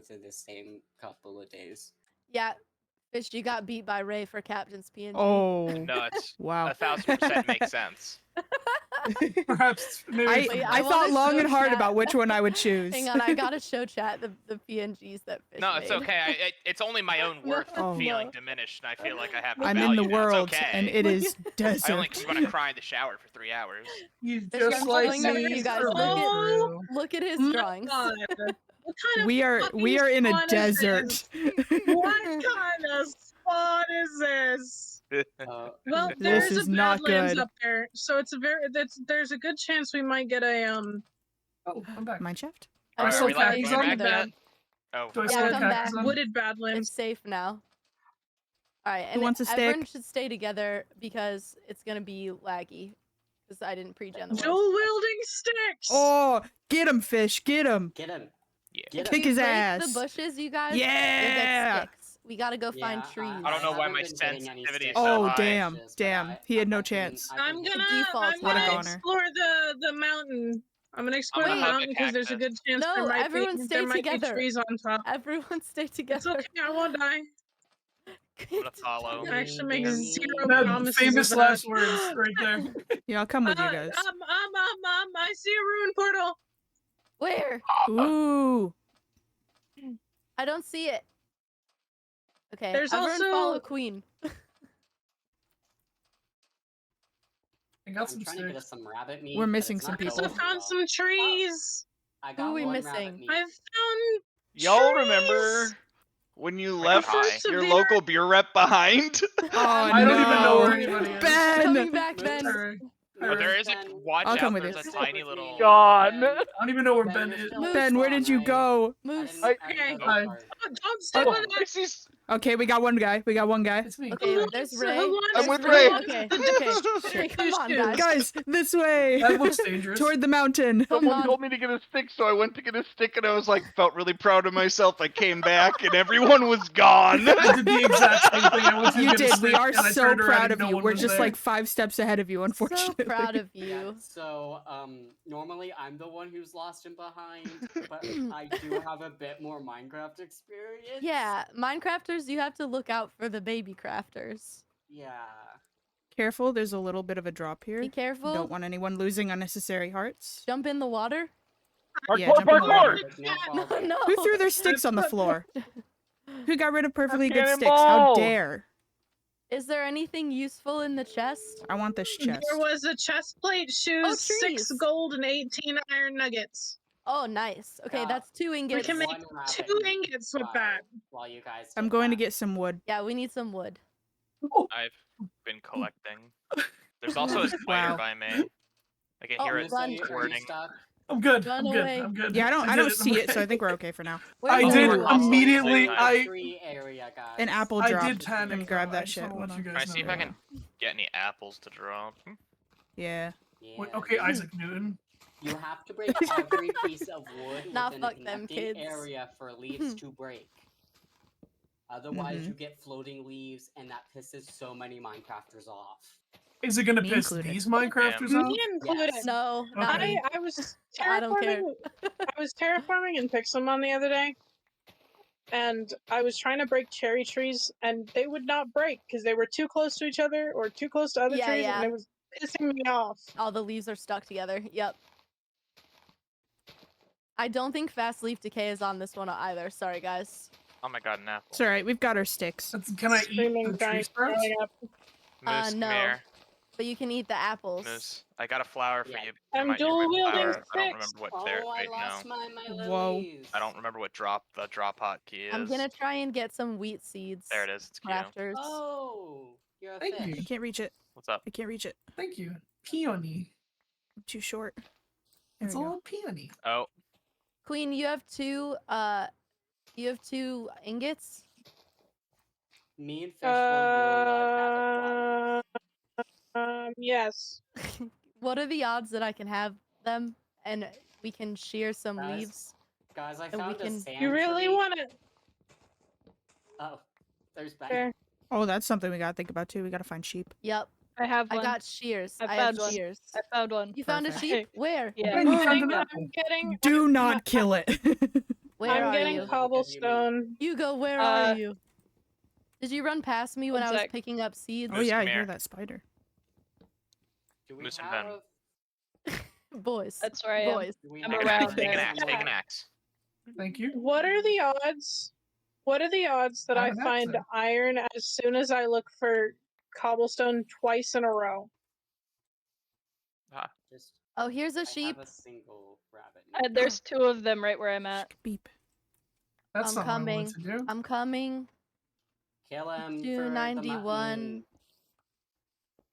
within the same couple of days. Yeah, Fish, you got beat by Ray for Captain's PNG. Oh, Nuts. wow. 1000% makes sense. Perhaps maybe I, it's Wait, I I thought wanna long show and hard chat. about which one I would choose. Hang on, I gotta show chat the PNGs that Fish No, it's made. okay. It's only my own worth Oh. feeling No. diminished, and I feel like I have no I'm value in the now. It's world, okay. and it is I only desert. want to cry in the shower for 3 hours. He's Fish, just I'm like showing them to me. you guys. for Retro. Look at his My drawings. God. What kind of We are fucking in a spawn is desert. this? What kind of spawn is this? Well, This there's is a not Badlands good. up there, so it's a there's a good chance we might get a Oh, I'm back. Mineshaft? I'm Are so we allowed sorry to Cactus go on back the yet? bed. Oh, Do I Yeah, still have come cactus back. on? wooded It's Badlands. safe now. Alright, Who and wants a everyone stick? should stay together because it's gonna be laggy. Because I didn't pre-gen the world. Dual wielding sticks. Oh, get him, Fish, get him. Get him. Yeah. Get If him. Kick we his break ass. the bushes, you guys, Yeah. we'll get sticks. We gotta go find Yeah, trees. I don't know why haven't my been getting any sensitivity is sticks so Oh, high. damn, bushes, but damn. He had no I've been- chance. I've I'm been gonna default What a high. goner. explore the mountain. I'm gonna explore I'm the gonna hug mountain the because there's a good cactus. chance No, there might everyone be stay there might together. be trees on top. Everyone stay It's together. okay, I won't die. I'm gonna follow. I actually make Baby. zero That promises famous of that. last words right there. Yeah, I'll come with you guys. I see a ruin portal. Where? Ooh. I don't see it. Okay, There's everyone also- follow Queen. I got I'm some trying to get sticks. us some rabbit meat. We're but missing it's some not people. going Also found well. some trees. I Who got are we one missing? rabbit meat. I've found Y'all trees. remember when you got left high. your Severe- local beer rep behind? Oh, I don't even know where no. anybody is. Coming Ben! back, Ben. Alright. But there is a Ben, watch I'll come out. with There's you. a tiny little. God. Ben, I don't even know where Ben, Ben you're is. still Ben, where spawn, did you right? go? Moose. I Okay. didn't go Hi. far. Don't step Oh, on that. Pisces. Okay, we got one guy. We got one guy. It's me. Okay, Who there's wants- Ray. who wants- I'm There's with who Ray. wants Okay, the okay, come on, shoes? guys. Guys, this way. That looks dangerous. Toward the mountain. Come Someone on. told me to get a stick, so I went to get a stick, and I was like, felt really proud of myself. I came back, and everyone was gone. I did the exact same thing. I went to You get a did. We stick, are and I so turned around proud and of no you. one We're was just there. like 5 steps ahead of you, So unfortunately. proud of Yeah, you. so, normally I'm the one who's lost and behind, but I do have a bit more Minecraft experience. Yeah, Minecrafters, you have to look out for the baby crafters. Yeah. Careful, there's a little bit of a drop here. Be careful. Don't want anyone losing unnecessary hearts. Jump in the water. Yeah, jump in the water. But no No, problem. no. Who threw their sticks on the floor? Who got rid of perfectly good sticks? Cannonball! How dare? Is there anything useful in the chest? I want this chest. There was a chest plate, shoes, 6 trees. gold, and 18 iron nuggets. Oh, nice. Okay, Yeah. that's 2 We ingots. can make One rabbit 2 meat ingots with while- that. While you guys I'm get going to that. get some wood. Yeah, we need some wood. I've been collecting. There's also a spider Wow. by me. I can Oh, hear it run. Are you squirting. stuck? I'm good. Run I'm good. away. I'm good. Yeah, I did don't see I'm it, so I okay. think we're okay for now. Where's I the did wood? lost immediately. Like, I Tree area, guys. An apple I dropped. did panic. Let me grab though. that I just shit. wanna let Hold you on. guys Can I see if know. I can get any apples to drop? Yeah. Yeah. Wait, okay, Isaac Newton. You have to break every piece of wood Nah, within a fuck them connecting kids. area for leaves to break. Otherwise, Mhm. you get floating leaves, and that pisses so many Minecrafters off. Is it gonna Me piss included. these Minecrafters off? Me included. Yes. No, not Okay. me. I was I don't care. terraforming. I was terraforming in Pixelmon the other day, and I was trying to break cherry trees, and they would not break because they were too close to each other or too close to other Yeah, trees, yeah. and it was pissing me off. All the leaves are stuck together. Yep. I don't think fast leaf decay is on this one either. Sorry, guys. Oh my god, an apple. It's alright, we've got our sticks. Can I eat Screaming, the tree giant sprouts? growing up. Moose, no. come here. But you can eat the apples. Moose, I got a flower for Yeah. you. I'm Remind you of dual my wielding flower. I don't sticks. remember what Oh, there. I Wait, lost no. my Whoa. lilies. I don't remember what the drop pot key is. I'm gonna try and get some wheat seeds. There it is. It's cute. Crafters. Oh, you're a Thank fish. you. I can't reach it. What's up? I can't reach it. Thank you. Peony. I'm too short. There It's a we go. little peony. Oh, Queen, you have 2 ingots? Me and fish will rabbit Yes. What are the odds that I can have them and we can shear some Guys, leaves? Guys, I we found can- a sand You really tree. want to? Oh, there's Ben. There. Oh, that's something we gotta think about too. We gotta find sheep. Yep. I have I one. got shears. I I have found one. shears. I found one. You found a Perfect. sheep? Where? Yeah. Ben, you found an I'm apple. getting. Do not kill it. Where I'm are getting you? What do you mean? cobblestone. Hugo, where Uh, are you? Did you run past me when one I was sec. picking up seeds? Oh Moose, yeah, I come hear here. that spider. Do we Moose and have? Boys. That's where I am. Boys. Do we I'm have around Take an there. axe. Take an axe. Thank you. What are the odds? What are the odds that I I have an find accent. iron as soon as I look for cobblestone twice in a row? Just Oh, here's I a sheep. have a single rabbit. There's 2 of them right where I'm at. Beep. That's I'm not coming. what I wanted to do. I'm coming. Kill him for the 291. mutton.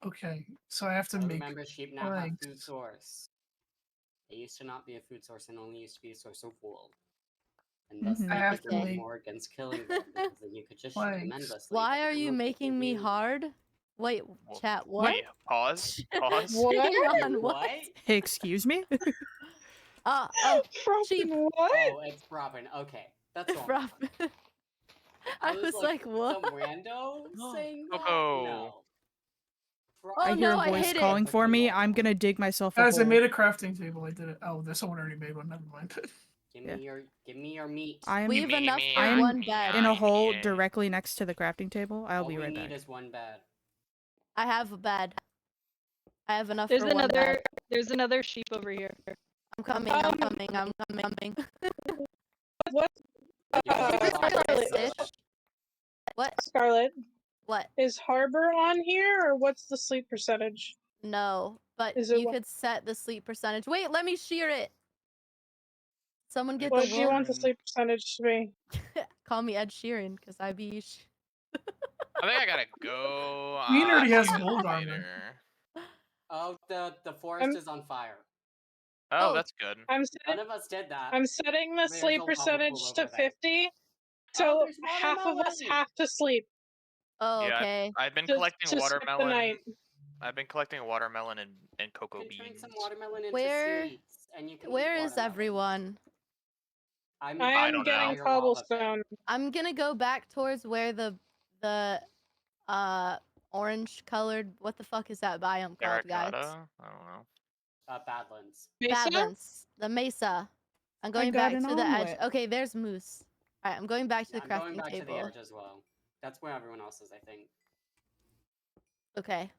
Okay, so I have to All the make. member sheep now have planks. food source. It used to not be a food source and only used to be a source of wool. And thus Mhm. I have you to could make more against killing them because then you could just shoot them planks. endlessly. Why but are then you those would making give me you- hard? Wait, Well, chat, what? Wait, pause. Pause. What? Hang on, what? What? Hey, excuse me? Oh, sheep. Fucking what? Oh, it's Robin. Okay, that's all. Rob. I was like, what? Some rando saying that? Coco. No. Oh, I hear no, a I voice hit it. calling for me. I'm gonna dig myself a Guys, I hole. made a crafting table. I did it. Oh, there's someone already made one. Never mind. Give me your meat. I am We have enough for I am one bed. in a I'm hole in. directly next to the crafting table. I'll All be we right need back. is one bed. I have a bed. I have enough There's for one bed. another sheep over here. I'm coming, I'm coming, I'm coming. What? You can Uh, just lock Scarlet. it. What? Scarlet, What? is Harbor on here or what's the sleep percentage? No, but Is it you what- could set the sleep percentage. Wait, let me shear it. Someone get What the do you want the wool. sleep percentage to be? Call me Ed Sheeran, because I be. I think I gotta go. Mean already see has you gold armor. later. Oh, the forest I'm- is on fire. Oh, Oh. that's good. I'm None setting, of us did that. I'm setting the There's sleep a lava percentage pool to over there. 50, Oh, so there's half of us watermelon! have to sleep Oh, Yeah, okay. I've been to collecting skip the watermelon. night. I've been collecting watermelon and cocoa You could turn beans. some watermelon into Where- seeds, and you can eat Where is watermelon. everyone? I I am don't getting know. Your lava pit. cobblestone. I'm gonna go back towards where the orange colored, what the fuck is that biome called, guys? Terracotta? I don't know. Badlands. Mesa? Badlands, the mesa. I'm going got back an to the edge. omelet. Okay, there's moose. All right, I'm going back to Yeah, the I'm going crafting back to the table. edge as well. That's where everyone else is, I think. Okay.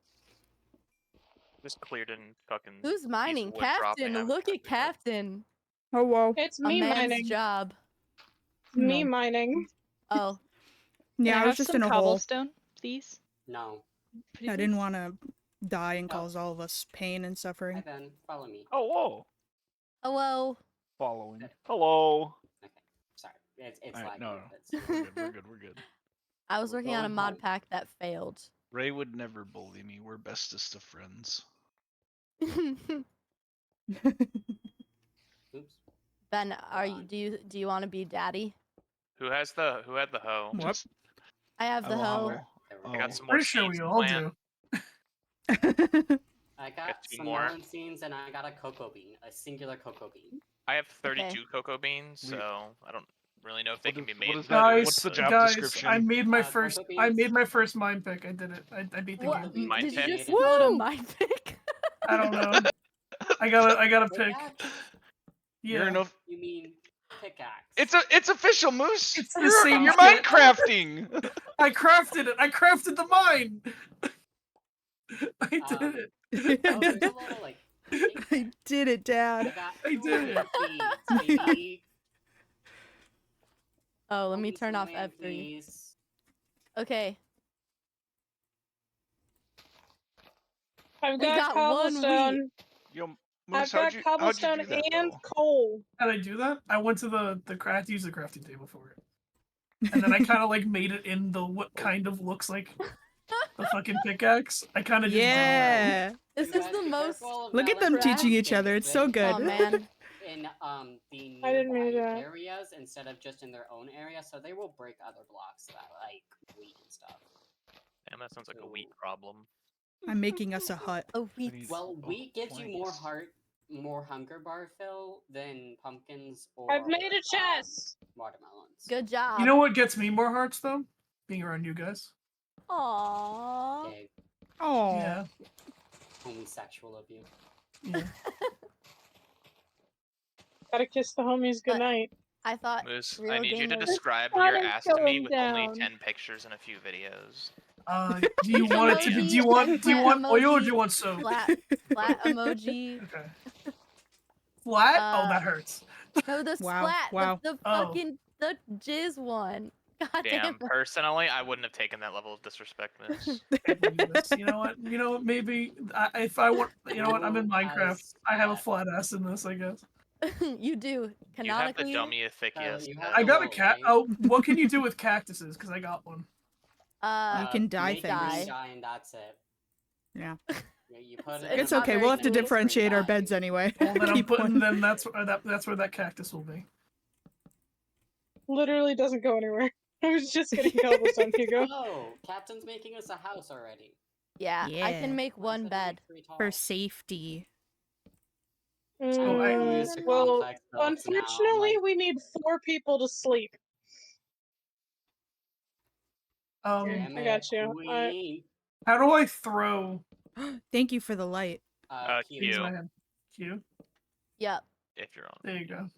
Just cleared in fucking. Who's piece of mining? wood dropping Captain, out of look at everywhere. Captain. Oh whoa. It's A me man's mining. job. Me No. mining. Oh, Yeah, I was just in a hole. cobblestone, please? No. I didn't want to die and Oh. cause all of us pain and Hi, suffering. Ben. Follow me. Hello. hello. Following. Hello. Okay. Sorry. It's Alright, lagging. no, a no. bit, so- We're good. We're good. We're good. I was We're working on a going mod home. pack that failed. Ray would never bully me. We're bestest of friends. Oops. Ben, are you? on. Do you want to be daddy? Who had the hoe? What? Just- I have the I hoe. will- There we I go. got some more Pretty sure seeds we to all plant. do. I Got got two some more. melon seeds and I got a cocoa bean, a singular cocoa bean. I have Okay. 32 cocoa beans, We- so I don't really know if they What can is- be made. what is into that? Guys, What's the job guys, description? I made my Cocoa first. I beans. made my first mine pick. I did it. I beat the What? game. beans Mine Did you pick. just vote a Woo! my pick? I don't know. I gotta pick. Pickaxe? Yeah. You're enough. You mean pickaxe? It's official, Moose. It's the you're same you're shit. Minecrafting. I crafted it. I crafted the mine. I did Um, it. Oh, there's a little like. I did it, I Dad. got I did it. 200 seeds, baby. Oh, let Give me some turn off land, F3. please. Okay. I've We got got one cobblestone. Yo, Moose, I've how'd got you cobblestone do that, and though? coal. How'd I do that? I went to the craft, used the crafting table for it, and then I kind of like made it in the what kind of looks like the fucking pickaxe. I kind of just Yeah. This You is guys the be most. careful of Look at them melon teaching each crafting. other. It's so They good. Oh man. in the I didn't mean nearby that. areas instead of just in their own area, so they will break other blocks that like wheat and stuff. Damn, that sounds like a wheat So- problem. I'm making us a hut. Oh, wheat. need- Well, Oh, wheat gives you more planks. more hunger bar fill than pumpkins or I've made a chest. watermelons. Good job. You know what gets me more hearts though? Being around you guys. Aww. Okay, Oh. Yeah. homosexual of you. Yeah. Gotta kiss the homies goodnight. I thought Moose, real I need you to gamers- describe Sun your is ass to me going with only down. 10 pictures and a few videos. Do you want it to be? Do you want Flat oil or do emoji, you want soap? Flat emoji. Okay. Flat? Oh, Uh, that hurts. No, the Wow, splat. wow. The Oh. fucking the jizz one. God damn. Damn, personally, I wouldn't have taken that level of disrespect, Moose. Can't believe this. You know what? You know what? Maybe if I want, you know what? I'm in Who Minecraft. has I have a flat? flat ass in this, I guess. You do. You have the Canonically. dummiest you head. have I got a Hello, cat. right? Oh, what can you do with cactuses? Because I got one. You can dye make things. green dye and that's it. Yeah. You put it It's It's in a okay. not We'll very have to cool. differentiate our beds anyway. Well, then I'm Keep putting. one. Then that's where that cactus will be. Literally doesn't go anywhere. I was just getting cobblestone, Hugo. Oh, Captain's making us a house already. Yeah, I Yeah. can make Why is one it only bed. 3 tall? For safety. Oh, I- Well, Context builds now, unfortunately, like- we need 4 people to sleep. Damn I got it, you. queen. How do I throw? Thank you for the light. Q. Things in Q. my hand? Q. Yep. If you're on. There you go.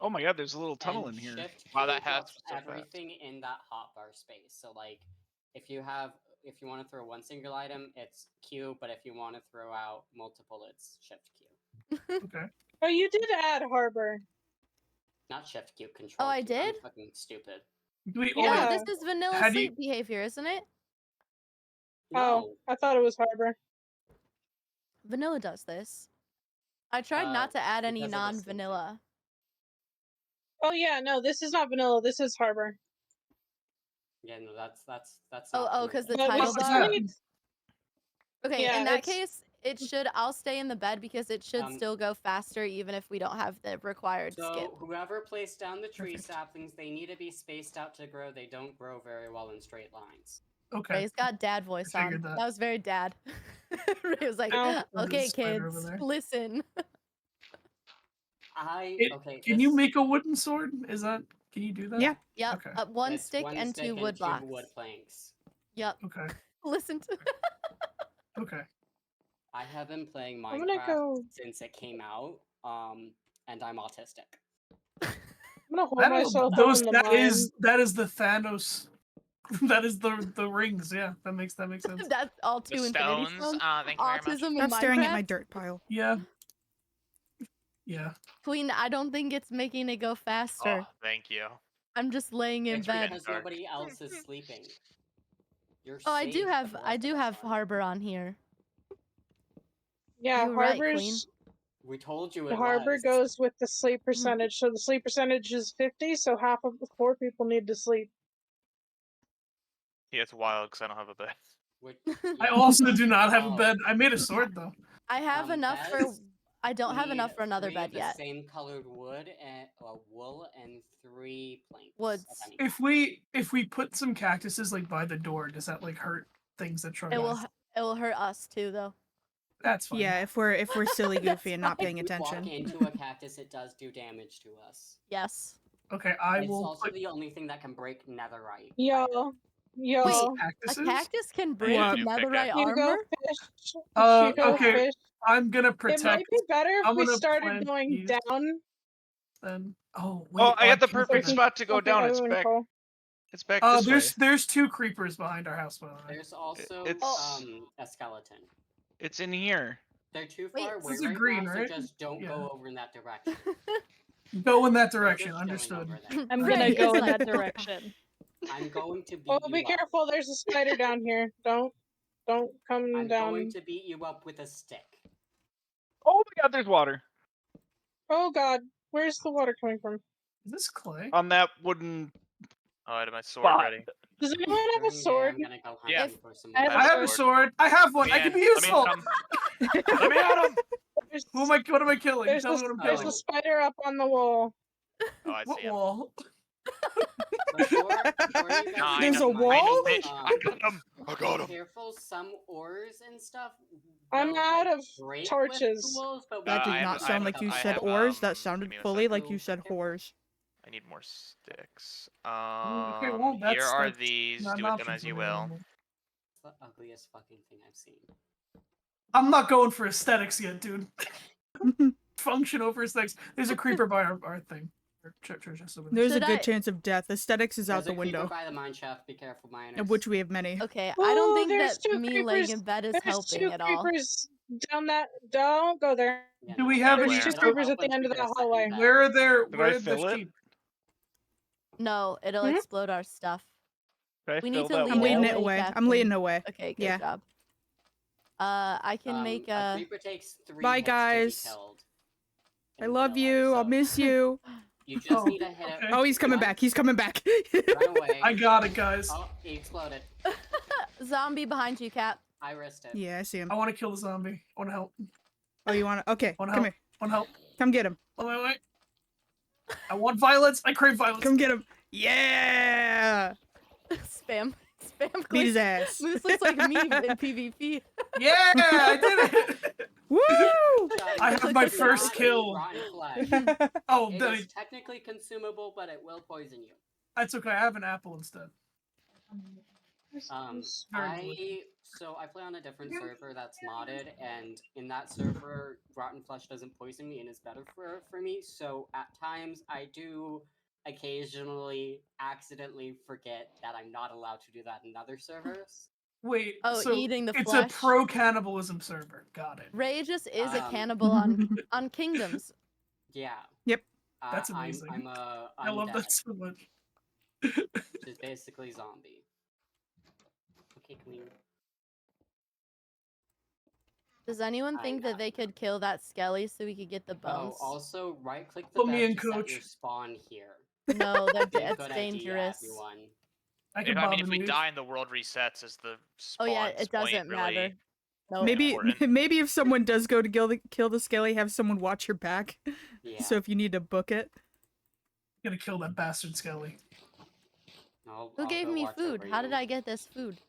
Oh my god, there's a little tunnel in And here. Shift Wow, Q that drops hat's so fast. everything in that hotbar space. So like, if you want to throw one single item, it's Q. But if you want to throw out multiple, it's Shift Q. Okay. Oh, you did add Harbor. Not Shift Q. Control. Oh, I Q. I'm did? fucking stupid. We Yeah. No, only, this is vanilla How do you- sleep behavior, isn't it? Oh, No. I thought it was Harbor. Vanilla does this. I tried Uh, not to add any because of the sleep thing. non-vanilla. Oh yeah, no, this is not vanilla. This is Harbor. Yeah, no, that's Oh, not oh, 'cause the vanilla. But we title still bar? need- Okay, Yeah, in that it's- case, it should. I'll stay in the bed because it should Um, still go faster, even if we don't have the required So skip. whoever placed down the tree Perfect. saplings, they need to be spaced out to grow. They don't grow very well in straight lines. okay. Ray's got dad voice on. figured that. That was very dad. Ray was like, Oh. There's a "Okay, spider over kids, there. listen." Okay. Can you this- make a wooden sword? Is that? Can you do that? Yeah. Yep, Okay. one it's stick one and stick 2 wood blocks. wood planks. Yep. Okay. Listen to. Okay. I have been playing I'm gonna Minecraft go. since it came out, and I'm autistic. I'm gonna hold That, myself up those in the that mine. is the Thanos. That is the rings. Yeah, that makes sense. That's all The 2 Infinity stones. Stones. Thank you very much. Autism Stop in staring at my Minecraft. dirt pile. Yeah. Yeah. Queen, I don't think it's making it go faster. Oh, thank you. I'm just laying in It's bed. because Dark. nobody else is sleeping. You're Oh, I do safe have for the I rest do of the have time. Harbor on here. Yeah, You're right, Harbor's We told you the it Harbor was. goes with the sleep percentage. So the sleep percentage is 50. So half of the 4 people need to sleep. Yeah, it's wild because I don't have a bed. Which- I yeah, also do not have a oh, bed. I made a sword though. I have enough for. beds I don't have need enough for another 3 of bed the yet. Same colored wood and wool and 3 planks. of Woods. any If we put some cactuses like by the door, does that like hurt things that try? It will hurt us too, though. That's fine. Yeah, if we're silly That's goofy and not fine. paying If we walk attention. into a cactus, it does do damage to us. Yes. Okay, I It's will also put the only thing that can break netherite. Y'all. Y'all. A cactuses. cactus can break What? netherite Hugo armor. fish. Uh, Hugo okay, fish. I'm gonna It protect. might be better if I'm we gonna started plant going these. down. Then wait. Oh, I got the can- perfect Okay. spot to go Okay, down. It's everyone back. call. It's back this way. there's 2 creepers behind our house, by the way. There's also It's- a skeleton. It's in here. They're too Wait, far this away is a right green, now, right? so just don't Yeah. go over in that direction. Go in that They're direction. just going Understood. over there. I'm Ray gonna is go in like- that direction. I'm going to beat Oh, you be up. careful! There's a spider down here. Don't come I'm down. going to beat you up with a stick. Oh my god, there's water Oh God, where's the water coming from? Is this clay? on that wooden. Oh, I had my sword Spot. ready. Does anyone have a Yeah, sword? I'm gonna go Yeah. hunting for some I have more. I have a sword. I have one. I Yeah, can be let me useful. at 'em. Let me at 'em. There's, What am I killing? there's, Tell a, me what I'm there's killing. a spider up on the wall. Oh, I What see him. wall? Before you guys No, I There's know, a wall? I know, bitch. I got him. I got Be him. careful, some ores and stuff. I'm will, out like, of break with torches. tools, but we That I did can have- not I sound have- like you I said have, ores. That give sounded me a fully like second. you said whores. I need more sticks. Okay, well, Here that's are that's these. not Do an with them option as for you me will. anymore. the ugliest fucking thing I've seen. I'm not going for aesthetics yet, dude. Function over aesthetics. There's a creeper by our thing. Chest over there. There's Should a good I- chance of death. Aesthetics is out There's the a creeper window, by the mine shaft. Be careful, miners. of which we have many. Okay, I Oh, don't think there's that two me laying creepers. in bed is There's helping two at all. creepers down that. Don't go there. Yeah, Do we no, have it'll- There's any- two it'll creepers help at the once end we of get a the second hallway. bed. Where are there? Did I Where are the fill it? sheep? No, it'll Hmm? explode our stuff. Did I We need fill to that lead I'm it leading wall? it away. I'm Captain. leading it away. Okay, good Yeah. job. I can make a a. creeper takes 3 Bye, hits to be guys. killed I in love vanilla, you. I'll so miss you. You just Oh, need to hit it. okay. Oh, he's coming run- back. He's coming back. Run away. I got it, guys. Oh, he exploded. Zombie behind you, Cap. I risked it. Yeah, I see him. I want to kill the zombie. I want to help. Oh, you want to? Okay, Wanna come help? here. Want to help? Come get him. Wait. I want violence. I crave violence. Come get him. Yeah. Spam. Spam. Beat his click. ass. Moose looks like me in PvP. Yeah, I did it. Woo! I have my Do first not eat kill. rotten flesh. Oh, It then is technically consumable, but it will poison you. that's okay. I have an apple instead. Very I play on a different server that's modded, and in that server, rotten flesh doesn't poison me and is better for me. So at times, I do occasionally accidentally forget that I'm not allowed to do that in other servers. Wait. Oh, so eating the it's flesh. a pro cannibalism server. Got it. Ray just is a Um, cannibal on Kingdoms. Yeah. Yep. That's amazing. I'm a I love undead, that so much. which is basically zombie. Okay, can we? Does anyone I think know. that they could kill that skelly so we could get the bones? Oh, also right-click the Put me bed in, to set coach. your spawn here. No, Be a that's good idea, dangerous. everyone. I can I bob mean, if and we weave. die and the world resets, is the Oh spawn yeah, it doesn't point matter. really... No. Maybe important. maybe if someone does go to kill the skelly, have someone watch your back. Yeah. So if you need to book it. Gonna kill that bastard Skelly. Who I'll gave go me watch food? over How you. did I get this food?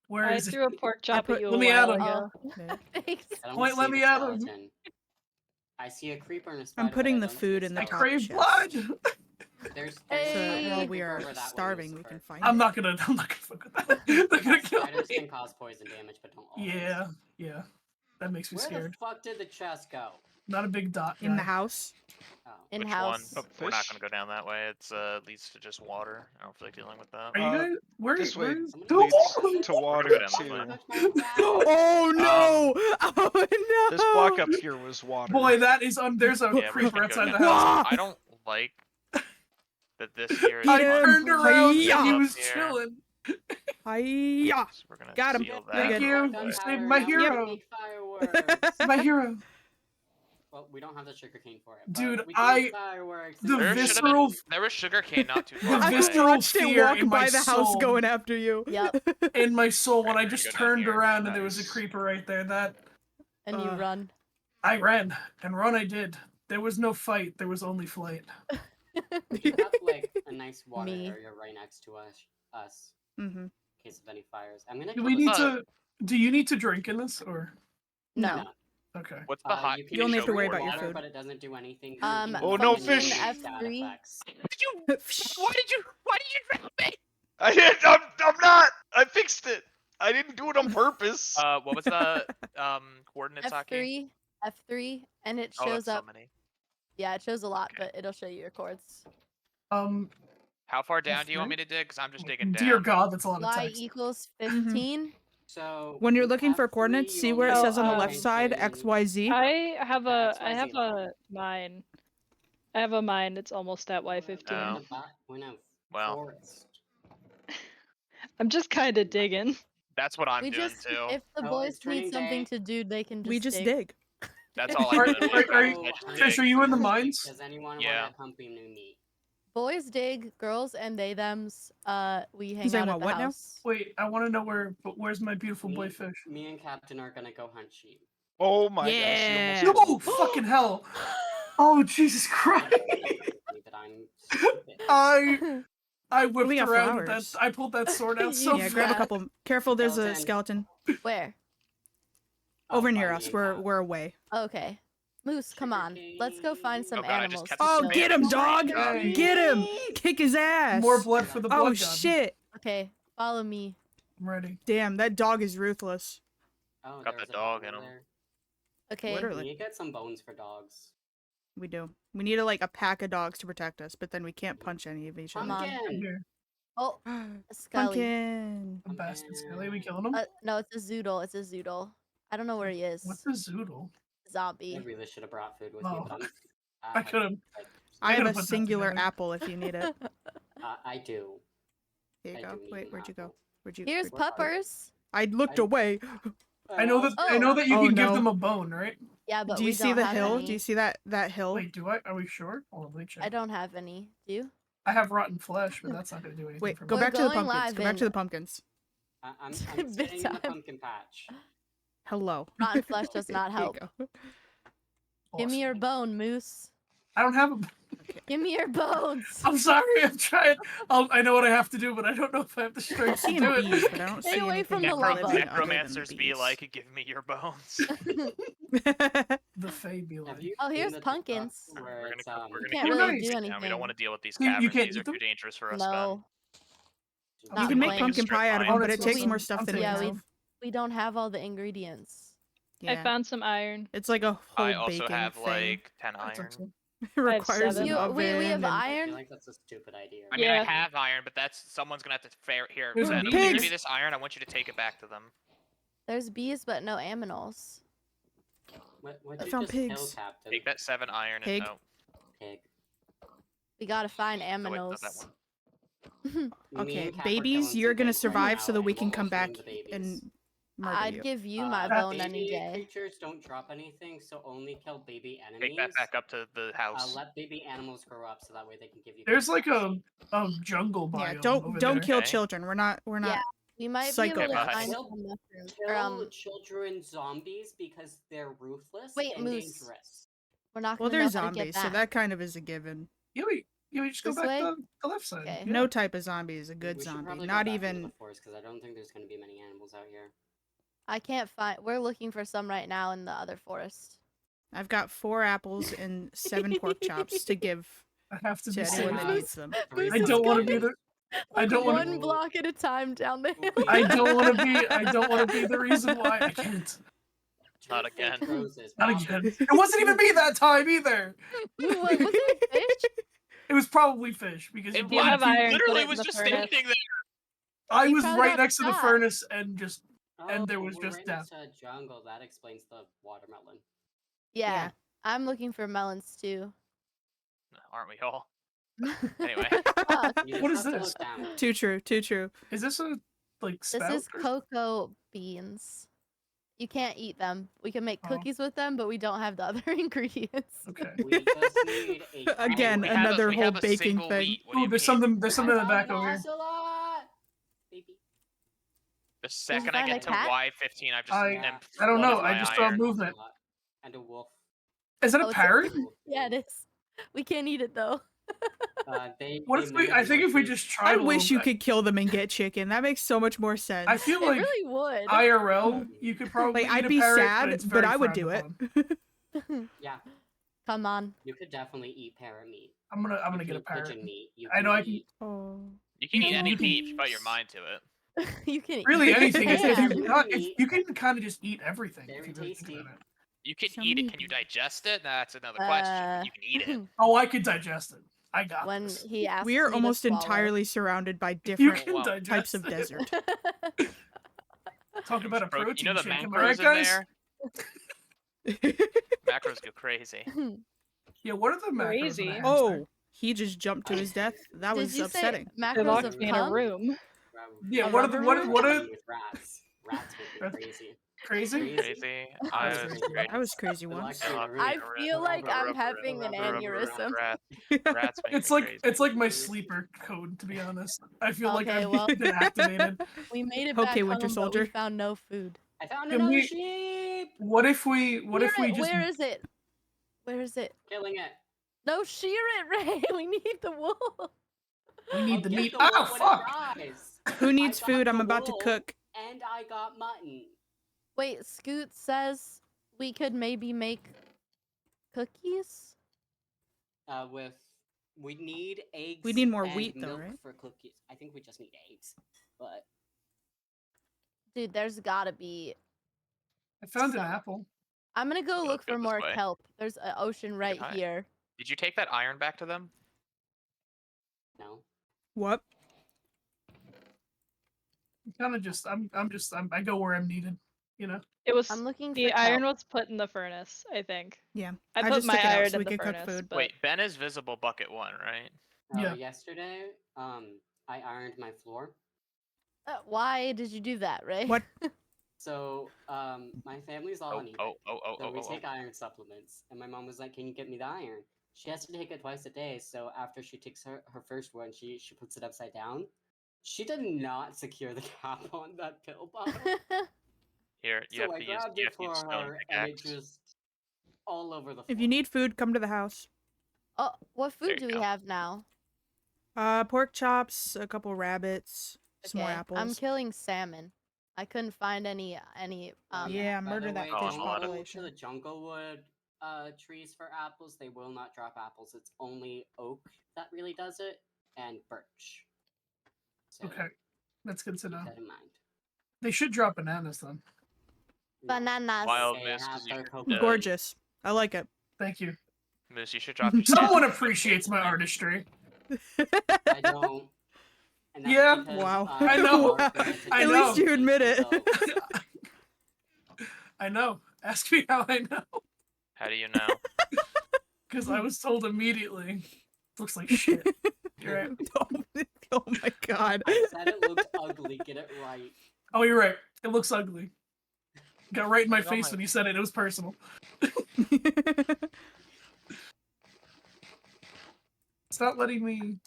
Where I is threw a it? pork chop put- at you let a me while at him. ago. Yeah. Thanks. I don't Wait, see let the me at him. skeleton. I see a creeper and a spider. I'm putting but the I don't see food in the I top skeleton. crave chest. blood. There's So Hey. while a we creeper are over that way, starving, we Lucifer. can find I'm it. not gonna fuck with that. They're gonna kill Spiders me. can cause poison damage, but don't always. Yeah. That makes me Where scared. the fuck did the chest go? Not a big dot. In the guy. house. Oh. In Which house. one? We're not Fish? going to go down that way. It's leads to just water. I don't feel like dealing with that. Are you Uh, guys? Where this is? way Where is? Someone leads to water We're gonna too. go down Touch my rat. Oh no! Oh no! This block up here was water. Boy, that is there's a Yeah, we're just creeper gonna go outside the down. house. I don't like that this here is I Eat him. turned around Hi-ya. and he was Up here. chilling. Hiya! So we're gonna Got him. seal You're that Thank good. you. real You quick. saved my Now we can hero. make fireworks. My hero. Well, we don't have the sugarcane for it. But Dude, we can make fireworks. the There should've visceral- been, there was sugarcane not too The far I away. just visceral watched it fear walk in my by the house soul. going after you. Yep. In my soul, when Okay, I we're just gonna go down turned here. around and there was a Nice. creeper right there, that And you run. I ran and run I did. There was no fight. There was only flight. We do have like a nice water Me. area right next to us Mm-hmm. in case of any fires. I'm gonna. Do kill we the need spider. to? Do you need to drink in this or? No. Okay. What's the hot? You can can You only have to show worry me about your water, food. but it doesn't do anything. Oh, no function fish. F3. Why did you drown me? I did. I'm not. I fixed it. I didn't do it on purpose. What was the coordinates hockey? F3, and it Oh, shows that's so up. many. Yeah, it shows a lot, Okay. but it'll show you your chords. How far down do you want me to dig? Because I'm just digging down. Dear God, that's a lot of Y text. equals Mhm. 15. So When you're with looking for F3, coordinates, you see where it only says on the Oh, left side mention- XYZ. I have That's a XYZ. mine. I have a mine. It's almost at Y15. Oh. We're in a Well. forest. I'm just kind of digging. That's what I'm we doing just, too. if the Oh, boys it's turning need something day. to do, they can just We just dig. dig. That's all Are- I'm doing. are you- I just Fish, dig. are you in the mines? Does anyone Yeah. want to pumpy new meat? Boys dig, girls and they thems. We hang saying out at what, the what now? house. Wait, I want to know where's my beautiful boy Fish? Me and Captain are gonna go hunt sheep. Oh my Yeah. gosh. Oh, fucking hell! Oh, Jesus Christ! That I'm stupid. I whipped We got around with that. flowers. I pulled that sword out so Yeah, grab a fast. couple. Careful, there's a Skeleton. skeleton. Where? Over Oh, near fine, us. me and We're Cap. we're away. Okay. Moose, come on. Let's go find some Oh God, I just animals. kept Oh, spamming. get him, dog! Hey. Get him! Kick his ass! More blood for the blood Oh god. shit! Okay, follow me. I'm ready. Damn, that dog is ruthless. Oh, Got there's the a dog in over 'em. there. Okay. Literally. We need to get some bones for dogs. We do. We need like a pack of dogs to protect us, but then we can't punch any of each other. Come on. Pumpkin. Here, Oh, a Scully. Pumpkin. the bastard Skelly. We killing him? No, it's a Zoodle. It's a Zoodle. I don't know where he is. What's the zoodle? I Zombie. really should have brought food with me, Oh. but I'm. I could have. Like, I have gotta a put that singular together. apple if you need it. I do. Here you I go. do need Wait, an where'd you go? apple. Where'd you? Here's where'd you go? Puppers. I looked I- away. I know that Oh. you Oh, can give no. them a bone, right? Yeah, but Do you we see don't the have hill? any. Do you see that hill? Wait, do I? Are we sure? Hold on, let me check. I don't have any. Do you? I have rotten flesh, but that's not gonna do anything Wait, for go me. We're back to the going pumpkins. live Go back to in- the pumpkins. I'm Big sitting in the time. pumpkin patch. Hello. Rotten flesh does not Here you help. go. Give me your Awesome. bone, Moose. I don't have a. Give me your bones. I'm sorry. I'm trying. I know what I have to do, but I don't know if I have the I'm strength to seeing do bees, it. but I don't Stay see away anything from the living lava. other than the Necromancers be bees. like, give me your bones. The Fae be like. Have you Oh, seen here's the TikToks pumpkins. Where We're it's, gonna, we're You gonna can't keep really really these do now. anything. We don't want to deal with these You caverns. can't These eat are them? too dangerous for us, No, You Not can make plain. pumpkin pie out of Oh, them, but that's it takes awesome. more stuff I'm than we Yeah, have. we don't have all the ingredients. I Yeah. found some iron. It's like a whole I also baking have thing. like 10 That's iron. awesome. It requires seven. an You, oven. we have and- I iron. feel like that's a stupid idea. I mean, Yeah. I have iron, but that's someone's gonna have to fair here. There's Zen, I'm bees. gonna give you this iron. I want you to take it back to them. There's bees, but no aminals. What I you found just kill, pigs. Captain? Take that 7 iron Pig. and no. Pig. We gotta find Oh, wait, not aminals. that one. Me Okay, and Cap are babies, killing you're some gonna pigs right survive now, so that we and can we'll come also back name the babies. and murder I'd you. give you my That bone any baby day. creatures don't drop anything, so only kill baby enemies. Take that back up to the house. Let baby animals grow up so that way they can give you. There's like cookies. a jungle biome. Yeah, over don't there. kill Okay. children. We're not Yeah. We might Psycho be able to bots. find Kill- some mushrooms. Kill Or, children zombies because they're ruthless Wait, and Moose. dangerous. we're not Well, gonna they're know how to get zombies, so back. that kind of is a given. Yeah, we just go This back way? to the left side. Okay. Yeah. No type of zombie is a good We should zombie. probably go Not back into even. the forest because I don't think there's going to be many animals out here. I can't find. We're looking for some right now in the other forest. I've got 4 apples and 7 pork chops to give I have to to be anyone that safe. needs them. Three I Moose don't want to is be the. I don't want. One block at a time down the hill. I don't want to be. I don't want to be the reason why I can't. Not Two fake again. Roses. Not Pop again. it. It wasn't even me that time either. Wait, was it fish? It was probably fish because It you have was- iron, put literally it in was the just furnace. standing there. I You was probably right got next to the shot. furnace and just. And there Oh, was we're just right death. next to a jungle. That explains the watermelon. Yeah, Yeah. I'm looking for melons too. Aren't we all? Anyway. Fuck, You What just is have to this? look down. Too true. Too true. Is this a like this spout? is or- cocoa beans. You can't eat them. We can make Oh. cookies with them, but we don't have the other ingredients. Okay. We just need a Again, We cow. have another we whole have a baking single thing. wheat. What do Ooh, you there's mean? something. There's something in the I back found over an here. ocelot! Baby. The second I find get a to cat? Y15, I've just I I don't know, imploded I my just saw iron. movement. And a wolf. Is that Oh, a it's a- parrot? Yeah, it is. We can't eat it though. What if we? I think if we just tried. I a wish little you bit- could kill them and get chicken. That makes so much more sense. I feel It like really would. IRL, you could probably. Like, eat I'd a be parrot, sad, it's but very I would do frowned it. upon. Yeah, Come on. you could definitely eat parrot meat. I'm gonna You get a can eat parrot. pigeon meat. You I know I can- eat- Oh. You can eat You any can- meat if you put your mind to it. You can eat Really, anything. If Yeah. you can kind of just eat everything. Very if you really think tasty. about it. You can So eat many it. Can you digest it? That's another question. You can eat it. Oh, I could digest it. I got when this. he asked We are me to almost swallow. entirely surrounded by You different can Wow. digest types of it. desert. Talk about a protein You know the shake. Am I macros right, in guys? there? Macros go crazy. Yeah. What are the macros? in a Crazy. hamster? Oh, he just jumped to his death. That Did was you upsetting. say They macros locked of me in a cum? room. Yeah. A What are the rubber what are with rats. Rats would be That's- crazy. crazy? Crazy. I was crazy. I was crazy They're once. like- I feel like I'm having an aneurysm. Rats make It's me like crazy. my sleeper code, to be honest. I feel like Okay, I've well- been activated. We made it Okay, back Winter home, but we Soldier. found no food. I found Can another we- sheep. What if we just Where is it? Where is it? Killing it. No, shear it, Ray. We need the wool. we need I'll the get meat? the Ah, wolf when it fuck! dies. Who needs I got food? I'm the about to wool. cook. And I got mutton. Wait, Scoot says we could maybe make cookies. We need eggs. We need more and wheat, though, milk right? For cookies. I think we just need eggs. But Dude, there's gotta be. I found an Some- apple. I'm gonna go Yeah, look let's go for this more way. kelp. There's an ocean right high. here. Did you take that iron back to them? No. What? Kind of just I go where I'm needed. You know. It was I'm looking for the iron kelp. was put in the furnace, I think. Yeah. I put just my took it out iron so in we the could cook furnace, food. but Wait, Ben is visible bucket 1, right? Yeah. Yesterday, I ironed my floor. Why did you do that, Ray? What? So, my family's all on eBay. So we Oh. take iron supplements, and my mom was like, "Can you get me the iron?" She has to take it twice a day. So after she takes her first one, she puts it upside down. She did not secure the cap on that pill bottle. Here, you So have I to use grabbed you it have to use for stone her, and it pickaxe. just all over the floor. If you need food, come to the house. Oh, what There food you do we go. have now? Pork chops, a couple rabbits, some more Okay, apples. I'm killing salmon. I couldn't find any Yeah, By murder the that way, Oh, fish I'm don't allowed to- go to population. the junglewood trees for apples. They will not drop apples. It's only oak that really does it, and birch. So Okay, that's good to keep know. that in mind. They should drop bananas then. No. bananas. Wild They Moose, have 'cause you their should, cocoa Gorgeous. I like it. Thank you. Moose, you should drop your Someone stats. appreciates my artistry. I don't. And that's Yeah, because wow. I know. I'm more I At know. least you admit it. So, I know. Ask me how I know. How do you know? Because I was told immediately. Looks like shit. You're right. Oh my god. I said it looked ugly. Get it right. Oh, you're right. It looks ugly. Got right in my Oh face my- when you said it. It was personal. It's not letting me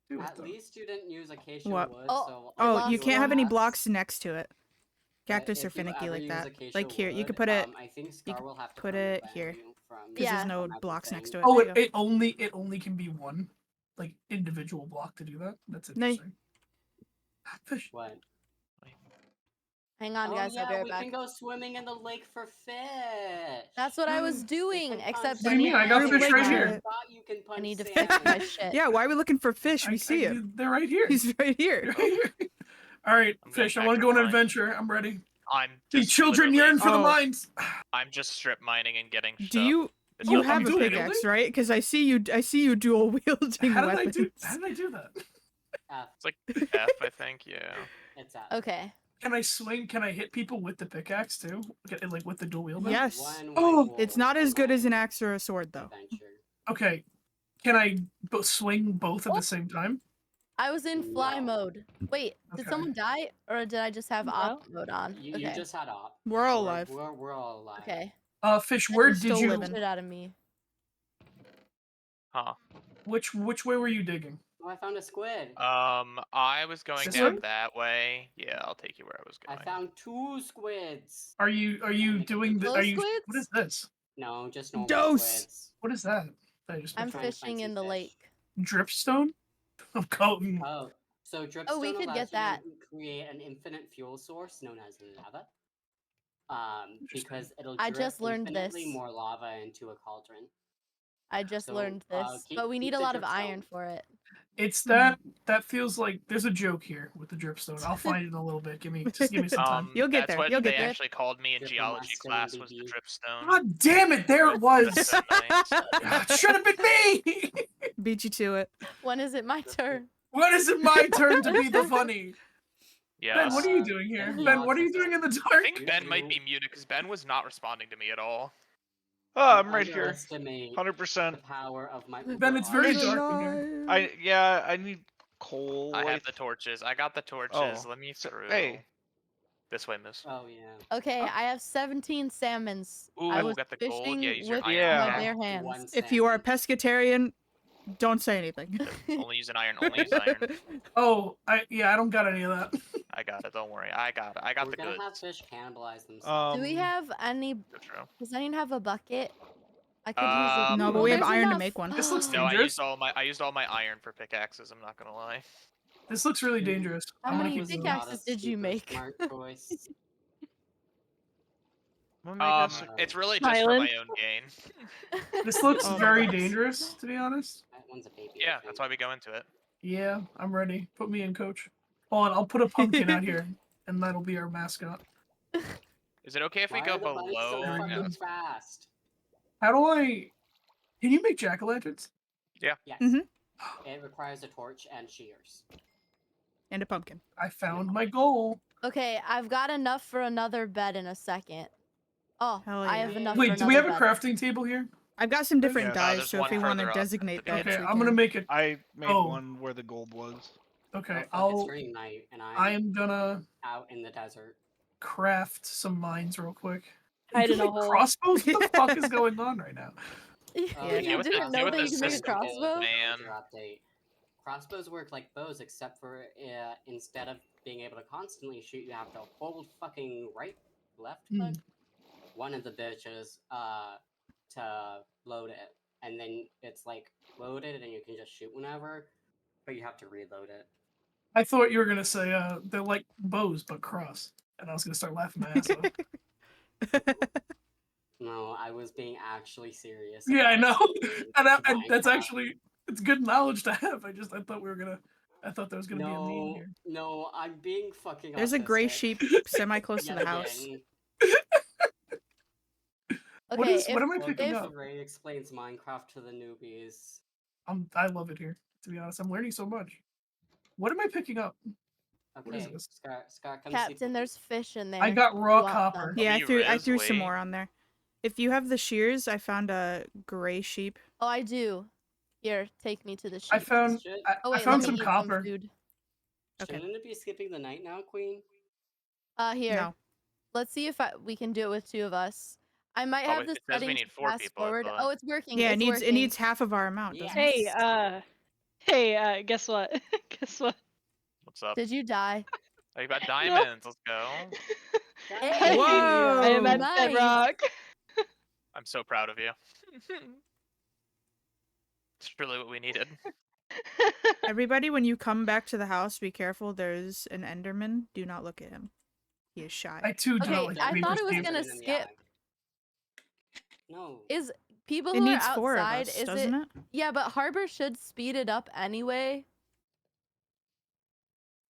do it. At Though. least you didn't use acacia What? wood. Oh, So I Oh, lost you can't have any one. blocks next to it. but Cactus are if you finicky ever like use that. acacia Like here, you wood, could put it. I think you Scar could will have to put permit it ban here. you from Because Yeah. there's no from blocks next to everything. it. Oh, There you go. it only can be one, like individual block to do that. That's No, y- interesting. Fish. What? Hang on, Oh guys. I'll yeah, be right we back. can go swimming in the lake for fish. That's what I was We doing, can hunt except What do you mean? I got fish right salmon. here. I thought you can punch need to salmon. fix my shit. Yeah, why are we looking for fish? We see him. They're right here. He's right here. They're right here. All right, I'm going fish. I back want to to go on an mine. adventure. I'm ready. I'm The just children literally- yearn for the Oh. mines. I'm just strip mining and getting stuff. Do you It's you not have I'm a doing it, pickaxe, really? right? Because I see you dual wielding How did I weapons. do? How did I do that? F. It's like F, I think. Yeah. It's F. Okay. Can I swing? Can I hit people with the pickaxe too? Like with the dual wielding? Yes. One Oh, white It's wolf not as for good as my an axe or a sword, though. adventure. Okay. Can I swing both at Oh. the same time? I was in fly No. mode. Wait, did Okay. someone die, or did I just have No. op mode on? You Okay. just had op. We're all alive. We're all alive. Okay. Fish. Where We're did still you? living. Shit out of me. Huh. Which way were you digging? Oh, I found a squid. I was going This down one? that way. Yeah, I'll take you where I was I going. found 2 squids. Are you doing the? Those Are you? squids? What is this? No, just normal Dose. squids. What is that? I just I'm trying to find fishing some in the fish. lake. dripstone. I'm going. Oh, so dripstone Oh, we could allows get that. you to create an infinite fuel source known as lava. Interesting. Because it'll I drip just learned infinitely this. more lava into a cauldron. I just So, learned this, keep- but we keep need a the lot of dripstone. iron for it. It's that feels like there's a joke here with the dripstone. I'll find it in a little bit. Give me some time. You'll get That's there, what you'll they get there. actually called me in Drip geology master class was the BB. dripstone. God damn it! There it was. That's so nice. It should have been me. Beat you to it. When is it my turn? When is it my turn to be the funny? Yes. Ben, what are you doing here? and Ben, what are you autism. doing in the I dark? think Ben might be muted because Ben was not responding to me at all. Oh, I'm right here. Underestimate 100%. the power of my. Ben, it's very autism. dark in here. I need coal. I have the torches. I got the torches. Oh, Let me so- through. hey. This way, Miss. Oh yeah. Okay, I have 17 salmons. I Ooh, was got the gold. fishing Yeah, use your with iron. Yeah. my I bare have hands. one If you are a salmon. pescatarian, don't say anything. Only use an iron. Only use iron. Oh, I don't got any of that. I got it. Don't worry. I got it. I got We're the gonna goods. have fish cannibalize themselves. Do we have any? Good show. Does anyone have a bucket? I could use it. No, but Oh, we have there's iron to enough. make one. This looks No, I dangerous. used all my iron for pickaxes. I'm not gonna lie. This looks really dangerous. How I'm gonna many keep That was moving. not a pickaxes did you super make? Smart choice. It's really just for Silence. my own gain. This looks Oh my very goodness. dangerous, to be honest. That one's a baby. I Yeah, think. that's why we go into it. Yeah, I'm ready. Put me in, coach. Hold on, I'll put a pumpkin out here, and that'll be our mascot. Is it okay if we Why go are the bunnies so below? There we fucking go. and- fast? How do I? Can you make jack-o'-lanterns? Yes. Mhm. It requires a torch and shears. And a pumpkin. I found my goal. Okay, I've got enough for another bed in a second. Oh, Hell I yeah. have enough for Wait, another do we have a bed. crafting table here? I've got some different Yeah. dyes, there's so if one we want to further up designate at the beds, Okay, we I'm gonna can. make it. I made Oh. one where the gold was. Okay, Oh, fuck, it's I'll. turning night, and I I'm am gonna out in the desert. craft some mines real quick. Hide You in can a make hole. crossbows? What the fuck is going on right now? You Oh, Yeah, didn't get know with that the you can make a system, crossbow? man. Update. Crossbows work like bows, except for instead of being able to constantly shoot, you have to hold fucking left click, one of the bitches, to load it, and then it's like loaded, and you can just shoot whenever, but you have to reload it. I thought you were gonna say they're like bows but cross, and I was gonna start laughing my ass off. No, I was being actually serious. Yeah, I know, about and that's Minecraft. actually it's good knowledge to have. I thought we were gonna. I thought there was gonna be a meme No, here. no, I'm being fucking. There's a gray autistic. sheep semi-close to Yet the house. again. What Okay, is? What am I Well, picking if- up? Ray explains Minecraft to the newbies. I love it here. To be honest, I'm learning so much. What am I picking up? What is Okay, this? Scott, come Captain, see. there's fish in there. I got You raw want copper. some. Yeah, I you threw Riz, some wait. more on there. If you have the shears, I found a gray sheep. Oh, I do. Here, take me to the sheep. I found. Should- I, Oh I wait, found let some me eat copper. food. Okay. Shouldn't it be skipping the night now, Queen? Here. No. Let's see if we can do it with 2 of us. I might Oh, have it the says we settings need 4 fast people, I forward. thought. Oh, it's working. Yeah, it's it working. needs half of our amount, doesn't it? Hey, guess what? Guess what? What's up? Did you die? Oh, you got diamonds. Let's go. Hey, Whoa! I am at nice. bedrock. I'm so proud of you. It's truly what we needed. Everybody, when you come back to the house, be careful. There's an Enderman. Do not look at him. He is shy. I too do Okay, not like I thought creepers it was games. gonna In the skip. attic. No. Is people It who needs are 4 of outside? us, Is doesn't it? Yeah, but Harbor should speed it up anyway.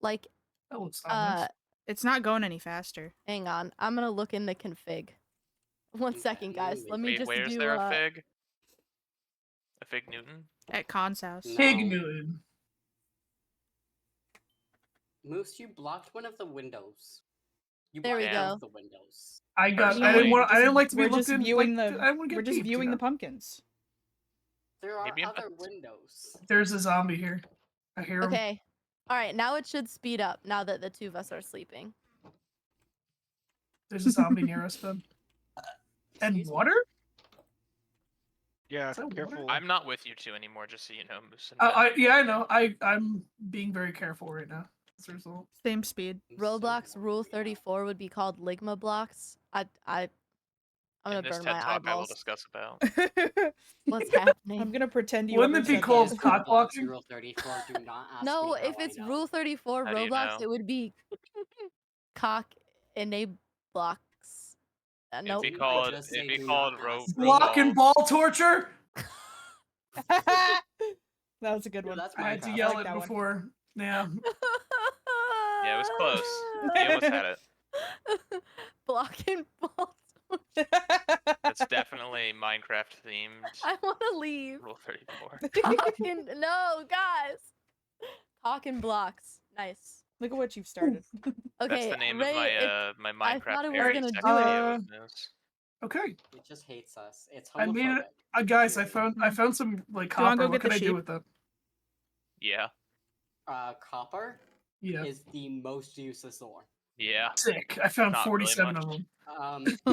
Like, That looks ominous. It's not going any faster. hang on. I'm gonna look in the config. One second, guys. Let me Wait, just where's do. there a fig? A fig Newton? At Khan's house. No. Pig Newton. Moose, you blocked one of the windows. You There we blocked go. both the windows. I got. I Personally, didn't want. I didn't like to be We're just looked in. viewing like, the. I want to We're get just peeked, viewing you the know? pumpkins. There are Maybe I'm other not- windows. There's a zombie here. I hear him. Okay. All right. Now it should speed up. Now that the 2 of us are sleeping. There's a zombie near us, Ben. And Excuse me? water? Yeah, Is that careful. I'm not with you two anymore, just so you know, Moose and Ben. Yeah, I know. I'm being very careful right now. As a result. Same speed. Roblox Rule 34 would be called Ligma blocks. I'm gonna In this burn TED my talk, I will eyeballs. discuss about. What's happening? I'm gonna pretend you Wouldn't haven't it be said called that. cock blocking? Rule 34. Do not ask No, me how if I it's know. Rule 34 How do you Roblox, know? it would be cock enable blocks. Nope. It'd be Didn't I called. just It'd say be do called not ro- ask? Block and Roblox. ball torture? That was a good Yeah, one. that's I had to Minecraft. yell like it that one. before. Yeah. Yeah, it was close. You almost had it. Block and ball. It's definitely Minecraft themed. I want to leave. Rule 34. Cock and no, guys. Cock and blocks. Nice. Look at what you've started. Okay, That's the name Ray, of my it- my I Minecraft thought it was parody gonna section do it. video with Moose. Okay. It just hates us. It's I made homophobic. it. Guys, I found some like Do you wanna copper. go What get can the I do sheep? with that? Yeah. Copper Yeah. is the most useless ore. Yeah. Sick. I found Not really 47 much. of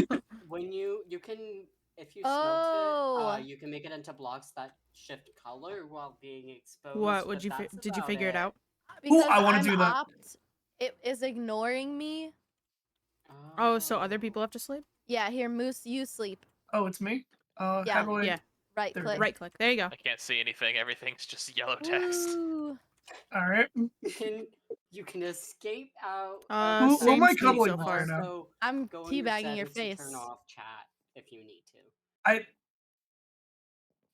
them. When you can, if you smelt Oh. it, you can make it into blocks that shift color while being exposed. What would but you? that's Did you about figure it out? because I wanna I'm do that. It is ignoring me. Oh, so other people have to sleep? Yeah, here, Moose, you sleep. Oh, it's me. Yeah. How do I? Yeah. Right There we click. go. Right click. There you go. I can't see anything. Everything's just yellow text. Woo. All right. You can escape out. Who- who of am I that, cuddling but with right now? also I'm go in your teabagging your settings face. to Turn off chat if you need to.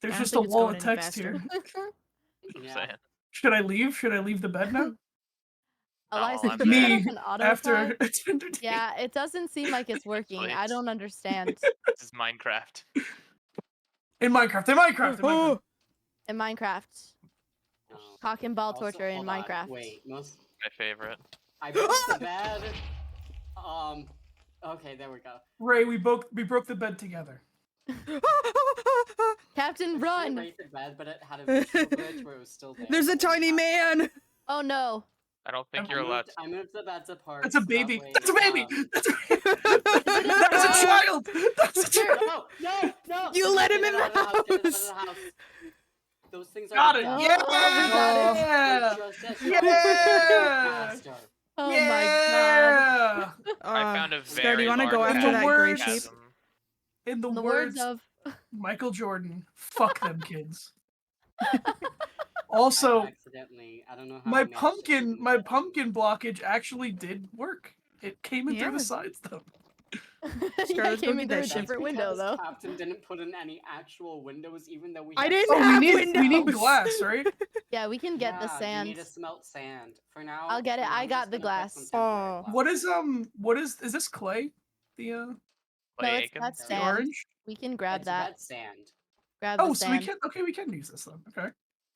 There's I don't just a think it's wall going of any text faster. here. I'm Yeah. saying. Should I leave? Should I leave the bed now? Eliza, I'm can you set Me up an auto After it's entertaining. Yeah, it doesn't seem like it's working. I Please. don't understand. This is Minecraft. In Minecraft. In Minecraft. In Minecraft. In Minecraft. No. Cock and ball Also, torture in hold on, Minecraft. Wait, most My favorite. I broke the bed. Okay, there we go. Ray, we broke the bed together. Captain, I run! raised the bed, but it had a visual glitch where it was still there. There's a tiny man. Oh no. I don't think I you're allowed. I moved the beds apart. That's a so that baby. way, That's a baby. That's a baby. it That is a a child. That's a child. No! You let him Get in it the out of Get it out of house. the house. Those things are Got it. dead. Yeah. Oh, They're just Yeah. faster. Oh my Yeah. I found a Scar, very do you wanna large go after chasm. that gray sheep? In the god. The words words of Michael Jordan, fuck them kids. I Also, accidentally, I don't know how I my managed to pumpkin, shoot my that. pumpkin blockage actually did work. It came in through Yeah. the sides though. yeah, let's go came get in through that a sheep. different window Because though. Captain didn't put in any actual windows, even though we. I had didn't Oh, have we need windows. glass, right? Yeah, we can get the Yeah, sand. You need to smelt sand. For now, I'll get it, for now, I I'm got just the gonna put some glass. temporary Oh. glass. What is this clay? The No, Like, that's the sand. orange? We can grab It's that. red sand. Grab Oh, the so we sand. can we can use this then. Okay.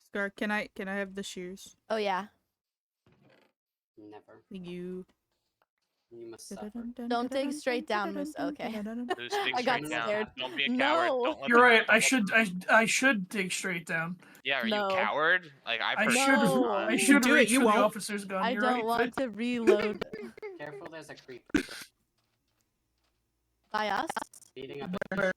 Scar, can I have the shoes? Oh yeah. Never. Thank you. You must suffer. Don't dig straight down, Moose. Okay. Moose, dig I got straight down. scared. Don't be a No. coward. Don't let You're them- right. don't I let should them- I should dig straight down. Yeah, are No. you a coward? Like I I personally should No. I You should do it, reach you for the won't. officer's gun. I You're don't right, want Fit. to reload. Careful, there's a creeper By us? beating up Yeah,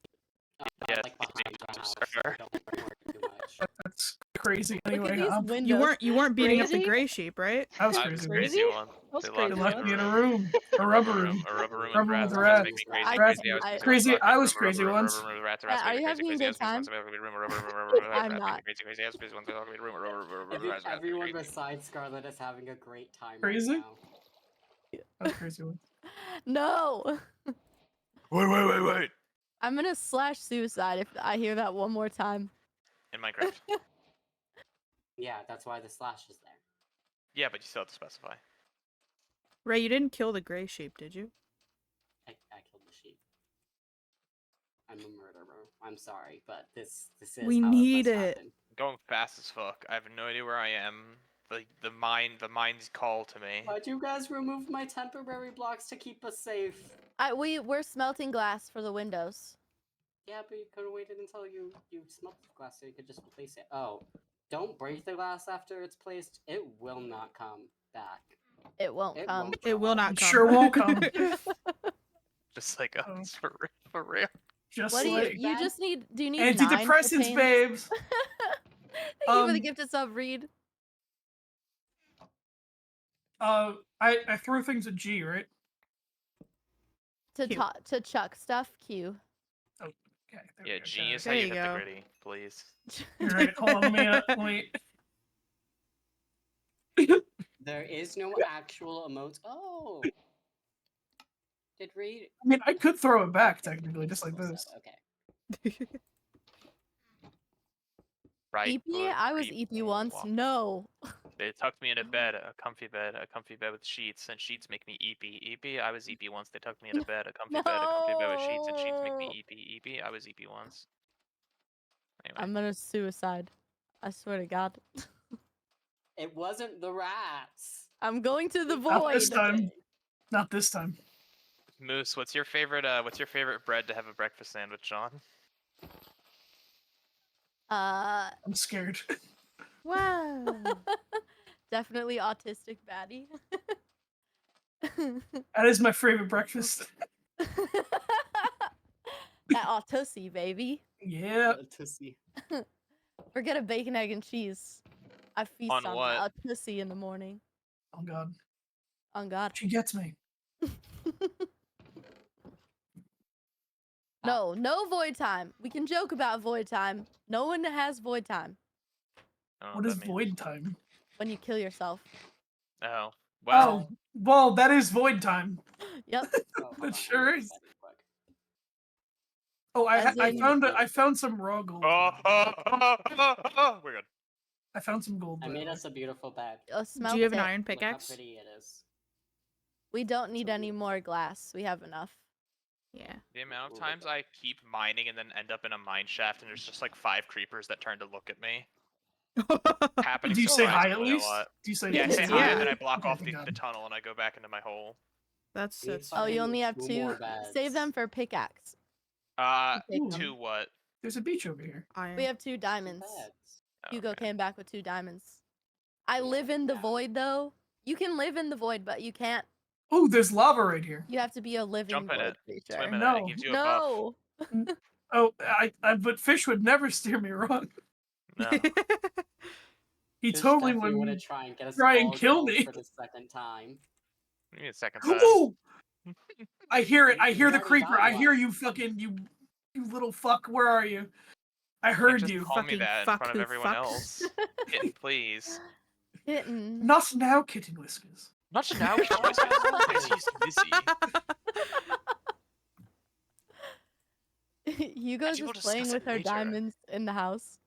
like behind the house. sir. Don't worry too much. That's crazy. Look Anyway, at these windows. You weren't beating up the Crazy? gray sheep, right? that was I was crazy. crazy one. That's They crazy locked They me left one. me in a room, a rubber room. A rubber room with Rubber rats. with Rats rats. make me crazy. I- Crazy. I was I- Crazy. I was Rubber, crazy rubber, once. rubber, rubber, rats, Are rats make you me having crazy, a crazy, good time? rats make me rubber, rubber, rubber, rubber, I'm rats make not. me crazy, crazy, crazy, ones make me rubber, rubber, rubber, rubber, rats make me Everyone crazy. besides Scarlet is having a great time Crazy? right now. That's crazy one. No. Wait. I'm gonna slash suicide if I hear that one more time. In Minecraft. Yeah, that's why the slash is there. Yeah, but you still have to specify. Ray, you didn't kill the gray sheep, did you? I killed the sheep. I'm a murderer. I'm sorry, but this is We how need must it. happen. I'm going fast as fuck. I have no idea where I am. The mind's call to me. Why'd you guys remove my temporary blocks to keep us safe? We're smelting glass for the windows. Yeah, but you could have waited until you smelt the glass so you could just replace it. Oh, don't break the glass after it's placed. It will not come back. It won't It come. won't It will come. not It come. sure won't come. Just like Oh. us, for real. Just What do like you just need? Do you need 9 for antidepressants, pain? babes. Thank you for the Um, gift of sub, Reed. I throw things at G, right? To Q. to chuck stuff. Q. Okay. There we Yeah, go, G got it. is how There you you hit go. the gritty, please. You're right. Hold on, wait. There is no actual emote. Oh. Did Reed? I mean, I could throw it back Okay, technically, just like cool this. stuff, Okay. Right. EP? foot, I was creep, EP once. walk. No. They tucked me in a bed, a comfy bed with sheets, and sheets make me EP. I was EP once. They tucked me in a bed, a comfy bed with sheets, and sheets make me EP. I was EP once. Anyway, I'm gonna suicide. I swear to God. It wasn't the rats. I'm going to the Not void. this time. Not this time. Moose, what's your favorite bread to have a breakfast sandwich, John? I'm scared. Wow. Definitely autistic baddie. That is my favorite breakfast. That autussie, baby. Yeah. To see. Forget a bacon, egg, and cheese. I feast On on what? autussie in the morning. Oh god. On God. She gets me. No, no void time. We can joke about void time. No one has void time I don't know What is that means. void time? when you kill yourself. Oh, well, Oh, well, that is void time. Yep. Oh, hold on, It I sure need is. that real quick. Oh, As in- I found some raw gold. we're good. I found some gold. I by the made way. us a beautiful bed. Smelt Do you have an it. iron Look how pickaxe? pretty it is. We don't need any more glass. We have enough. Yeah. The amount of Ooh, times I keep mining and then end up in a mine shaft and there's just like 5 creepers that turn to look at me. Happening Do you say hi at surprisingly a least? lot. Do you say Yeah, I say Yeah. hi and then I block Okay, off thank the God. tunnel and I go back into my hole. That's Need Oh, you fucking only have 2 more two. Save them beds. for pickaxe. Two Ooh. what? There's a beach over here. iron. We have 2 2 diamonds. beds. Hugo Okay. came back with 2 diamonds. I Yeah, live in the yeah. void though. You can live in the void, but you can't. Oh, there's lava right here. You have to be a living Jump in void it. creature. Swim in it. No. It gives you a buff. No. Oh, but fish would never steer me wrong. No. He Fish totally definitely would wanna try and get us try and all kill killed me. for the second time. Give me a second time. Oh! I hear it. I You hear the already creeper. died I hear once. you fucking you little fuck. Where are you? I You can't heard just you. call me Fucking that in fuck front of who everyone fucks. else. Kitten, please. Kitten. Not now, Kitten Whiskers. Not just now, Kitten Whiskers. He's busy. Hugo's We'll just playing discuss with it our later. diamonds in the house.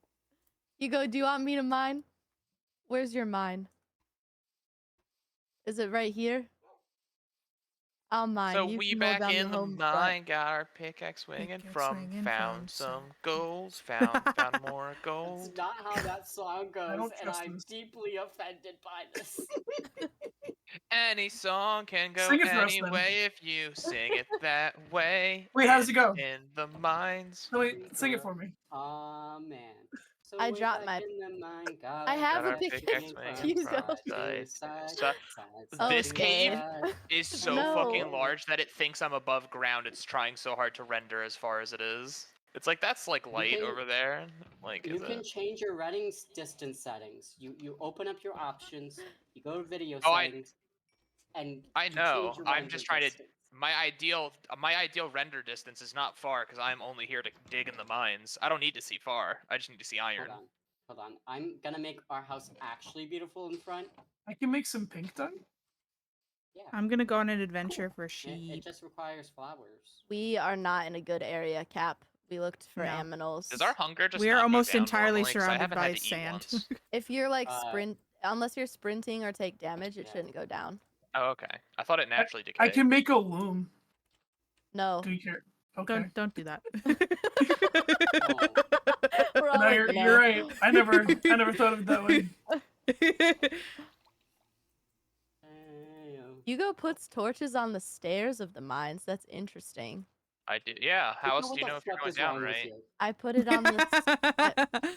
Hugo, do you want me to mine? Where's your mine? Is it right here? I'll mine. So You we can hold back down in the home, but- mine, got our pickaxe swinging Pickaxe from, swinging found from some some- goals, found more That's gold. not how that song goes, don't and trust I'm this. deeply offended by this. Any song can go Sing it for us, any then. way if you sing it that way. Wait, how does it go? In the mines. No, wait, sing it for me. Aw, man. So I way dropped back my- in the mine, I have Got a our pickaxe, pickaxe swinging Hugo. from side to side, side. Oh, This game same. is so No. fucking large that it thinks I'm above ground. It's trying so hard to render as far as it is. It's like that's like light can- over there. Like You is can it? change your running distance settings. You open up your options, you go to video Oh, settings, and I you know. change your I'm render just trying to. distance. My ideal render distance is not far because I'm only here to dig in the mines. I don't need to see far. I just need to see iron. Hold on. I'm gonna make our house actually beautiful in front. I can make some pink dye. Yeah. I'm gonna go on an adventure for It sheep. just requires flowers. We are not in a good area, Cap. We looked for No. aminals. Does our hunger just We are not go almost down entirely normally? 'Cause I surrounded haven't by had to eat sand. once. If you're like Uh, unless you're sprinting or take damage, it Yeah. shouldn't go down. Oh, okay. I thought it naturally decayed. I can make a loom. No. Do you care? Okay. Don't do that. We're all No, like, you're right. I never thought of it that way. Hugo puts torches on the stairs of the mines. That's interesting. I do. Yeah. How else what do you the know if you're fuck going is down wrong with right? you? I put it on the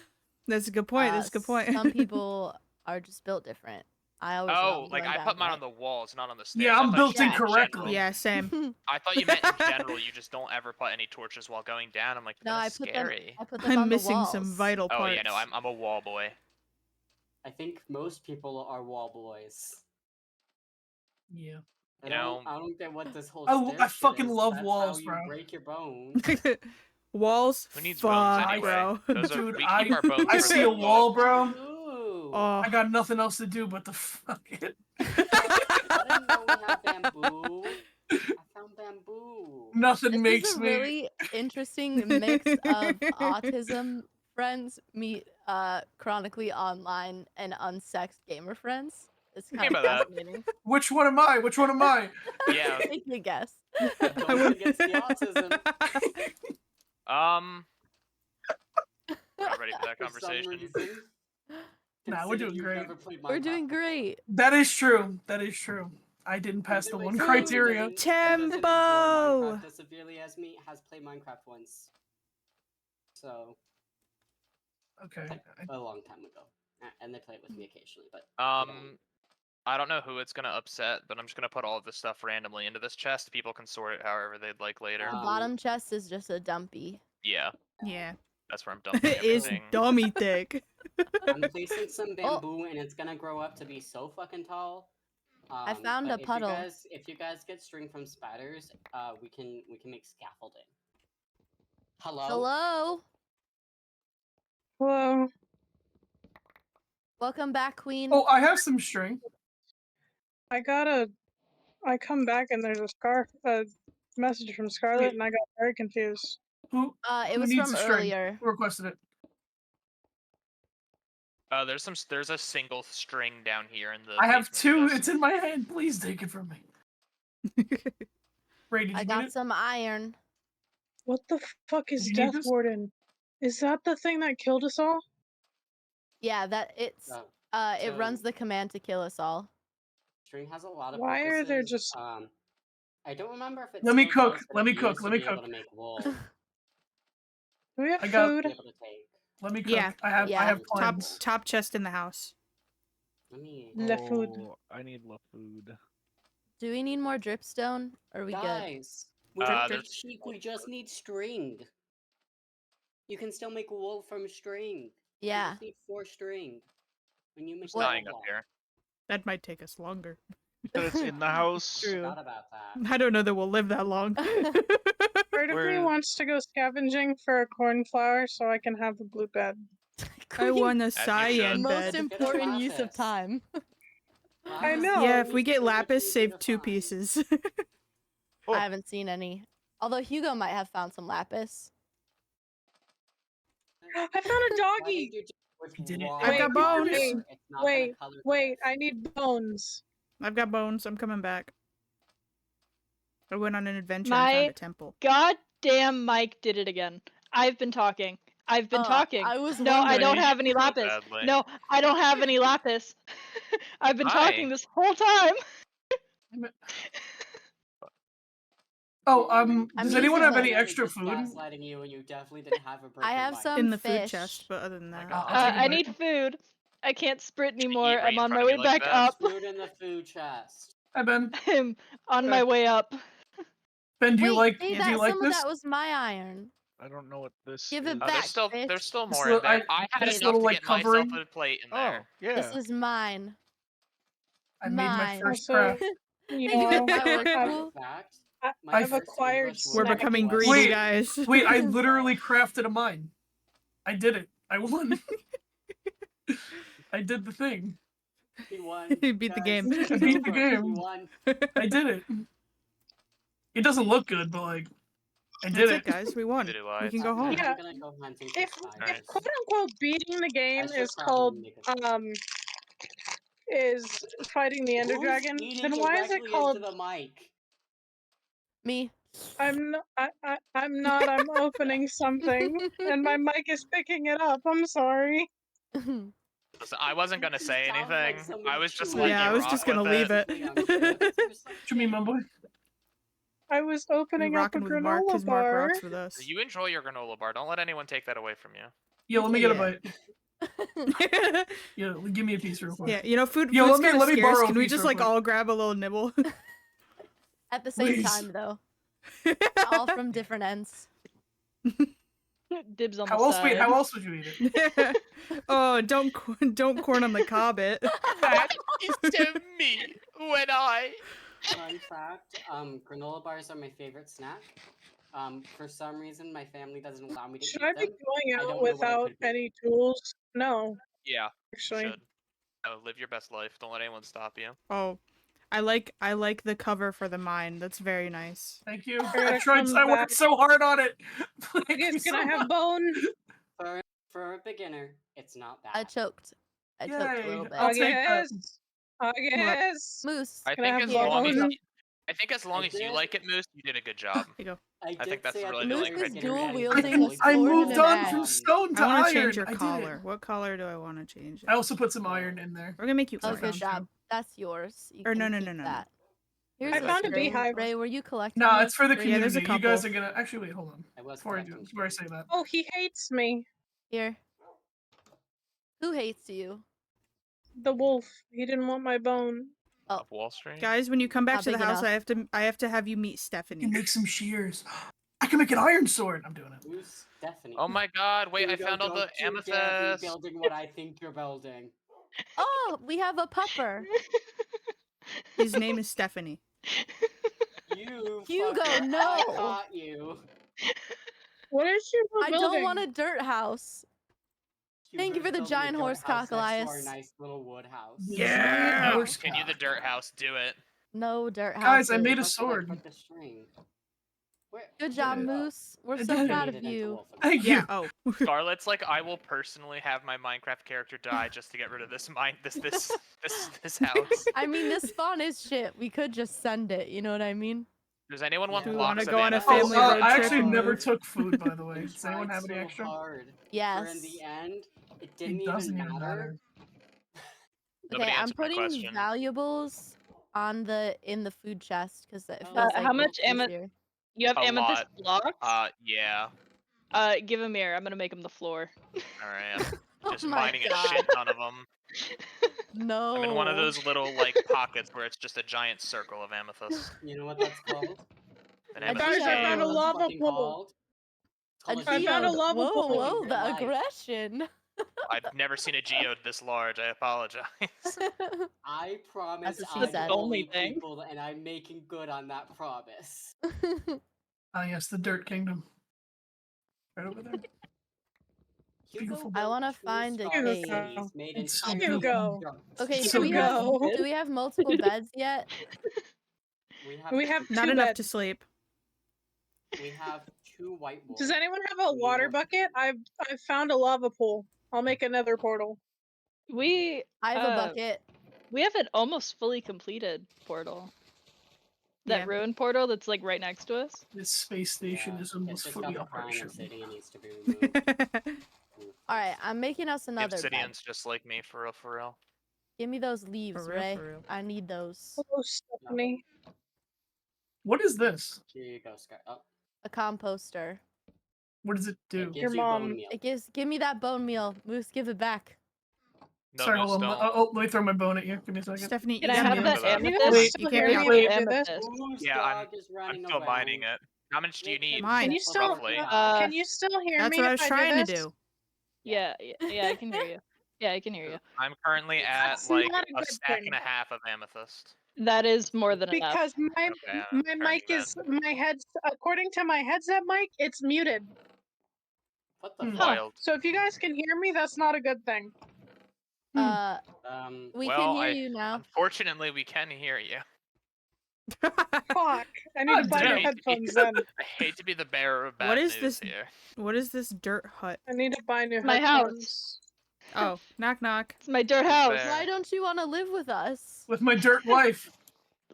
That's a good point. That's a good point. Some people are just built different. I always know Oh, I'm like going I down put mine right. on the walls, not on the stairs. Yeah, I I'm thought built you in meant correctly. general. Yeah, same. I thought you meant in general. You just don't ever put any torches while going down. I'm like, No, I that's put them. scary. I put them on I'm the missing some walls. vital Oh parts. yeah, no, I'm a wall boy. I think most people are wall boys. Yeah. I know, don't get what this whole. I stair shit fucking is. love That's walls, how you bro. break your bones. Walls. Who needs fuck, bones anyway? bro. Those are, Dude, we keep I our bones I for see the a wall, bro. Ooh. Oh. I got nothing else to do but to fuck it. I didn't know we had bamboo. I found bamboo. Nothing This makes is a me. really interesting mix of autism friends meet chronically online and unsexed gamer friends. It's kind came of by that? fascinating. Which one am I? Which one am I? Yeah. Take a guess. Don't forget the autism. Not ready for that For some conversation. reason. Nah, we're Consider doing you've great. never played We're Minecraft doing before. great. That is true. That is true. I didn't pass the one criteria. Who doesn't enjoy Tempo! Minecraft as severely as me has played Minecraft once. So, Okay. like, a long time ago. And they play it with me occasionally, but I don't know who it's gonna upset, but I'm just gonna put all of this stuff randomly into this chest. People can sort it however they'd like later. The bottom chest is just a dumpy. Yeah, Yeah. that's where I'm dumping It is everything. dummy thick. I'm placing some bamboo and it's gonna grow up to be so fucking tall. I found but a puddle. If you guys get string from spiders, we can make scaffolding. Hello? Hello. Hello. Welcome back, Queen. Oh, I have some string. I come back and there's a message from Scarlet, Wait. and I got very confused. Who? It who was needs from a string? earlier. Who requested it? There's a single string down here in the. I have basement two. chest. It's in my hand. Please take it from me. Ray, did you I get got it? some iron. What the fuck is You need Death this? Warden? Is that the thing that killed us all? Yeah, it So- runs the command to kill us all. String has a lot of Why are there purposes. just- I don't remember if it's Let me still cook, does, but let me it cook, used let to me be able cook. to make wool. Do we have I got- food? Be able to take. Let me cook. Yeah. I have Yeah. I have Top plans. top chest in the house. Let me. Le food. Oh, I need la food. Do we need more dripstone? Or are we good? Guys, we Uh, don't need there's- sheep. We just need string. You can still make wool from string. You Yeah. just need 4 string. When you make It's What- dying wool up block. here. That might take us longer. But it's in the house. True. Forgot about that. I don't know that we'll live that long. Part of me Where- wants to go scavenging for a cornflower so I can have a blue bed. I want a you cyan should. Most bed. important use of lapis. time. I Lapis know. Yeah, is if we get so much lapis, easier save to 2 find. pieces. Oh. I haven't seen any. Although Hugo might have found some lapis. I found a Why doggy! did you do it with You did it. raw I've got water? bones. Wait, It's not gonna wait, color wait, this. I need bones. I've got bones. I'm coming back. I went on an adventure and My- found a temple. Goddamn Mike did it again. I've been talking. I've been talking. I was No, I don't wondering. have any So lapis. badly. No, I don't have any lapis. I've been Hi. talking this whole time. Oh, I'm does anyone have using any the- extra Just food? gaslighting you, and you definitely didn't have a broken I have bite. some In the food fish. chest, but other than my that. God. I'll take a I bite. need food. I can't sprint Should eat anymore. right I'm in on front my of way me like back that. up. Food in the food chest. Hi Ben. I'm on Yeah. my way up. Ben, do you Wait, like see do that you like some this? of that was my iron. I don't know what this Give it is. back. There's still bitch. This more little- in there. I had this enough little, to like, get myself covering? a plate in Oh, there. yeah. This is mine. I made my Mine. first Also, craft. You Thank you for know, my work, I've- Cool. Fact, I- my I've first acquired English We're word becoming was- greedy, Wait, guys. Wait, I literally crafted a mine. I did it. I won. I did the thing. He won. He beat the guys. game. It's I beat the over. game. He won. I did it. It doesn't look good, but like, I That's did it, it. guys. We won. Did it We live. can go home. Yeah. I'm gonna go hunting for if spiders. quote unquote beating the game should is probably called make a- is fighting the Ender Who's Dragon, eating then why is it directly called into the mic? Me. I'm not I'm opening something and my mic is picking it up. I'm sorry. Listen, I wasn't gonna say Sounds like anything. somebody I was just chewing. letting Yeah, I you was rock just gonna with leave it. What you mean, my boy? I was We opening up a rocking with Mark granola because Mark bar. rocks with us. You enjoy your granola bar. Don't let anyone take that away from you. Yo, let me get a Yeah. bite. Yo, give me a piece real quick. Yeah, you know, food's Yo, kind of let me scarce. borrow a Can we piece just real like quick. all grab a little nibble? At the same Please. time, though. All from different ends. Dibs on the How else? side. Wait, how else would you eat it? Oh, don't corn on the cob it. That is to me when I. Fun fact, granola bars are my favorite snack. For some reason, my family doesn't allow me to Should eat I be them. going I don't out know what it without could be. any tools? No, Yeah, actually. should. No, live your best life. Don't let anyone stop you. Oh, I like the cover for the mine. That's very nice. Thank you. Alright, I tried. come I worked back. so hard on it. I Thank you guess can so I have much. bone? For a beginner, it's not bad. I choked. I choked a Yay, little bit. I'll I take that. guess. I guess. Moose. I Can I think have as long as bone? I think as long I as you did. like it, Moose, you did a good job. Here you go. I I think did that's say at really the the very only beginning dual that it wielding was a I sword moved and on an from axe. stone to I want iron. to change your I did collar. it. What color do I want to change? I also put some iron in there. We're gonna make you Oh, Sorry. orange. good job. That's yours. You Or no, can no, keep no, no, no. that. Here's I a found a string. beehive. Ray, were you collecting? No, these? it's for the Yeah, there's community. a You guys couple. are gonna actually wait. Hold on. I was Before I collecting say trees. that. Oh, he hates me. Here. Who hates you? The wolf. He didn't want my bone. Oh. Up Wall Street. Guys, when you come back Not to the big house, enough. I have to have you meet You Stephanie. can make some shears. I can make an iron sword. I'm doing it. Who's Stephanie? Oh my God! Wait, I Hugo, found all the don't you dare be amethyst. building what I think you're building. Oh, we have a pupper. His name is Stephanie. You Hugo, fucker, no. I caught you. What is you I building? don't want a dirt house. Thank you Hugo's for the building a giant dirt horse house next to our Elias. nice little wood house. Yeah. Continue the dirt house. Do it. No dirt house. Guys, I made a Where could I sword. put the string? Where? Good job, Yeah. Moose. We're I so did it. proud Made of it into you. wolf and Thank Yeah. you. Oh. Scarlet's like, I will personally have my Minecraft character die just to get rid of this this house. I mean, this spawn is shit. We could just send it. You know what I mean? Does anyone want Yeah. Do we blocks wanna of go on a amethyst? family Oh, road I trip actually and never move? took food, by the way. We Does anyone tried have any so extra? hard. Yes. For in the end, it It didn't doesn't even even matter. matter. Nobody Okay, I'm answered my putting question. valuables on in the food chest because it Oh, feels like how much easier. You have A amethyst lot. blocks? Yeah. Give him here. I'm gonna make him the floor. Alright, I'm just Oh my mining a shit ton of them. No. I'm in one of those little, like, pockets where it's just a giant circle of amethyst. You know what that's called? An A amethyst Guys, I geode. found a You know what it's lava fucking pool. called? It's A called I found a geode. lava Whoa, pool. whoa, Your the life. aggression. I've never seen a geode this large, I apologize. I promise what she I'm said. The only bullying thing. people and I'm making good on that promise. Ah, yes, the Dirt Kingdom. Right over there. Hugo Beautiful. I built wanna 2 find a star cave. cities made It's so entirely beautiful. of dirt. Okay, So beautiful. do we have multiple beds yet? We have Not 2 enough beds. to sleep. we have 2 white wolves. Does anyone have a We water have- bucket? I've found a lava pool. I'll make another portal. We I have a Uh, bucket. we have an almost fully completed portal. That Yeah. ruined portal that's like right next to us. This space station Yeah, is it's almost just fully got the crown of operational. city and needs to be removed. Alright, I'm making us The another bed. obsidian's just like me, for real, for real. Give me those leaves, For real, Ray. for real. I need those. Hello, Stephanie. What is this? Here you go, Sky. Oh, A composter. What does it do? it gives Your you bone mom- meal. Give me that bone meal. Moose, give it back. No, Sorry, Moose, hold on. don't. let me throw my bone at you. Give me a second. Stephanie, Can you I can't have be that on that this. Can you amethyst? guys Wait, still you hear can't me be if Wait, I do this? amethyst. Whose Yeah, dog is I'm running still mining around? it. How much do you need? Mine. Can you still Roughly. can you still hear That's me what I if was I trying do to this? do. Yeah, I can hear you. Yeah, I can hear you. I'm currently at, That's like, not a a good stack thing. and a half of amethyst. That is more than enough. Because my Okay, I'm my mic turning is my head according to my headset mic, it's muted. What the Hmm. fuck? Wild. So if you guys can hear me, that's not a good thing. We Well, can hear you now. Unfortunately, we can hear you. Fuck. I need to God buy damn. new headphones then. I hate to be the bearer of bad What is news this? here. What is this dirt hut? I need to buy new My headphones. Oh, knock knock. It's my dirt Who's house. there? Why don't you want to live with us? With my dirt wife.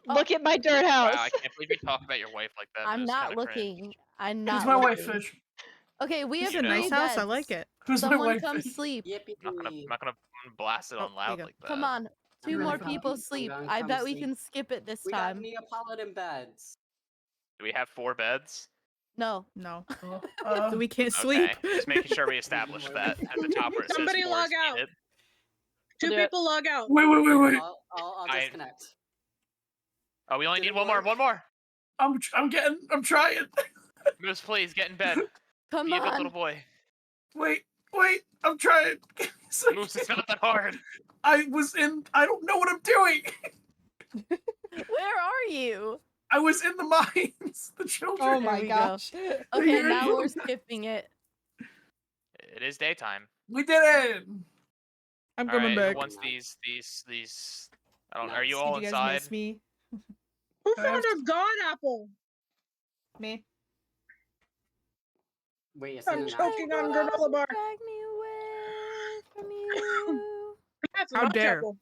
Look at my dirt Wow, house. I can't believe you talk about your wife like that. I'm Moose. not Kinda cringe. looking. I'm Who's not my wife, looking. Fish? Okay, we It's have a nice three house. I beds. like it. Who's my Someone wife? come Fish? sleep. Yippee! I'm not gonna blast it Oh, on there you loud go. like that. Come on. Two You're more really fun. people I'm sleep. gonna I come bet we sleep. can skip it this We got time. Neapolitan beds. Do we have 4 beds? No. No, Uh, we can't sleep. Okay, just making sure we establish that at the top where it Somebody says log floors out. needed. Two do it. people log out. wait. I'll I- disconnect. Oh, we only Did need it one more. work? One more. I'm trying. Moose, please get in bed. Come Be a good little on. boy. Wait, I'm trying. Moose, it's not that hard. I don't know what I'm doing. Where are you? I was in the mines. The children. Oh There my we go. gosh. Okay, Here now you we're go. skipping it. It is daytime. We did it. I'm All coming right. back. Once these. I don't. Are you Nuts. all Did you guys inside? miss me? Who I have found a god apple? Me. Wait, is I'm it an choking actual on god? granola bar. Drag me away from you. That's How not dare. apple.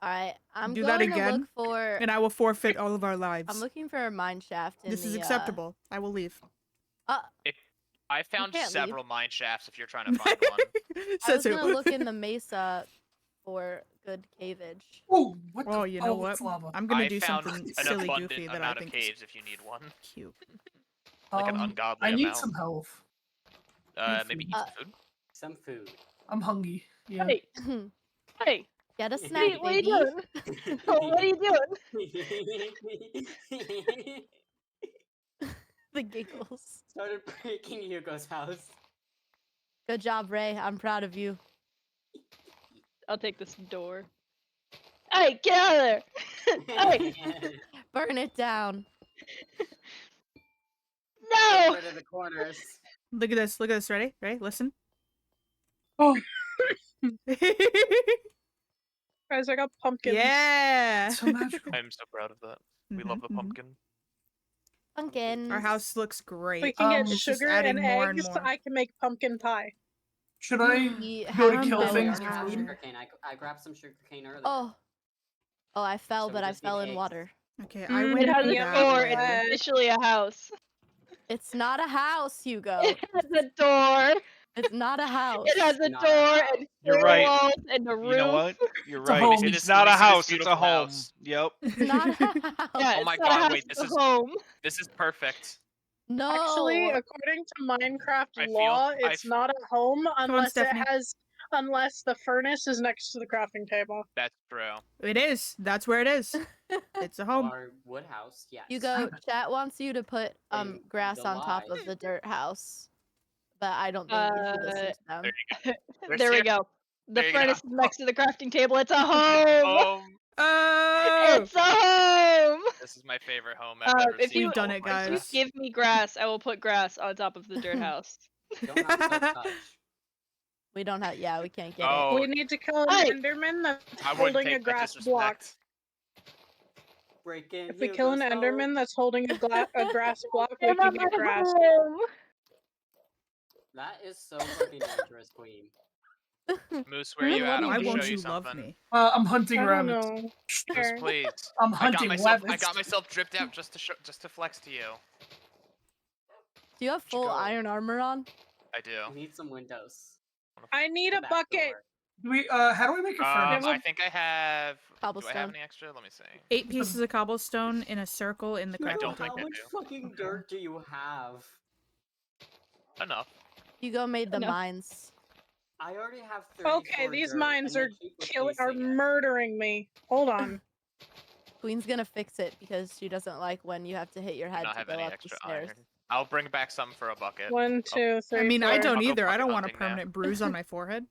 Alright, I'm Do going that to again, look for. And I will forfeit all of our lives. I'm looking for a mine shaft. In This is the, acceptable. I will leave. I found can't leave. several mine shafts. If you're trying to find one. I was Says who? gonna look in the mesa for good cavage. Oh, what? Oh, the? you know oh, what? it's lava. I'm gonna I do found something an silly abundant goofy that I amount of think is caves if you need one. cute. Like an ungodly I need amount. some health. Maybe eat Uh, some food. Some food. I'm hungry. Yeah. Hey, hey, Get a Hey, snack, what are you baby. doing? Oh, what are you doing? The giggles. Started breaking Hugo's house. Good job, Ray. I'm proud of you. I'll take this door. Hey, get out of there! Hey, Burn it down. no! Get rid of the corners. Look at this. Look at this. Ready? Ready? Listen. Oh, Guys, I got pumpkins. Yeah. so magical. I'm so proud of that. We love the Mhm, mhm. pumpkin. Pumpkins. Our house looks great. We can get It's just sugar adding and more eggs. and more. I can make pumpkin pie. Should I We go to have kill been- We things? already have um, sugarcane. I grabbed some sugarcane earlier. Oh. Oh, I fell, So we but I just need fell in eggs. water. Okay, I Mm, went It has a that door. way. It's officially a house. It's not a house, Hugo. It has a door. It's not a house. It has a Not a door house. and You're four right. walls and a roof. You know what? You're It's a right. home. It's Let not me a see this house. It's a beautiful home. house. Yep. It's not a house. Yeah, Oh my it's not a god, house, wait, it's a home. this is perfect. No. Actually, according to Minecraft I feel- law, I it's f- not a home unless it Stephanie. unless the furnace is next to the crafting table. That's true. It is. That's where it is. It's a home. Or wood house, yes. Hugo, chat wants you to put They grass on top lie. of the dirt house, but I don't think you should listen to them. There you go. There's There we here. go. The There you go. furnace is next to the crafting table. It's a home. Oh! It's a home. This is my favorite home I've ever If seen. We've done Oh it, my guys. God. Give me grass. I will put grass on top of the dirt house. Don't have silk touch. We don't have. Yeah, we can't get Oh, We need to kill an Hey! Enderman that's I wouldn't holding take a that grass block. disrespect. Break in. If we kill an Hugo's home. Enderman that's holding a grass block, we I'm can at get my grass. home. That is so fucking dangerous, Queen. Moose, where are you What at? do I Why want to won't show you you love something. me? I'm hunting I don't rabbits. know. Moose, Sure. please. I'm I hunting got myself. rabbits. I got myself dripped out just to flex to you. Do you have full go. iron armor on? I do. We need some windows. I need The a back bucket. door. Do we? How do we make a furnace? I think I have. Do I Cobblestone. have any extra? Let me see. 8 pieces of cobblestone in a circle in the Hugo, crafting don't think how I table. much do. fucking Okay. dirt do you have? Enough. Hugo made the No. mines. I already have 34 Okay, these dirt, mines and are they keep are replacing it. murdering me. Hold on. Queen's gonna fix it because she doesn't like when you have to hit your I head don't to have go any up the extra stairs. iron. I'll bring back some for a bucket. 1, 2, 3. I mean, I 4. don't I'll go either. I bucket don't want a hunting now. permanent bruise on my forehead.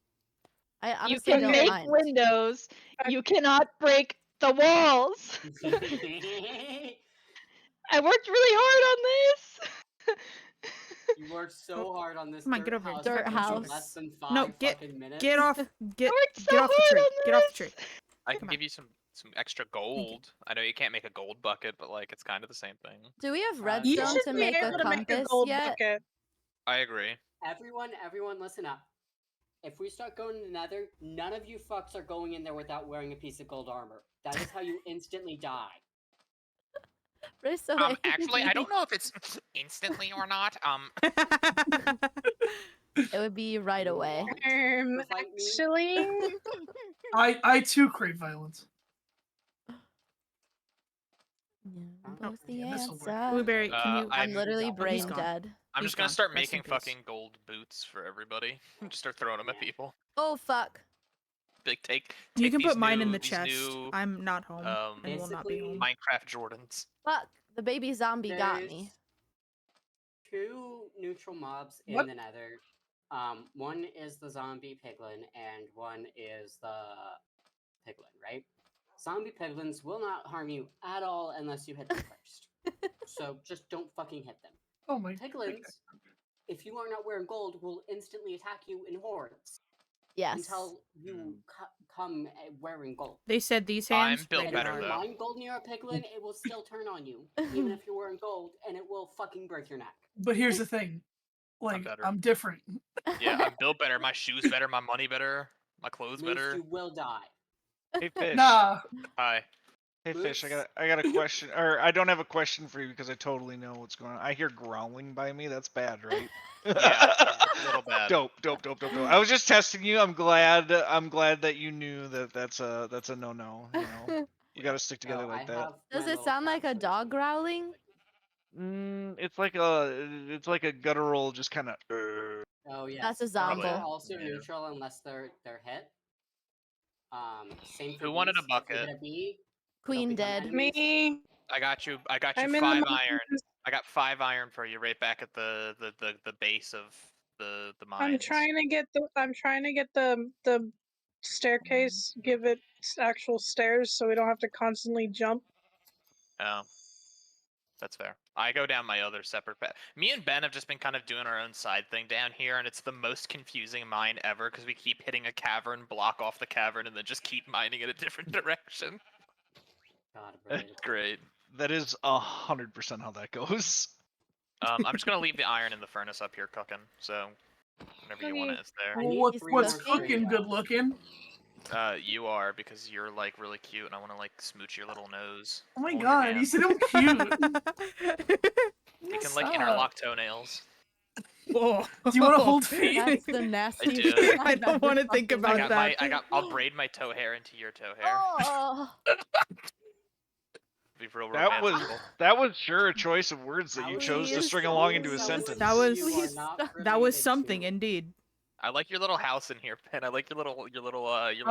I You honestly can don't make mind. windows. You cannot break the walls. I worked really hard on this. You worked so hard on this Come on, dirt get over here. house. Dirt for house. Less than 5 No, fucking minutes. Get off. Get I worked so get off the hard tree. on Get off the this. tree. I Come can on. give you some extra gold. I know you can't make a gold bucket, but like it's kind of the same thing. Do we have You redstone should to be make a able to make a compass gold yet? bucket. I agree. Everyone, listen up. If we start going to the Nether, none of you fucks are going in there without wearing a piece of gold armor. That is how you instantly die. We're so Actually, I angry. don't know if it's instantly or not. It would be right away. To fight me? Actually, I too crave violence. Yeah, both the yeah, this'll work. answer. Blueberry, can you? I'm literally he's brain gone. dead. I'm He's just gonna gone. start Rest in making peace. fucking gold boots for everybody. Just start throwing them at people. Oh fuck. Like take. You take can these put mine in new- the these chest. new, I'm not home and will not be Basically, home. Minecraft Jordans. Fuck. The baby zombie got me. There's 2 neutral mobs in What? the Nether. One is the zombie piglin, and one is the piglin, right? Zombie piglins will not harm you at all unless you hit them first. So just don't fucking hit them. Oh my. Piglins, if you are not wearing gold, will instantly attack you in hordes Yes. until you come wearing gold. They said these I'm hands. built rated And if better, you R. though. mine gold near a piglin, it will still turn on you, even if you're wearing gold, and it will fucking break your neck. But here's the thing. Like, better. I'm different. Yeah, I'm built better. My shoes better. My money better. My clothes Moose, better. you will die. Hey fish. Nah. Hi. Hey fish. Moose? I got a question, or I don't have a question for you because I totally know what's going on. I hear growling by me. That's bad, right? Yeah, it's a little bad. Dope. I was just testing you. I'm glad that you knew that that's a no. You know, we gotta stick together Oh, like I that. have Does my it little sound like a craftsman dog too. growling? It's like a guttural, just kind of. Oh yeah. That's a Those zombie. are also Yeah. neutral unless they're hit. Same for Who wanted a bees. If you bucket? hit a bee, Queen become dead. enemies. me. I got you. I got you I'm in 5 the iron. mines. I got 5 iron for you right back at the base of the mines. I'm trying to get the staircase. Give it actual stairs so we don't have to constantly jump. Oh, that's fair. I go down my other separate path. Me and Ben have just been kind of doing our own side thing down here, and it's the most confusing mine ever because we keep hitting a cavern, block off the cavern, and then just keep mining in a different direction. God, It's great. That is 100% how that goes. I'm just gonna leave the iron in the furnace up here cooking, so whenever you want it, it's there. I need What's 3 more cooking straight good ups. looking? You are, because you're like really cute, and I want to like smooch your little nose. Oh my hold your god, hand. you said I'm cute. You can like Stop. interlock toenails. Whoa. Do you want to hold feet? That's the nastiest do. thing I I've don't ever want to think fucking about heard. that. I'll braid my toe hair into your toe hair. Oh, Be real That was romantical. sure a choice of words that you chose to Please, string along into a please. sentence. That was- You are Please not stop. That was related something to- indeed. I like your little house in here, Ben. I like your little How cave do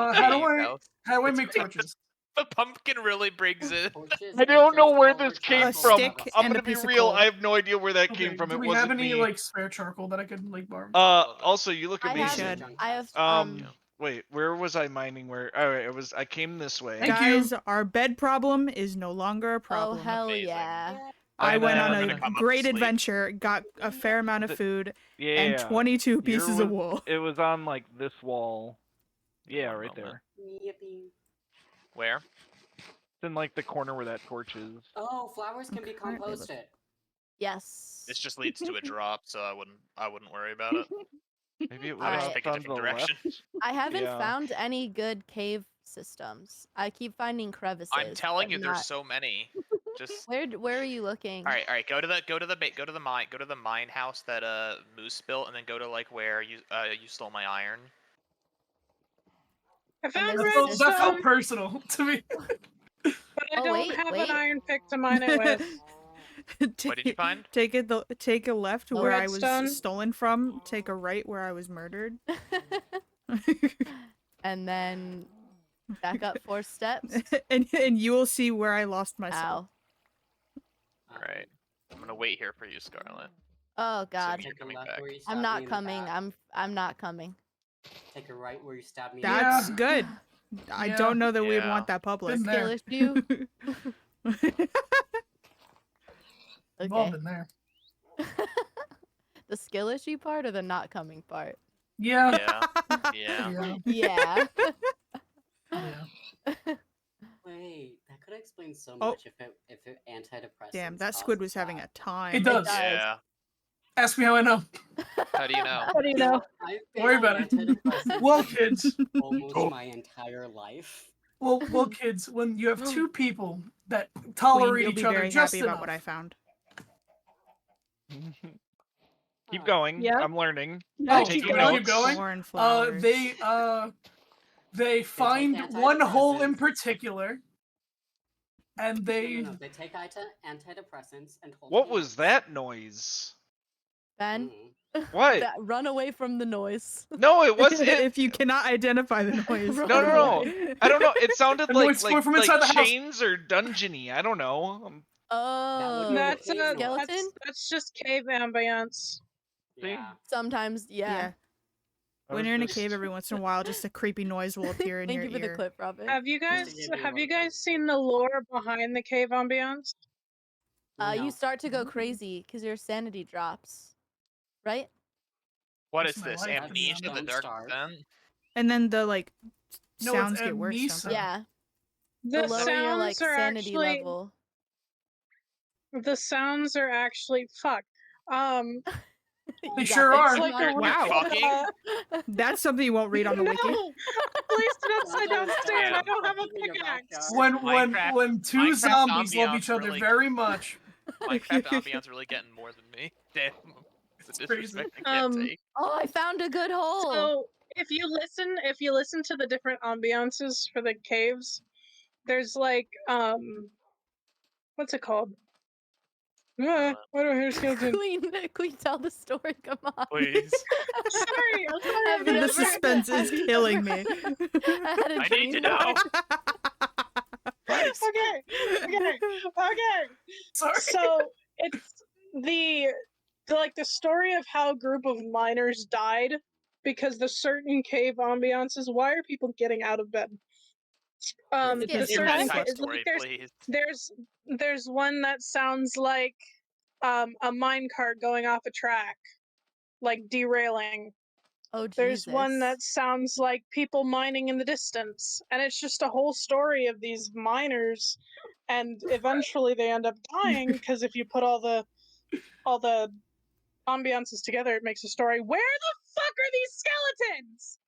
house. I It's make torches? The pumpkin really brings it. Torches I and don't know just where colored this came charcoal from. stick I'm and a gonna be piece of real. coal. I have no idea where that Okay, came from. do It we wasn't have any me. like spare charcoal that I could like borrow? Also, you look I amazing. have. should. I have. Wait, where was I mining? Where? All right, I came this way. Thank you. Guys, our bed problem is no longer a Oh problem. hell Amazing. yeah! I And went then on I'm a gonna come up great to sleep. adventure, got a fair amount of food, Yeah. and 22 pieces of wool. It was on like this wall. Yeah, One right moment. there. Yippee. Where? It's in like the corner where that torch is. Oh, flowers can be currently composted. Yes. This just leads to a drop, so I wouldn't worry about it. Maybe it was Alright. off Take a on different the direction. left. I haven't Yeah. found any good cave systems. I keep finding crevices. I'm telling but you, not... there's so many. Just Where are you looking? all right. Go to the mine house that Moose built, and then go to like where you stole my iron. I found there's That this felt redstone, personal to me. but I Oh, don't wait, have wait. an iron pick to mine it with. What did you find? Take a left Oh, where I redstone. was stolen from. Take a right where I was murdered. And then back up 4 steps. and you will see where I lost myself. Ow. All right. I'm gonna wait here for you, Scarlet. Oh So god. you're Take a coming left back. where you I'm stabbed me not in the coming. back. I'm not coming. Take a right where you stabbed me. That's good. I Yeah. don't know that we'd Yeah. want that public. Been there. Skill issue. We've all Okay. been there. The skill issue part or the not coming part? Yeah. Yeah. Yeah. Yeah. Yeah. Yeah. Wait, that could explain so Oh. much if it antidepressants. Damn, that caused squid was that. having a time. It does. Yeah. Ask me how I know. How do you know? How do you know? I've Don't worry been on about it. antidepressants Well, kids. almost Oh. my entire life. Well, kids. When you have two people that Queen, tolerate you'll each be other very just happy enough. about what I found. Keep going. Yeah. I'm learning. Yeah, Oh, keep taking going. keep going. Corn flowers. They find take one hole in antidepressants. particular, and they No, they take antidepressants and hold What was hands. that noise? Ben, Mm. What? run away from the noise. No, it wasn't. If you cannot identify the noise. Run No, no, no. away. I don't know. It sounded The like noise coming from inside the house. chains or dungeony. I don't know. Oh, That's cave noise. skeleton. that's just cave ambience. Yeah. Sometimes, yeah. When you're in a cave, every once in a while, just a creepy noise will appear in Thank your you for the ear. clip, Robin. Have you to guys give you have more you guys seen the lore behind the cave ambience? No. You start to go crazy because your sanity drops, right? What That's is my this? life, Amnesia, the Don't Dark start. Descent? And then the No, it's sounds get worse. amnesia. Don't they? Yeah. The The lower your like sounds are sanity actually level. the sounds are actually fuck. You They got sure that are. shit Like on a your- Wow. Fucking? That's something you won't read on the wiki. No! Placed it upside down stairs. I don't have a Fucking in your pickaxe. backyard. When two Minecraft zombies love ambiance each other really- very much. Minecraft ambiance really getting more than me. Damn. It's a crazy. disrespect I can't take. Oh, I found a good hole. So if you listen to the different ambiances for the caves, there's like what's it called? Why do I hear skeleton? Queen, tell the story. Come on. Please. Sorry, I'm sorry. Have The you ever- suspense is have you killing ever me. had a I need to dream know. Okay. Sorry. So it's the story of how a group of miners died because the certain cave ambiances. Why are people getting out of bed? Let's The get Your certain into bedtime it. story, please. there's one that sounds like a minecart going off a track, like derailing. Oh, Jesus. There's one that sounds like people mining in the distance, and it's just a whole story of these miners, and eventually they end up dying because if you put all the ambiances together, it makes a story. Where the fuck are these skeletons?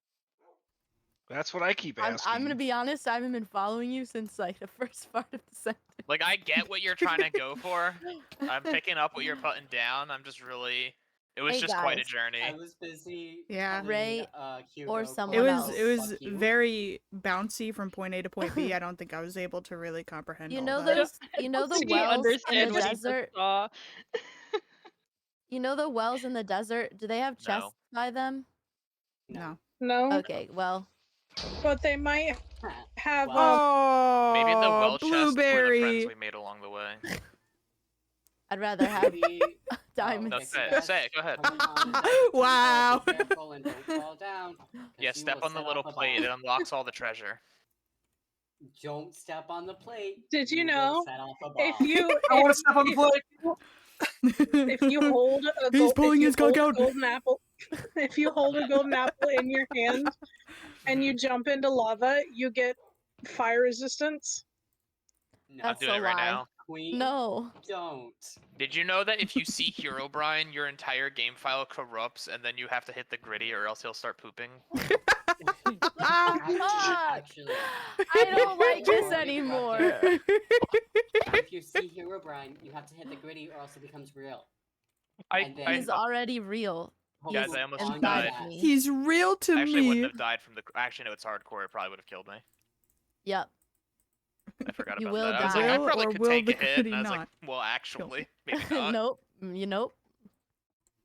That's what I keep asking. I'm gonna be honest. I haven't been following you since like the first part of the sentence. Like, I get what you're trying to go for. I'm picking up what you're putting down. I'm just really. It was Hey, just quite a guys. journey. I was busy. Yeah. telling, Ray Hugo or It someone was else. it was Fuck you. very bouncy from point A to point B. I don't think I was able to really comprehend You all know that. those. You know the Do you wells in understand the what he just desert. saw? You know the wells in the desert. Do they have No. chests by them? No. No, Okay. Well, but they might have. Oh, Maybe the well chests were the blueberry. friends we made along the way. I'd rather have Maybe. diamonds. No, Okay, say it. guys, Say it. Go ahead. come on, guys, Wow. Be careful and don't fall down. 'cause Yeah, you step will on the set little off a plate. It bomb. unlocks all the treasure. Don't step on the plate. Did you will know set off a if bomb. you I want to step on the plate. if you hold a He's pulling his cock out. golden apple, if you hold a golden apple in your hand and you jump into lava, you get fire resistance. No, I'm That's doing a it right lie. now. Queen, No. don't. Did you know that if you see Herobrine, your entire game file corrupts, and then you have to hit the gritty, or else he'll start pooping? Actually, I don't like this Before we anymore. if you see Herobrine, you have to hit the gritty or else it becomes real. I, And then- He's already real. Guys, He's I almost inside died. of me. He's real to I actually me. wouldn't have died from the. Actually, no, it's hardcore. It probably would have killed me. Yep. I forgot You about will that. I was like, die. I probably Or could will take the a hit, gritty and I was like, not well, actually, maybe not. Nope. You nope.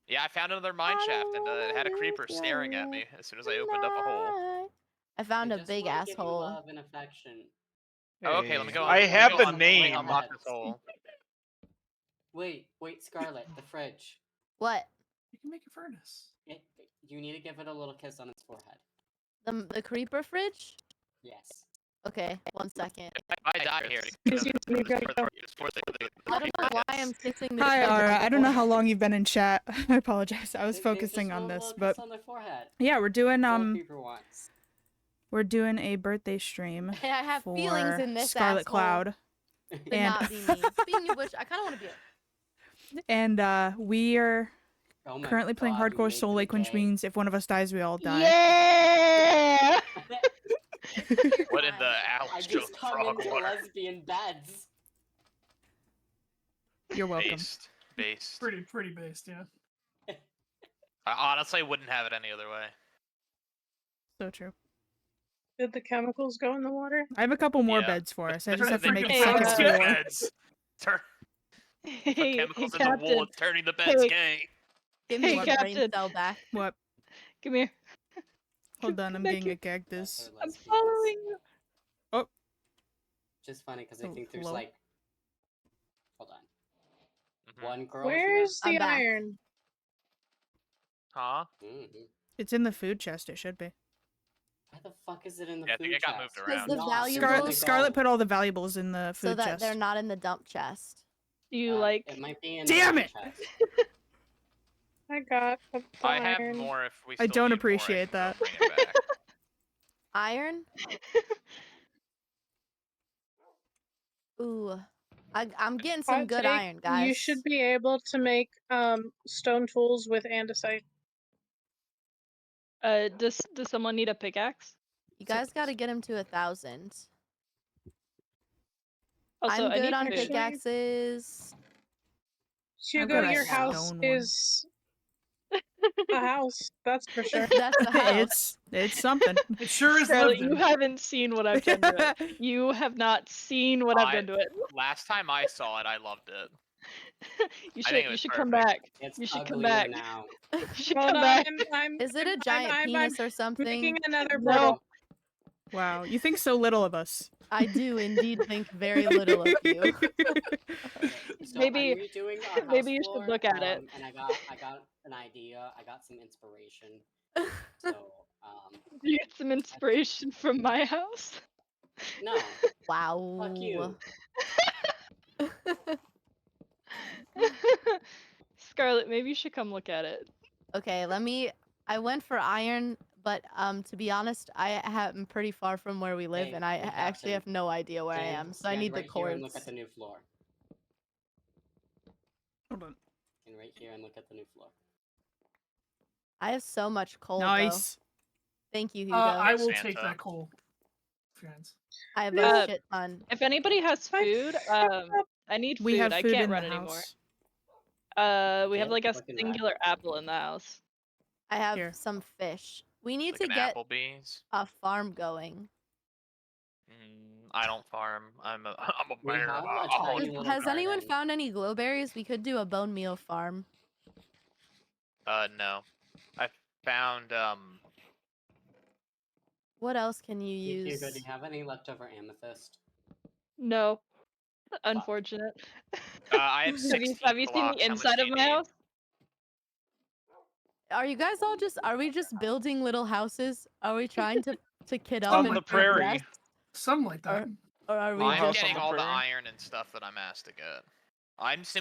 Yeah, I found another mine shaft, and it had a creeper staring at me as soon as I opened up a hole. I found I a just big wanna give you asshole. love and affection. Oh, okay, let me Hey, go. I let me have go the let me name. unlock this hole. Wait, Scarlet, the fridge. What? You can make a furnace. You need to give it a little kiss on its forehead. The creeper fridge? Yes. Okay, 1 second. If I die here, Excuse me, you gotta go. I don't know why I'm kissing the Hi, fridge. Ara. I don't know how long you've been in chat. I apologize. I was They focusing just on want a this, little but kiss on their forehead. yeah, we're doing That's all a creeper wants. we're doing a birthday stream Hey, I have for feelings in this Scarlet asshole. Cloud, To and not be me. Speaking of which, I kind of want to be it. and we are Oh my currently playing God, you hardcore made Soul them Lake, which gay. means if one of us dies, we all die. Yeah. What in the I Alex just joke come frog into water? lesbian beds. You're welcome. Based. Pretty based, yeah. I honestly wouldn't have it any other way. So true. Did the chemicals go in the water? I have a couple more Yeah. beds for us. I They're just have to make a Hey, second uh, floor. beds. Put Hey, chemicals in Captain. the wool, turning the beds Hey. gay. Give me Hey, one brain Captain. cell back. What? Come here. Hold on, I'm back getting here. a cactus. I'm following you. Just funny because I Oh, think there's hello? like. Hold on. Mhm. One girl Where's I'm the back. iron? Huh? here. Mhm. It's in the food chest. It should be. Why the fuck is it in the Yeah, I food think it got chest? moved around. the Not. valuables- Where'd Scarlet, it Scarlet go? put all the valuables in the So food that chest. they're not in the dump chest. Do you It like? might be in Damn the it! chest. I got the I have iron. more if we I still don't need more, appreciate can go that. bring it back. Iron? Ooh. I'm getting some Hot good take, iron, guys. You should be able to make stone tools with andesite. Does someone need a pickaxe? You guys got to get him to 1,000. Also, I'm I good need on food. pickaxes. Hugo, got a your house stone one. is a house, that's for sure. That's the house. it's something. It sure is Scarlet, lived you in. haven't seen what I've done to it. You have not seen what I've done to it. Last time I saw it, I loved it. You I think should it you was should come perfect. back. It's You should come uglier back. now. You should Hold come on, back. Is it a giant penis or something? making another No. portal. Wow, you think so little of us. I do indeed think very little of you. Okay, so Maybe- I'm redoing our house maybe you should floor, look at it. And I got an idea. I got some inspiration. So You get some inspiration from my house. no, Wow. fuck you. Scarlet, maybe you should come look at it. Okay, I went for iron, but to be honest, I'm pretty far from where we live, Hey, and I hey, actually Captain. have no idea where I am, so I Stand need right the here and cords. look at the new floor. Hold on. And right here and look at the new floor. I have so much coal, Nice. Thank you, Hugo. I will Santa. take that coal. Friends. I have Uh, a shit ton. If anybody has food, I need food. We have I food can't in run the anymore. house. We have Okay, like a fucking singular apple in the house. I have Here. some fish. We need Like to an get Applebee's. a farm going. I don't farm. I'm a We man have of a my tiny own. little Has anyone garden. found any glowberries? We could do a bone meal farm. No. I found What else can you Hugo, use? do you have any leftover amethyst? No, unfortunate. I have 16 have you seen blocks. the How much inside do of you my need? house? Are you guys all just? Are we just building little houses? Are we trying to kid up On and the prairie. progress? Something like that. Or are we I'm house just? on getting the all the prairie? iron and stuff that I'm asked to get. I'm like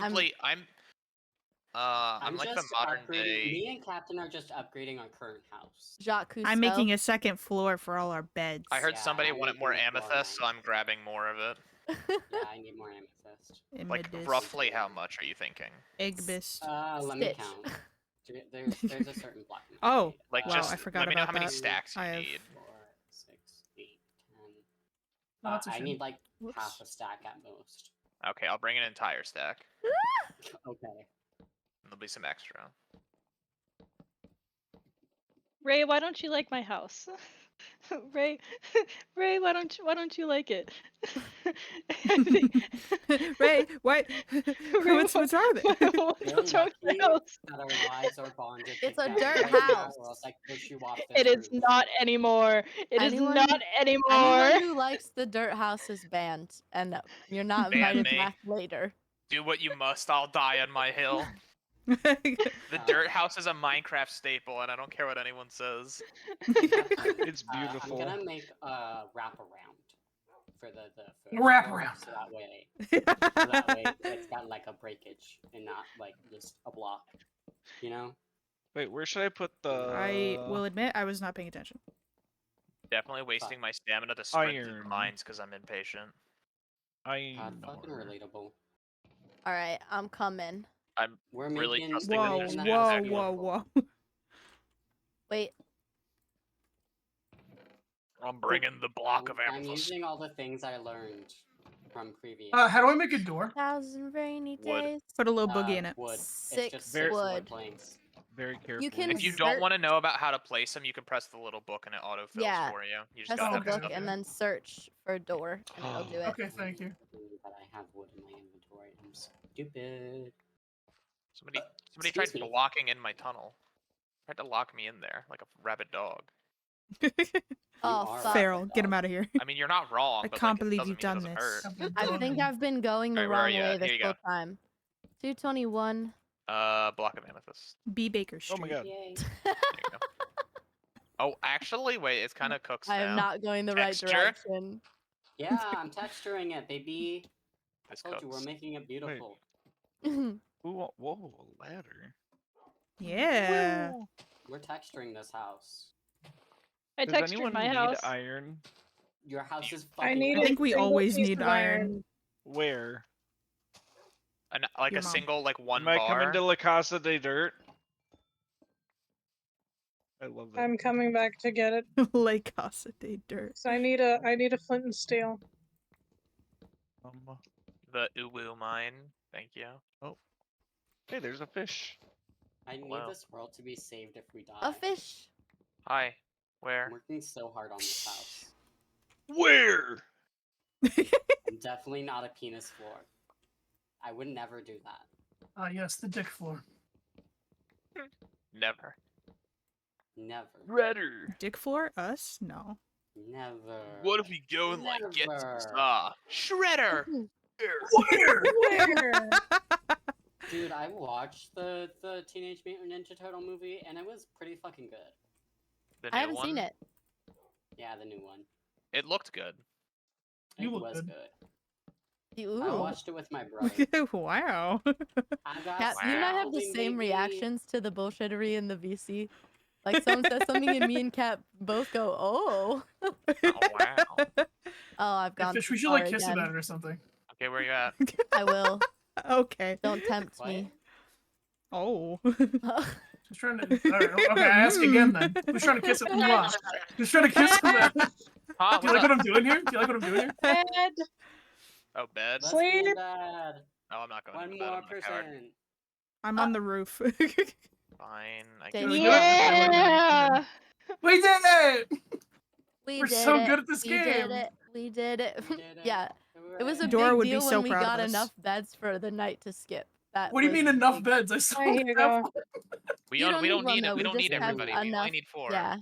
the just modern upgrading. day. Me and Captain are just upgrading our current house. Jacques Cousteau? I'm making a second floor for all our beds. I heard Yeah, somebody I'm wanted more making a floor amethyst, so line. I'm grabbing more of it. Yeah, I need more amethyst. Like Amethyst. roughly how much are you thinking? Eggbist. Let me Stitch. count. There's a certain block. in Oh, need. Like wow, just I forgot let me know about how many that. stacks you I have- need. 4, 6, 8, 10. No, that's a I shame. need like Whoops. half a stack at most. Okay, I'll bring an entire stack. Okay. There'll be some extra. Ray, why don't you like my house? Ray, Ray, why don't you like it? Ray, what? what's wrong with it? You're What's wrong with lucky my house? that our lives are bonded It's a together dirt right now, house. or else I push you off this It is roof. not anymore. It is Anyone- not anymore. Anyone who likes the dirt house is banned, and you're not Ban invited me. back later. Do what you must, I'll die on my hill. The dirt house is a Minecraft staple, and I don't care what anyone says. It's I'm beautiful. gonna make a wraparound for the first Wraparound. floor, so that way it's got like a breakage and not like just a block. You know? Wait, where should I put the? I will admit I was not paying attention. Definitely wasting my stamina to sprint through the Iron. mines because I'm impatient. God, fucking relatable. All right, I'm coming. I'm We're really making. trusting we're with Whoa, your making that stamina, whoa, house actually. whoa, beautiful. whoa. Wait, I'm bringing the block of I'm amethyst. using all the things I learned from previous. How do I make a door? 1,000 rainy Wood. days. Put a little boogie in it. Wood. 6 it's just Very- 6 wood. planks. Very carefully. can If you Search- don't want to know about how to place them, you can press the little book and it autofills Yeah, for you. You just Press gotta the have the book stuff and in. then search for a door, and it'll do it. Okay, thank you. But I have wood in my inventory. I'm stupid. Somebody Excuse tried me. blocking in my tunnel. Tried to lock me in there like a rabid dog. Oh, are fuck. Feral, get him out of here. I mean, you're not wrong. I but, can't like, it believe doesn't you've mean it done doesn't this. hurt. I think I've been going the Alright, where are wrong you way at? this Here you whole go. time. 221. Block of amethyst. B. Baker Street. Oh my god. Yay. There you go. Oh, actually, wait. It's kind of cooks I am now. not going the right Texture? direction. Yeah, I'm texturing it, baby. I This told you we're cooks. making it beautiful. Ooh, whoa, a ladder. Yeah. We're texturing this house. I Does textured anyone my need house. iron? Your house is I fucking. need I a think we single always piece need of iron. Where? Like Your a mom. single, like one Am I bar. coming to La Casa de Dirt? I love that. I'm coming back to get it. Lake Casa de Dirt. So I need a flint and steel. The Uwu mine. Thank you. Hey, there's a fish. I need Wow. this world to be saved if we die. A fish. Hi. Where? I'm working so hard on this house. Where? I'm definitely not a penis floor. I would never do that. Yes, the dick floor. Never. Never. Redder. Dick floor? Us? No. Never. What if we go and like get Never. Shredder? Where? Dude, I watched the Teenage Mutant Ninja Turtle movie and it was pretty fucking good. The I new haven't one? seen it. Yeah, the new one. It looked good. You It look was good. good. Ooh. I watched it with my brother. Wow. I got Cat, you and I have the probably same maybe- reactions to the bullshittery in the VC. Like someone says something and me and Cat both go, oh. Oh wow. Oh, I've Yeah, gone Fish, too we should far like kiss again. about it or something. Okay, where you at? I will. Okay. Don't tempt What? me. Oh. Who's trying to? All right, okay, I ask again then. Who's trying to kiss it? Who's trying to kiss it? Huh, Do you like what I'm doing here? Do you like what I'm doing here? Bed. Oh, bed. Sleep. Lesbian bad. No, I'm not going One to bed. more I'm a coward. person. I'm on the roof. Fine. I Dang. guess. Yeah. We did it! We We're did so it. good at this we game. Did it. We did it. We did it. Yeah. It was a Dora big would be deal so when we proud of got us. enough beds for the night to skip. That What do you was mean enough big. beds? I still Here you have go. We You don't. don't We need don't one, need it. though, We we don't just need have everybody. We only enough- need 4. Yeah.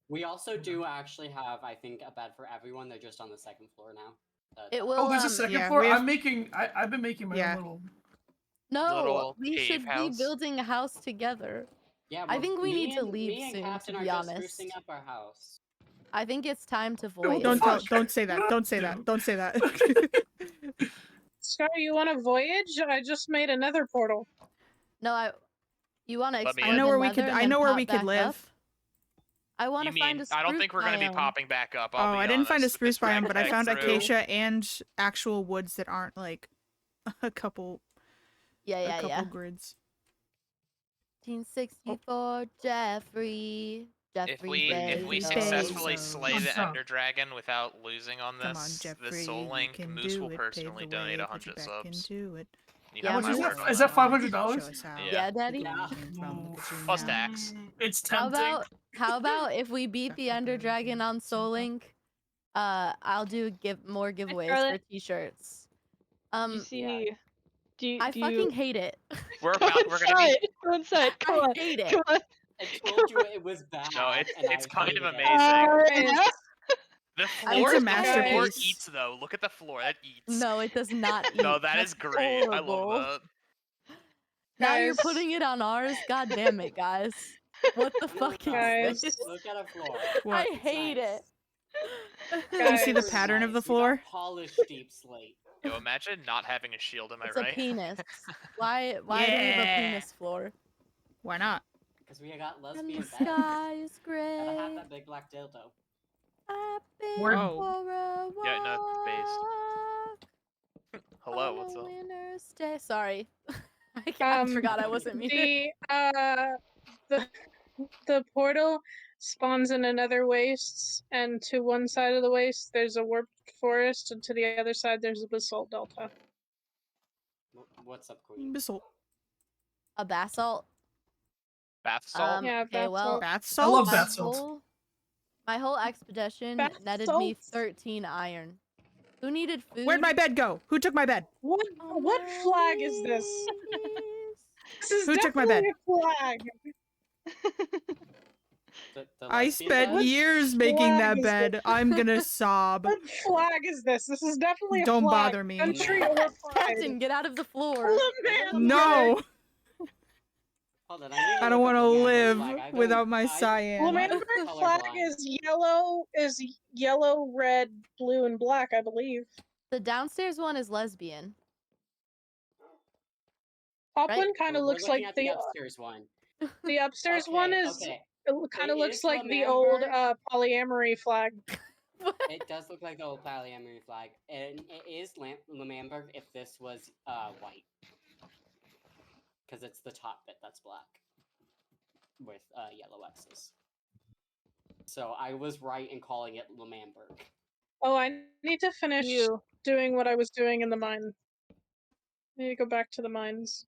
We also do actually have, I think, a bed for everyone. They're just on the second floor now. It will. Oh, there's a second yeah, floor. we have- I'm making. I've been making my Yeah. own little. No, Little we cave should house. be building a house together. Yeah, I well, think we me need to and- leave me and soon, Captain to are be just honest. sprucing up our house. I think it's time to Don't voyage. Don't tell, Fuck. don't say that. Don't say that. Don't say that. Scar, you want to voyage? I just made another portal. No, you want to Let me explore in. I know the where we nether could. and I then know where pop we could back live. up? I want You to find mean? a I don't spruce think we're gonna be biome. popping back up. I'll Oh, be I didn't find a honest. spruce This biome, but I backpack found through- acacia and actual woods that aren't like a couple Yeah, yeah. grids. 1964, Jeffrey. If Jeffrey we Bezos. successfully slay the What's up? Ender Dragon without losing on Come on, this Jeffrey, Soul you Link, can Moose do will it. personally Pave the donate way, 100 put you back subs. into it. You Yeah, have How much my is word that? on Is that one. $500? Show us how. Yeah, Daddy. Yeah. Plus tax. It's How tempting. about if we beat the Ender Dragon on Soul Link? I'll do more giveaways for Scarlet. t-shirts. You see? Do you? I do fucking you... hate it. We're Go about. We're gonna be. inside. Go inside. Come I on. hate it. Come on. I told you it was bad. No, and it's I kind of hated it. amazing. Guys, The It's floor, a the floor masterpiece. eats though. Look at the floor. That eats. No, it does not eat. No, that is That's great. I horrible. love that. Now you're Guys. putting it on ours? God damn it, guys. What the No, fuck Guys. is this? Look at a floor. What? I It's hate nice. it. You see the Super pattern of the nice. We got floor? polished deep slate. Yo, imagine not having a shield. Am I It's right? a penis. Why do we have a Yeah. penis floor? Why not? Because we got And lesbian the beds. sky is Gotta gray. have that big black dildo. I've been Word. Oh. for a walk. Yeah, no, Hello, on what's a up? winter's day. Sorry. I forgot I wasn't muted. The portal spawns in another wastes, and to one side of the waste there's a warped forest, and to the other side there's a basalt delta. What's up, Queen? Basalt. A basalt. Bath salt. Yeah, okay, well, Bath I love salts? bath salts. my whole expedition Bath netted me salts? 13 iron. Who needed food? Where'd my bed go? Who took my bed? What On what my flag is this? knees. This is Who took my bed? definitely a flag. The I lesbian spent bed? years making flag that is bed. this? I'm gonna sob. What flag is this? This is definitely a Don't flag. bother me. Country or pride. Captain, get out of the floor. No! Hold on, I I don't want to live I without my I- cyan. Lamenberg flag Colorblind. is yellow, red, blue, and black, I believe. The downstairs one is lesbian. Upland kind of We're looks looking like at the upstairs one. the upstairs one Okay, is okay. it kind of It looks is like the old Lamenberg. polyamory flag. It does look like the old polyamory flag, and it is Lamenberg if this was white, because it's the top bit that's black with yellow X's. So I was right in calling it Lamenberg. Oh, I need to finish doing what I was doing in the mine. I need to go back to the mines.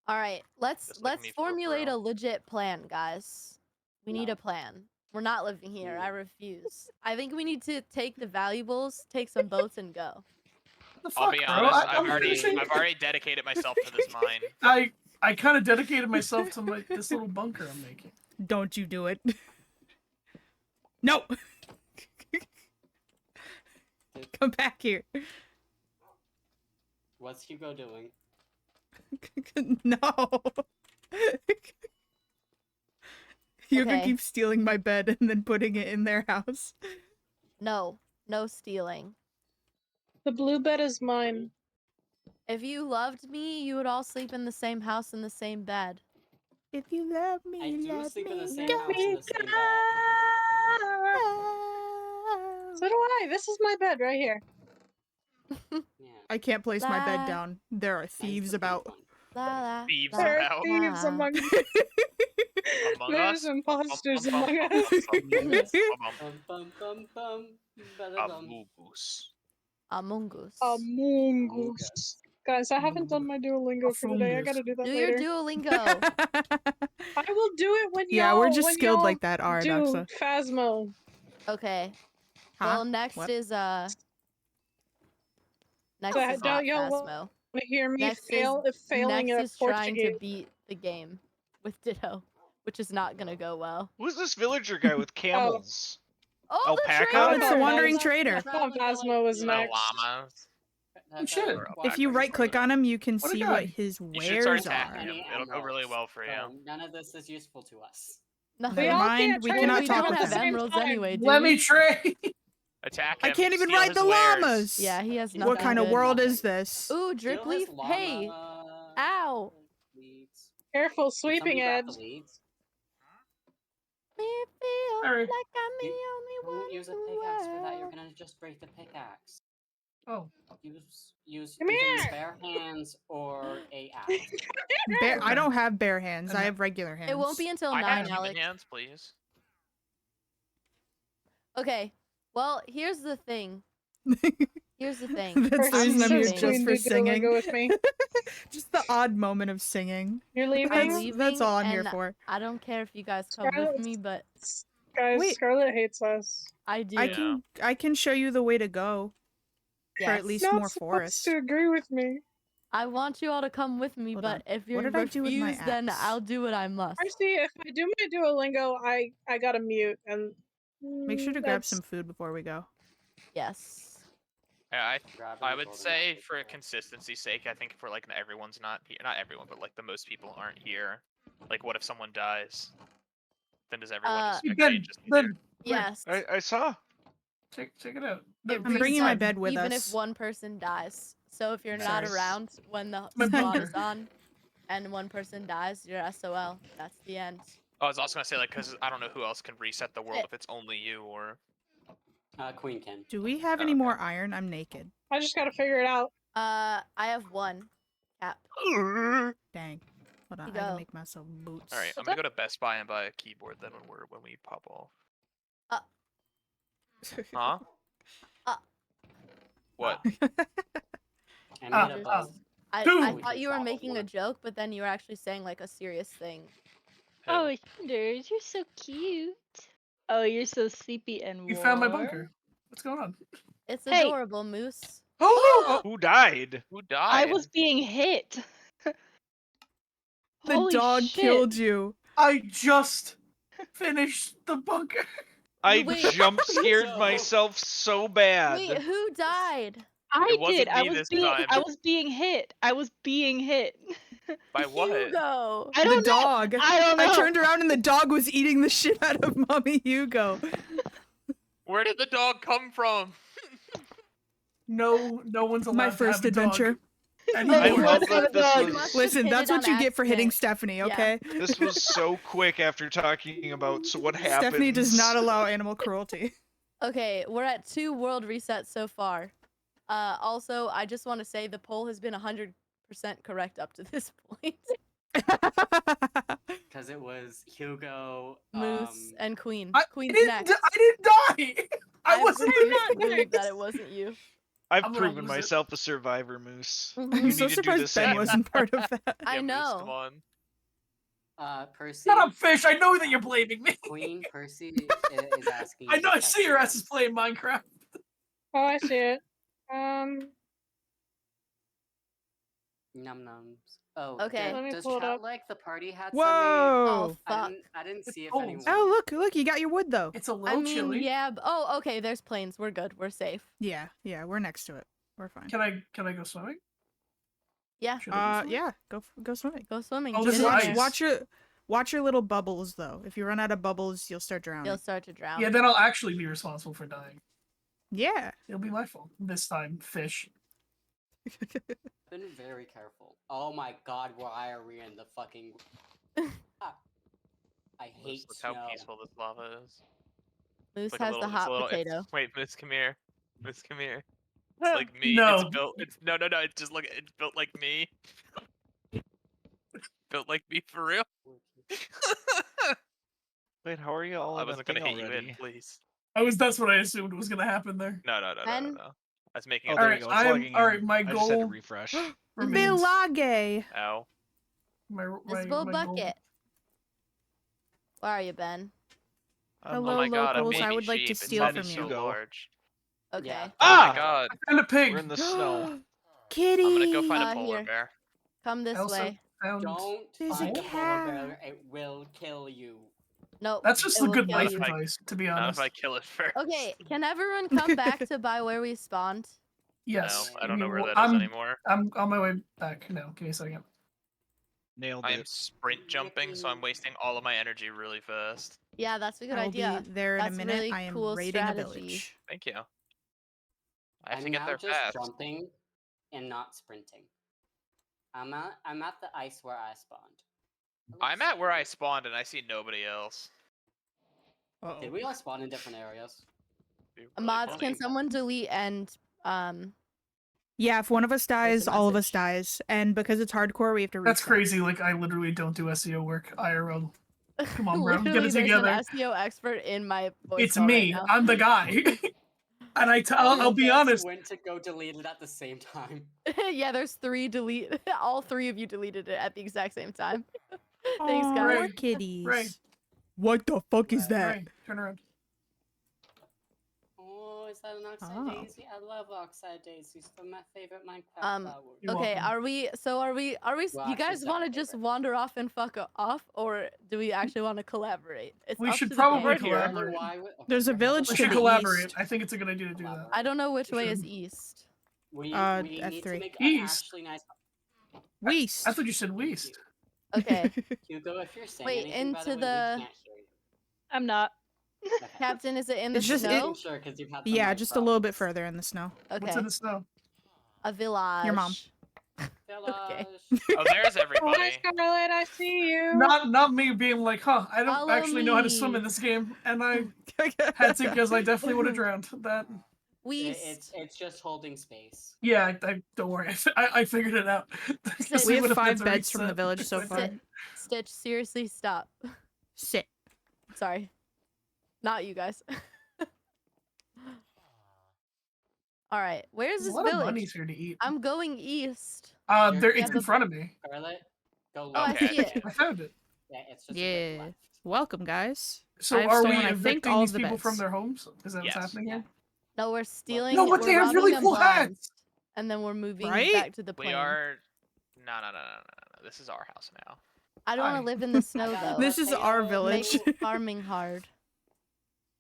All right, let's Just like me for formulate a real. legit plan, guys. We need No. a plan. We're not living here. I refuse. I think we need to take the valuables, take some boats, and go. The I'll fuck, be bro? honest. I'm finishing- I've already dedicated myself to this mine. I kind of dedicated myself to this little bunker I'm making. Don't you do it. No! Come back here. What's Hugo doing? No! You're gonna Okay. keep stealing my bed and then putting it in their house. No, no stealing. The blue bed is mine. If you loved me, you would all sleep in the same house in the same bed. If you love me, I do let sleep in the me same go. house in the same bed. So do I. This is my bed right here. Yeah. I can't place my bed Bye. down. There are Mine's thieves the pink about. one. La, la, Thieves la, There are about. thieves la. among Among There's Us. imposters among us. Bum, bum, bum, bum, ba-da-bum. Amogus. Among Us. Among Us. Guys, I haven't done my Duolingo for today. I Afungus. gotta do that Do your later. Duolingo. I will do it when Yeah, y'all we're just when skilled y'all like that, do Aradoxa. Phasmo. Okay. Huh? Well, next What? is next So, is don't not y'all Phasmo. want to hear me Next fail is failing next at is trying to Portuguese? beat the game with Ditto, which is not gonna go well. Who's this villager guy with camels? Oh, Alpaca? the Oh, trader! it's the Wandering Phasmo. Trader. I thought Phasmo was The next. llamas. You should. If you right click on him, you can What a see guy. what his You should start wares attacking are. him. It'll go really well for you. So none of this is useful to us. Nothing. Never all mind, can't we trade cannot we talk don't with have him. emeralds anyway, do Let we? me trade. Attack I him. can't even steal ride his the wares. llamas. Yeah, he has nothing. What kind of good. world Nothing. is this? Ooh, Steal drip his leaf. Hey, llama ow. leads. Careful, Did somebody sweeping grab edge. the leads? Me feel Sorry. like I'm the You only don't one use a in the pickaxe for that. You're world. gonna just break the pickaxe. Oh. Use Come either use here. bare hands or a axe. I don't have bare hands. I have regular hands. It won't be until I 9, got human Alex. hands, please. Okay. Well, here's the thing. Here's the thing. That's the Person reason I'm here says just Queen for do singing. Duolingo with me. Just the odd moment of singing. You're I'm leaving? leaving, That's all I'm here and for. I don't care if you guys come with Scarlet- me, but Guys, Wait. Scarlet hates us. I do. I can show you the way to go. Yes. For at least Not more supposed forest. to agree with me. I want you all to come with me, Hold but on. if What you're did I do with my refused, then axe? I'll do what I must. Actually, if I do my Duolingo, I gotta mute and. Make sure to grab that's- some food before we go. Yes. Yeah, Grab I the would golden say apple for for consistency's sake, I think if we're like everyone's not here, not everyone, but like the most people aren't here. Like, what if someone dies? Then does everyone just You agree Ben, just be there? Ben, Yes. I saw. check it out. It I'm bringing my resets bed with even us. if one person dies. So if you're not Sorry. around when the My spawn bunker. is on, and one person dies, you're SOL. That's the end. I was also gonna say like, cause I don't know who else can reset the world Eh. if it's only you or. Queen can. Do we have any Okay. more iron? I'm naked. I just gotta figure it out. I have one cap. Dang. Hold on, You I go. can make myself boots. All right, I'm gonna go to Best Buy and buy a keyboard then when we pop off. Huh? What? I Ah, made a ah. buzz. I Dude! thought you were Travel making a more. joke, but then you were actually saying like a serious thing. Oh, Hinders, you're so cute. Oh, you're so sleepy and warm. You found my bunker. What's going on? It's Hey. adorable, Moose. Oh! Who died? Who I died? was being hit. The Holy dog shit. killed you. I just finished the bunker. I Wait. jump scared So- myself so bad. Wait, who died? I It wasn't did. I me was this being. time. I was being hit. I was being hit. By what? Hugo. I The don't know. dog. I don't know. I turned around and the dog was eating the shit out of Mommy Hugo. Where did the dog come from? No one's allowed My to first have a dog adventure. anymore. I love Let's have that a this dog. You must was have Listen, hit that's it what on you get for hitting accident. Stephanie, Yeah. okay? this was so quick after talking about so what happened. Stephanie does not allow animal cruelty. Okay, we're at 2 world resets so far. Also, I just want to say the poll has been 100% correct up to this point. Because it was Hugo. Moose and Queen. I Queen's didn't, next. I didn't die. I I wasn't refuse even to believe that next. it wasn't you. I've I'm gonna proven lose it. myself a survivor, Moose. Mhm. You I'm need so to do the surprised Ben same. wasn't part of that. I Yeah, Moose, know. come on. Percy. Shut up, fish. I know that you're blaming me. Queen Percy is asking. I you know. to I test see your your ass is playing Minecraft. Oh, I see it. Num nums. Oh, Okay. Let me does pull it chat up. like the party hats? Whoa! Oh, fuck. I didn't see if cold. anyone. Oh, look, you got your wood though. It's a I little mean, chilly. yeah. Oh, okay, there's planes. We're good. We're safe. Yeah, we're next to it. We're fine. Can I go swimming? Yeah. Should I go swimming? Yeah, go swimming. Go swimming. Oh, Get this in is there. ice. Watch your little bubbles though. If you run out of bubbles, you'll start drowning. You'll start to drown. Yeah, then I'll actually be responsible for dying. Yeah. It'll be my fault this time, fish. Been very careful. Oh my god, why are we in the fucking? Ah. I hate Look snow. how peaceful this lava is. Moose It's like a has little, the it's hot a little, it's- potato. Wait, Moose, come here. Moose, come here. It's like me. No. It's built. It's no. It's just look. It's built like me. built like me for real. Wait, how are you all I in a wasn't gonna thing hit you in, already? please. That's what I assumed was gonna happen there. No. Ben? I was making Oh, it. there Alright, you go. It's logging alright, in. my I just had to goal refresh. remains Vilage. Ow. Visible my goal. bucket. Where are you, Ben? Hello, Oh my god, a locals. baby I would like to sheep. It's steal already from so you. Go. large. Okay. Yeah. Oh my Ah! god. I found a pig. We're in the snow. Kitty. I'm gonna go find a polar Here. bear. Come this I also way. found. Don't There's a find a polar cat. bear. It will kill you. Nope. That's just it a will good kill life you. advice, to be Not honest. if I kill it first. Okay, can everyone come back to by where we spawned? Yes. No, I give don't me know where one- that is I'm, anymore. I'm on my way back. No, give me a second. Nailed I am it. sprint jumping, so I'm wasting all of my energy really fast. Yeah, that's a good I'll idea. be there in That's a minute. really I am cool raiding a strategy. village. Thank you. I have I'm to get now there just fast. jumping and not sprinting. I'm at the ice where I spawned. I'm at where I spawned and I see nobody else. Did we all spawn in different areas? Be really Mods, funny. can someone delete and Yeah, if one of us dies, a all of us message. dies. And because it's hardcore, we have to restart. That's crazy. Like, I literally don't do SEO work IRL. Come on, bro. Get literally it there's together. an SEO expert in my voice It's call right me. now. I'm the guy. And I'll All be of us honest. Went to go delete it at the same time. Yeah, there's 3 delete. All 3 of you deleted it at the exact same time. Thanks, Aw, guys. poor Ray, kitties. Ray. What the fuck is that? Ray, turn around. Oh, is that an oxide Oh. daisy? I love oxide daisies. They're my favorite Minecraft flowers. You're Okay, welcome. are we Well, you actually, guys it's want to not just favorite. wander off and fuck off, or do we actually want to collaborate? It's We up should to the probably game. collaborate. There's a village We to should the collaborate. east. I think it's a good idea to do that. I don't know which We way is should. east. We need F3. to make an East. actually nice. Weast. I thought you said Weast. Okay, Hugo, if you're saying Wait, anything, by the into way, the- we can't hear you. I'm not. Okay. Captain, is it in the It's just- snow? Sure, because you've had some Yeah, mic just a little bit problems. further in the snow. What's Okay, in the snow? a village. mom. Okay. Oh, there's Hi, everybody. Scarlet. I see you. Not me being like, huh, I don't Follow actually know how to swim me. in this game, and I had to because I definitely would have drowned. That, It's just holding space. yeah, I don't worry, I figured it out. Because We have would've had 5 to beds from the reset village so right far. there. Stitch, seriously, stop. Sit. Sorry, not you guys. All right, where's There's a this lot of village? bunnies here to eat. I'm going east. There, Yeah, it's in front of me. Scarlet, go Oh, I left. see it. I found it. Yeah, it's just a bit Yeah. left. Welcome, guys. So I've are we stolen, I think, evicting all these of the people from beds. their homes? Is that Yes. what's happening here? No, we're stealing. No, but we're they have robbing really them cool blind, hats. and then we're moving Right? back to the We plain. are. No. This is our house now. I don't want Hi. to live in the snow got though. This is our village. Makes farming hard.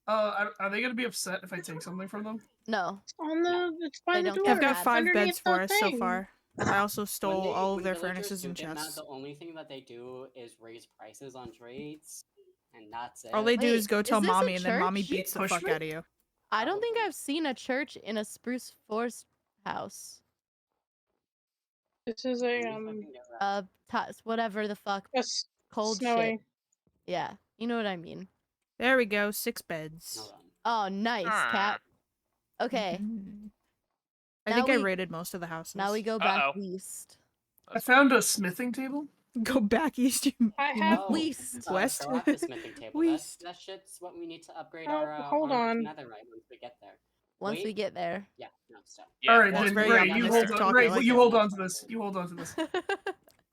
Are they gonna be upset if I take something from them? No. It's by They the don't door. care. I've got Bad. 5 underneath beds the for us so thing. far. I also stole all of their villagers furnaces do and get mad, chests. The only thing that they do is raise prices on trades, and that's it. All they do Wait, is go is tell this a mommy, and then mommy church? beats the Push fuck me? out of you. I don't think I've seen a church in a spruce forest house. This is a Whatever the fuck, s- cold snowy. shit. Yeah, you know what I mean. There we go, 6 beds. Hold on. Oh, nice, Cap. Okay, Mhm. I Now think I we- raided most of the houses. now we go back Uh-oh. east. I found a smithing table. Go back east. You I you have- mean- Oh, West. West. Go off the smithing table. West. That shit's what we need to upgrade Oh, our hold our on. netherite once we get there. Once we Wait. get there. Yeah, no, stop. Yeah, All right, well, then very Ray, you optimistic hold on. talk, I Ray, like you it. hold on to this. You hold on to this.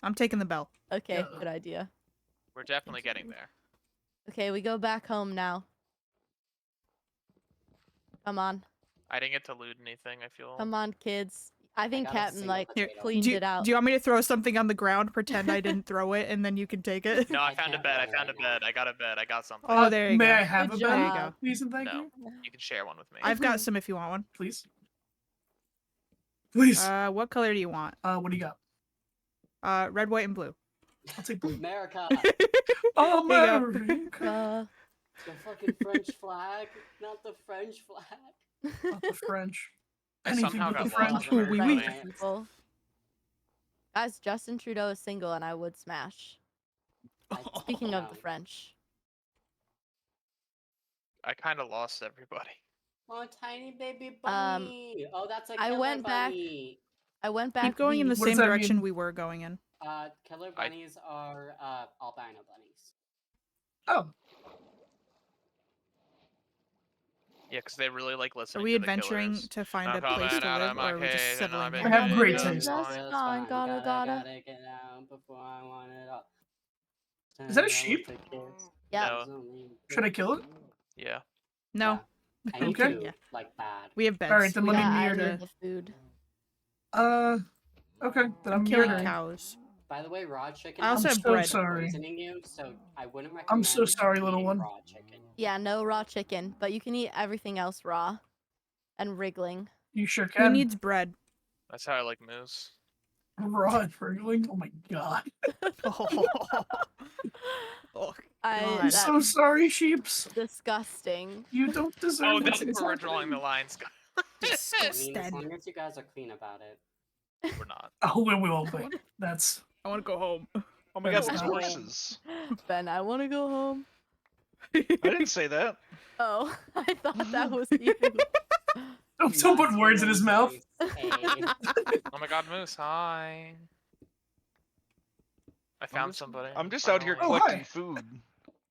I'm taking the bell. Okay, Yeah. good idea. We're definitely getting there. Okay, we go back home now. Come on. I didn't get to loot anything. I feel. Come on, kids. I think got a Captain single like potato. cleaned Do you, it out. do you want me to throw something on the ground, pretend I didn't throw it, and then you can take it? No, I I found a can't bed. I run found a right now. bed. I got a bed. I got something. Oh, there you May go. I have Good a bed? There you job. go. Please and thank No. you. You can share one with me. I've got some if you want one. Please. Please. What color do you want? What do you got? Red, white, and blue. I'll take blue. America, Oh, There you America. the fucking French flag, not the French flag. Not the French. I Anything somehow but the got French. lost Oui, very oui. quickly. French people. Guys, Justin Trudeau is single and I would smash. Speaking of the French. I kind of lost everybody. Oh, tiny baby bunny. Oh, that's a I killer went back- bunny. I went back. Keep going in the east. What does same that direction mean? we were going in. Killer bunnies are albino bunnies. Oh, Yeah, because they really like listening Are we to the adventuring Killers. to find I'm a place coming to out live, of or my are we just cage and settling I've been here? I have great getting taste. on Just it. fine, gotta. Gotta get out before I want it all. Is that a Turn out sheep? with the kids. Yeah. No. There's only Should I kill it? Yeah. No. I need Okay. to, Yeah. like, bad. We have beds. Alright, then we let me don't Yeah, need I mirror to- need the food. Okay, then I'm killing murdering. cows. By the way, raw chicken I also is have so bread. sorry. poisoning you, so I wouldn't recommend. I'm so sorry, little eating one. Raw chicken. Yeah, no raw chicken, but you can eat everything else raw. And wriggling. You sure Who can. needs bread? That's how I like moose. Raw and wriggling? Oh my god. Oh, I I'm God. so sorry, sheeps. disgusting. You don't deserve Oh, this. that's It's where we're drawing the happening. lines. I mean, as disgusting. long as you guys are clean about it. We're not. Oh, we won't be. That's. I want to go home. Oh my That god, is those not- horses. Ben, I want to go home. I didn't say that. Oh, I thought that was you. Don't put words in his mouth. Oh my god, moose, hi. I found somebody. I'm just out here finally. collecting hi. food.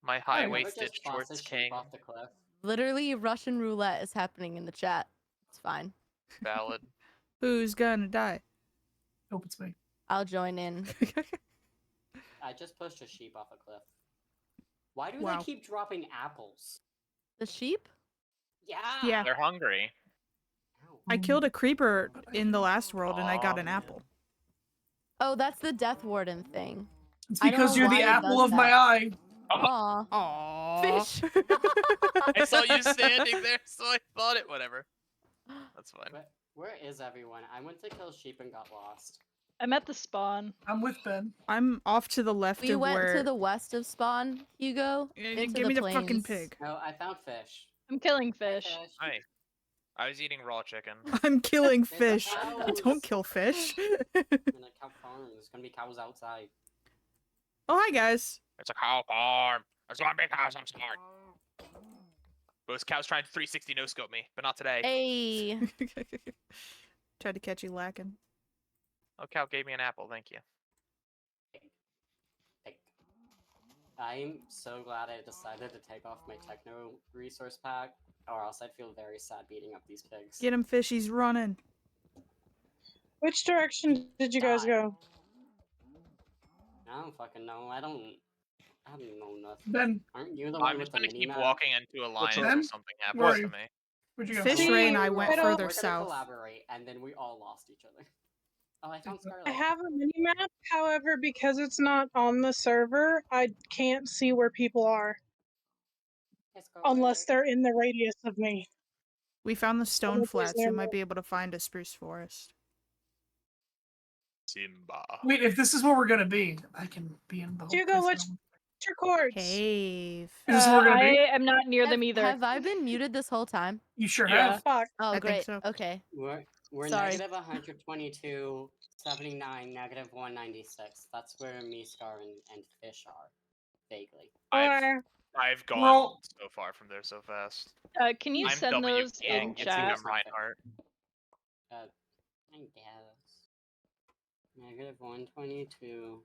My Hi. high-waisted shorts king. Off the cliff. Literally, Russian roulette is happening in the chat. It's fine. Valid. Who's gonna die? Hope it's me. I'll join in. I just pushed a sheep off a cliff. Why do Wow. they keep dropping apples? The sheep? Yeah. Yeah. They're hungry. Ow. I killed a creeper in the last world and I got Aw, an man. apple. Oh, that's the Death Warden thing. It's I don't because know you're why the it apple does of my that. eye. Aw. Aww. Fish. I saw you standing there, so I thought it. Whatever. That's fine. Where is everyone? I went to kill sheep and got lost. I'm at the spawn. I'm with Ben. I'm off to the left We of went where. to the west of spawn, Hugo. Into Give me the fucking plains. pig. No, I found fish. I'm killing Hi, fish. Hi. I was eating raw chicken. I'm killing There's fish. cows. Don't kill fish. I'm in a cow farm. There's gonna be cows outside. Oh, hi guys. It's a cow farm. There's gonna be cows outside. Those cows trying to 360 no scope me, but not today. Hey. Tried to catch you lacking. Oh, cow gave me an apple. Thank you. I'm so glad I decided to take off my techno resource pack, or else I'd feel very sad beating up these pigs. Get him, fish. He's running. Which direction did you guys go? I don't fucking know. I don't know nothing. Ben, Aren't you the one I'm with just the gonna keep mini-map? walking into alliance up? or Ben? something Where are happens to you? me. where'd you go? Fish See, Ray and I went I don't- further We're gonna south. collaborate, and then we all lost each other. Oh, I found Scarlet. I have a mini map, however, because it's not on the server, I can't see where people are Hey, Scarlet. unless they're in the radius of me. We found the stone there's flats. We their might map. be able to find a spruce forest. Simba. Wait, if this is where we're gonna be, I can be in the whole Hugo, place what's now. your chords? Cave. Is this where we're gonna I be? am not near them either. Have I been muted this whole time? You sure Yeah. have. Fuck. Oh, I think great. so. Okay. We're Sorry. negative 122, 79, negative 196. That's where me, Scar, and Fish are. Vaguely. I've Or gone Well- so far from there so fast. Can you I'm send W those King. in It's chat? I'm Reinhardt. I guess. Negative 122,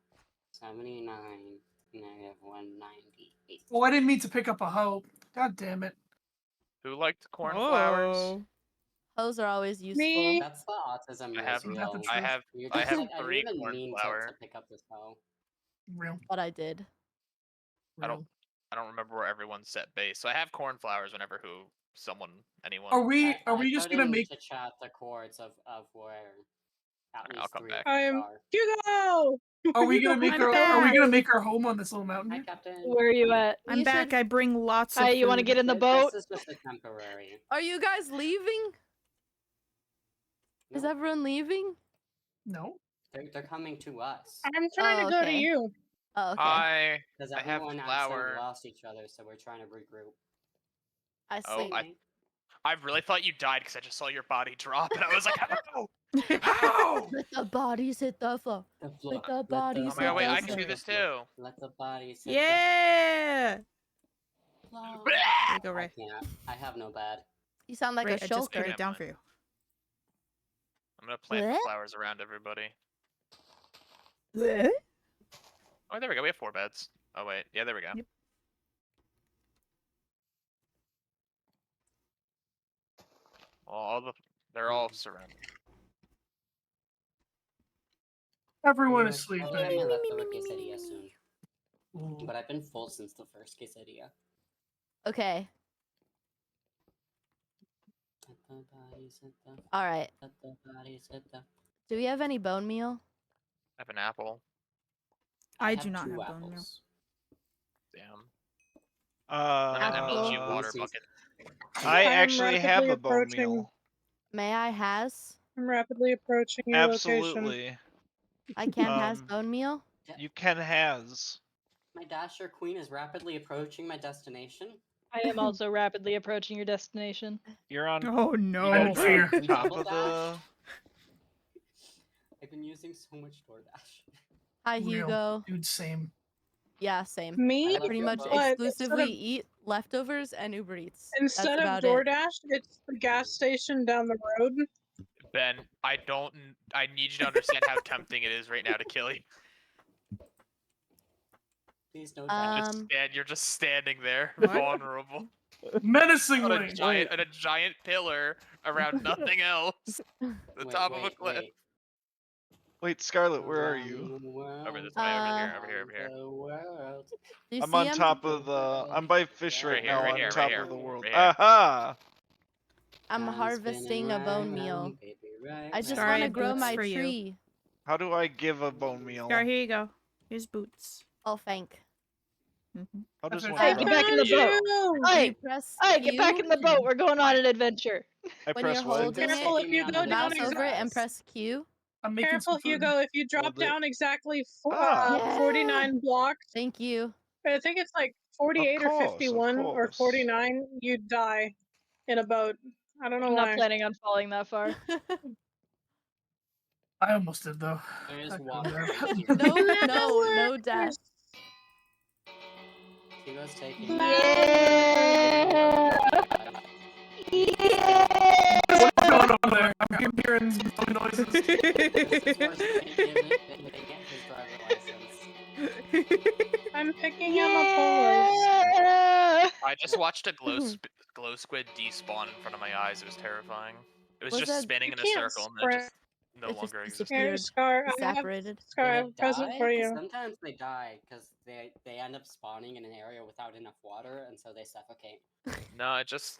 79, negative 198. Well, I didn't mean to pick up a hoe. God damn it. Who liked cornflowers? Oh. Those are always useful. Me. That's the autism I have- Isn't that the real. I truth? have You're I just have like, I 3 didn't even mean to cornflower. pick up this hoe. Real. But I did. I real. don't remember where everyone's set base. So I have cornflowers whenever anyone. Are we I just put gonna make into chat the chords of where at Alright, I'll least come 3 back. of us I'm are. Hugo. are we gonna make I'm our home on this little mountain Hi, here? Captain. Where are you at? I'm You back. should- I bring lots of Hi, you want to food. get in the This boat? is just a temporary. Are you guys leaving? Is No, everyone leaving? No. they're coming to us. I'm trying Oh, to go to okay. you. Oh, okay. Because I have everyone flour. accidentally lost each other, so we're trying to regroup. I see. Oh, I really thought you died because I just saw your body drop, and I was like, how? How? Let the bodies hit the floor. The floor. the bodies Oh my god, wait, I hit can the do this too. Let the bodies hit Yeah. the floor. There you go, I Ray. can't. I have no bed. You sound like Ray, a I just put shulker. it down for you. I'm gonna plant the What? flowers around everybody. Bleh. Oh, there we go. We have 4 beds. Oh wait, yeah, there we go. Yep. Well, they're all surrounded. Everyone is I'll get sleeping. my leftover quesadilla soon. Ooh. But I've been full since the first quesadilla. Okay. All right. Do we have any bone meal? I have an apple. I have do not 2 have bone meal. apples. Damn. I'm an MLG Apple. water bucket. I I'm actually have rapidly a bone approaching. meal. May I has? I'm rapidly approaching your location. Absolutely. I can has Um, bone meal. You can has. My Dasher Queen is rapidly approaching my destination. I am also rapidly approaching your destination. You're on Oh I'm no. in fear. top Double of the. I've been using so much DoorDash. Hi, Real. Hugo. Dude, same. Yeah, same. Me? I Pretty feel much both. But exclusively instead of- eat leftovers and Uber Eats. Instead That's of about it. DoorDash, it's the gas station down the road. Ben, I need you to understand how tempting it is right now to kill you. Please don't die. You're just standing there, What? vulnerable, on Menacingly. a giant pillar around nothing else. The Wait, top of a wait, cliff. wait. Wait, Scarlet, where are Around you? the world, Over this way, over here, over here. around the world. Do you I'm see on him? top of the. I'm by fish Right right here, now right on here, right top here, of the world. right here. Aha! I'm I'm harvesting spinning a bone right meal. round, baby, right I just round. Scar, I want to have grow boots my for you. tree. How do I give a bone meal? Scar, here you go. Here's boots. Oh, thank. How does Hey, one Hey, grab get back in the a boat. meal? You Hey, press hey, get back Q, in the boat. We're going on an adventure. I when press you're what? holding Careful it, if you go down mouse exactly. over it and press Q. I'm making Careful, some food. Hugo. If you drop Hold it. down exactly Ah. 49 blocks, Thank you. I think it's like 48 Of or course, 51 or course. 49, you die in a boat. I don't know I'm why. not planning on falling that far. I almost did though. I just Heck, walked I'm there. right here. No death. Hugo's taking Yeah. What's going on there? I'm hearing some noises. This is where Spank isn't getting his driver license. I'm picking Emma I just watched a glow squid despawn in front of my eyes. It was terrifying. It was Was just that- spinning You in a can't circle and then it just no It just longer existed. disappeared. Here's Scar. I have Evaporated. Scar, I Did have a it present die? for 'Cause you. sometimes they die because they end up spawning in an area without enough water, and so they suffocate. No, it just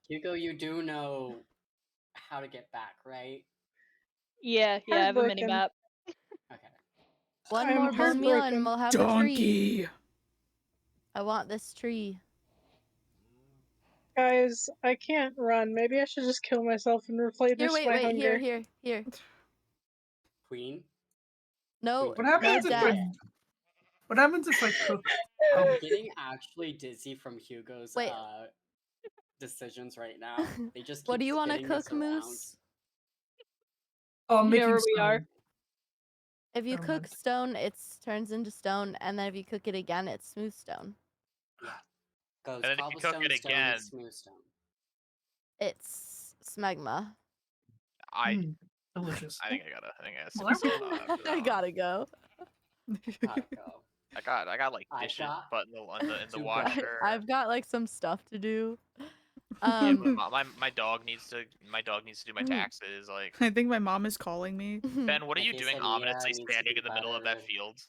Hugo, you do know how to get back, right? Yeah, I have a mini Heartbroken. map. Okay. One I'm more bone meal and heartbroken. we'll have a tree. Donkey. I want this tree. Guys, I can't run. Maybe I should just kill myself and replenish Here, wait, my wait, hunger. here. Queen. No, What happens no if death. I? What happens if I cook? I'm getting actually dizzy from Hugo's Wait. decisions right now. They just What keep do you want to spinning us cook, around. Moose? Oh, I'm You know making where we are. stone. If you Never cook mind. stone, it turns into stone, and then if you cook it again, it's smooth stone. Goes And then if you cook cobblestone, it stone, and again- smooth stone. It's smegma. Delicious. I think I gotta Well, I skip something out after that I one. gotta go. Gotta go. I got like I dishes, got but in the to go. washer. I've got like some stuff to do. Yeah, but my dog needs to do my Mm. taxes. Like I think my mom is calling me. Ben, what are My you doing quesadilla ominously needs to standing be in the middle of that buttered. field?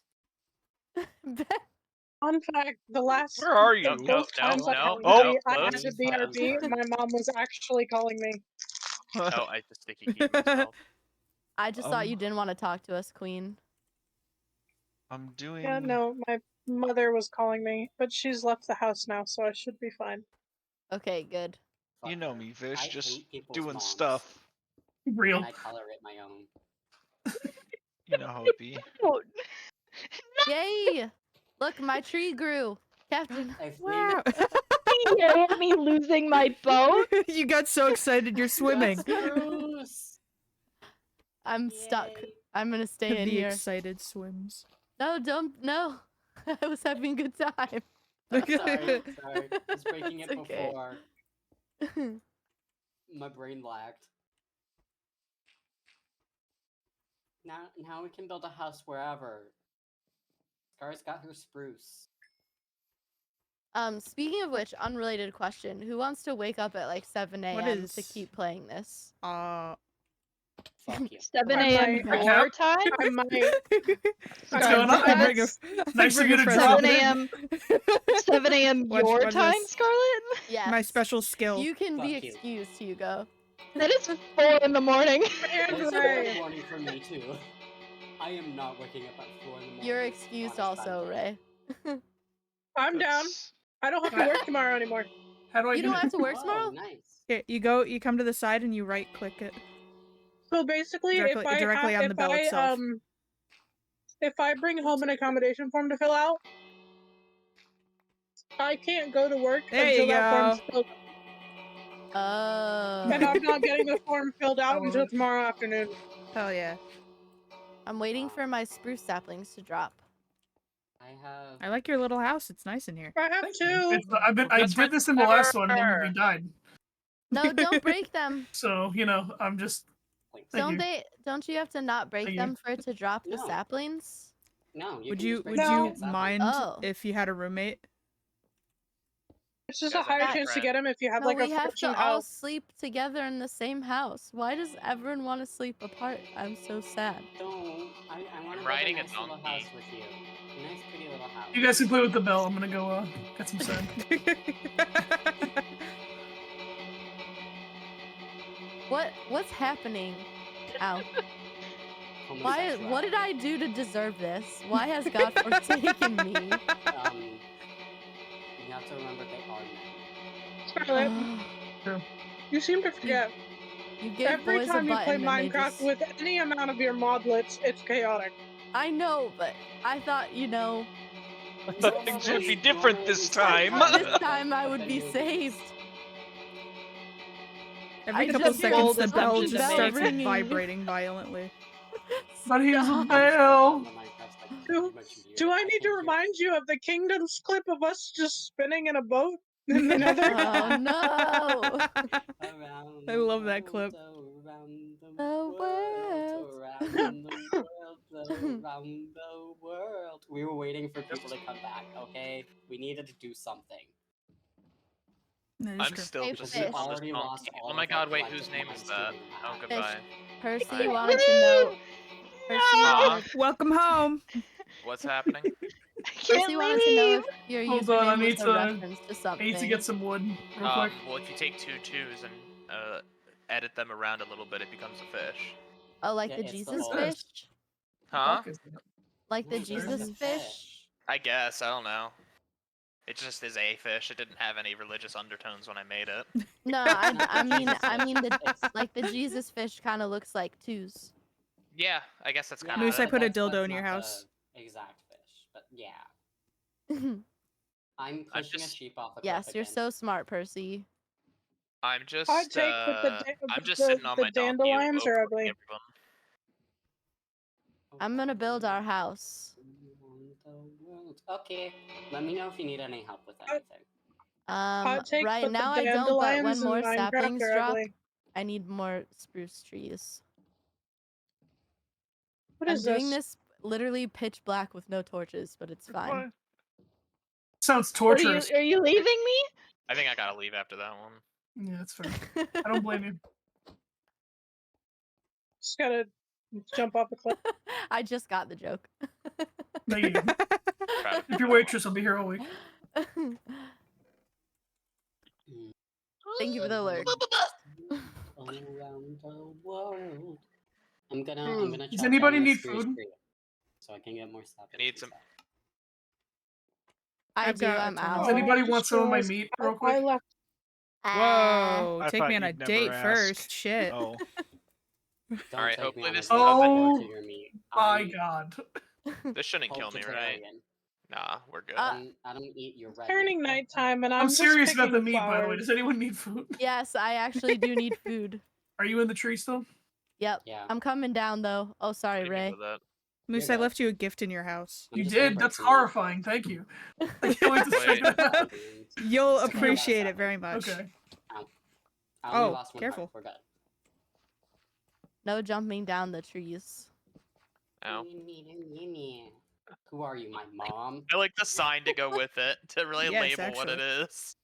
Fun fact, the last Where are the you? both No, times I no, had no, to be- I had close. to BRB, my mom was actually calling me. Oh, I just sticky keyed myself. I just thought you didn't want to talk to us, Queen. I'm doing. Yeah, no, my mother was calling me, but she's left the house now, so I should be fine. Okay, good. You Fuck know her. me, Fish. I Just hate people's doing moms, stuff. Real. And I tolerate my own. You know how it be. Oh, Yay! Look, my tree grew. Captain. I've Wow. you hate me losing my boat? You got so excited you're swimming. Bruce. I'm stuck. Yay. I'm gonna stay in The here. excited swims. No, don't. No. I was having a good time. Sorry. I was breaking it It's okay. before. My brain lagged. Now we can build a house wherever. Scar's got her spruce. Speaking of which, unrelated question: who wants to wake up at like 7 What a.m. to is- keep playing this? Fuck you. 7 I a.m. might- your time? I might. What's Sorry, going on? I bring a- That's I Nice of bring you a to present. drop 7 in. a.m. 7 a.m. Watch- your watch time, this. Scarlet? Yes. My special skill. You can be Fuck you. excused, Hugo. That is 4 in the morning. And It's Ray. morning for me too. I am not waking up at 4 in the morning. You're excused on a also, Sunday. Ray. I'm down. That's- I don't have to work tomorrow anymore. How do I You do don't it? have to work Oh, tomorrow? nice. Okay, you come to the side and you right click it. So basically, Directly on the bell itself. If I bring home an accommodation form to fill out, I can't go to work There until you that form's go. filled. Oh. And I'm not getting the form filled out Oh, until really? tomorrow afternoon. Hell yeah. I'm waiting for my spruce saplings to drop. I have. I like your little house. It's nice in here. I have Thank you. two. I That's did this in the last one and we died. No, don't break them. So, I'm just Thanks. Thank you. Don't you have to not break Thank you. them for it to drop the No. saplings? No, you Would can you just break would the you fucking sapling. mind Oh. if you had a roommate? It's just You a guys are higher my chance to friend. get them if you have No, like a we have functional to all house. sleep together in the same house. Why does everyone want to sleep apart? I'm so sad. Don't. I want I'm to riding a build a nice little donkey. house with you. A nice, pretty little house. you guys can play with the bell. I'm gonna go get some sand. What's happening? Ow. Why? What did I do to deserve this? Why has God forsaken me? You have to remember they are men. Scarlet, you seem to forget. You gave Every boys time a you button play and they Minecraft just... with any amount of your modlets, it's chaotic. I know, but I thought, Things would be different this time. this time I would be saved. Every I couple just seconds, rolled the a bell fucking just bell starts ringing. vibrating violently. But he's a Stop. bell. Do I need to remind you of the Kingdoms clip of us just spinning in a boat in the nether? Oh no! I love that clip. Around The world. around the world. We were waiting for people to come back, okay? We needed to do something. That is I'm true. still Hey, just fish. sitting on this Already donkey. lost all Oh my of our god, wait, collective whose name is minds that? doing Oh, that. goodbye. Percy Bye. wanted to know. Percy Aw. wanted, Welcome home. What's happening? Percy wanted to know if your Hold on, I username need was a to- reference to I something. need to get some wood real quick. Well, if you take 2 2s and edit them around a little bit, it becomes a fish. Oh, like Yeah, the it's the Jesus whole- fish? Huh? Fuck is that? Like the No, Jesus there's a fish? I guess, I don't know. It just is a fish. It didn't have any religious undertones when I made it. No, Not the I mean Jesus the fish. like the Jesus fish kind of looks like twos. Yeah, I guess that's kind Moose, of I it. put a that's dildo in your not house. the exact fish, but yeah. Yes, I'm I'm pushing just- a sheep off a cliff you're again. so smart, Percy. I'm just, Hot take with I'm just the sitting on my donkey dandelions are overlooking ugly. everyone. I'm gonna build our house. Okay, let me know if you need any help with anything. Hot take, Right but now the I don't, but when dandelions in more Minecraft saplings are drop, ugly. I need more spruce trees. What I'm is doing this literally pitch black with no torches, but it's fine. What? Sounds Are you, torturous. are you leaving me? I think I gotta leave after that one. Yeah, that's fair. I don't blame you. Just gotta jump off a cliff. I just got the joke. No, you didn't. Proud of If you're that waitress, I'll be here all week. Thank you for the alert. Around the world. I'm gonna. Does chop anybody down this need spruce food? tree so I can get more stuff. I need some- I I've do, got a I'm ton of out. Does Oh, anybody just want some of my realized meat I- real I quick? left. Whoa, I take thought me on a you'd never date ask. first. Shit. Oh. Alright, take me hopefully on a this date doesn't- before to your meat. My I'm god. This shouldn't kill me, right? vegetarian. Nah, we're good. I don't eat your red Turning meat. nighttime, and I'm I'm just serious about the picking meat, by the way. flowers. Does anyone need food? Yes, I actually do need food. Are you in the tree still? Yep. Yeah. I'm coming down though. Oh, What sorry, do you mean Ray. with that? Moose, You're I good. left you a gift in your house. I'm You just gonna did? break That's some meat horrifying. Thank you. I can't wait to Wait. check it out. You'll Just kidding, appreciate that's it very much. Okay. I only Oh, lost one careful. heart, we're good. No jumping down the trees. Ow. Who are you, my mom? I like the sign to go with it to really Yes, label what it is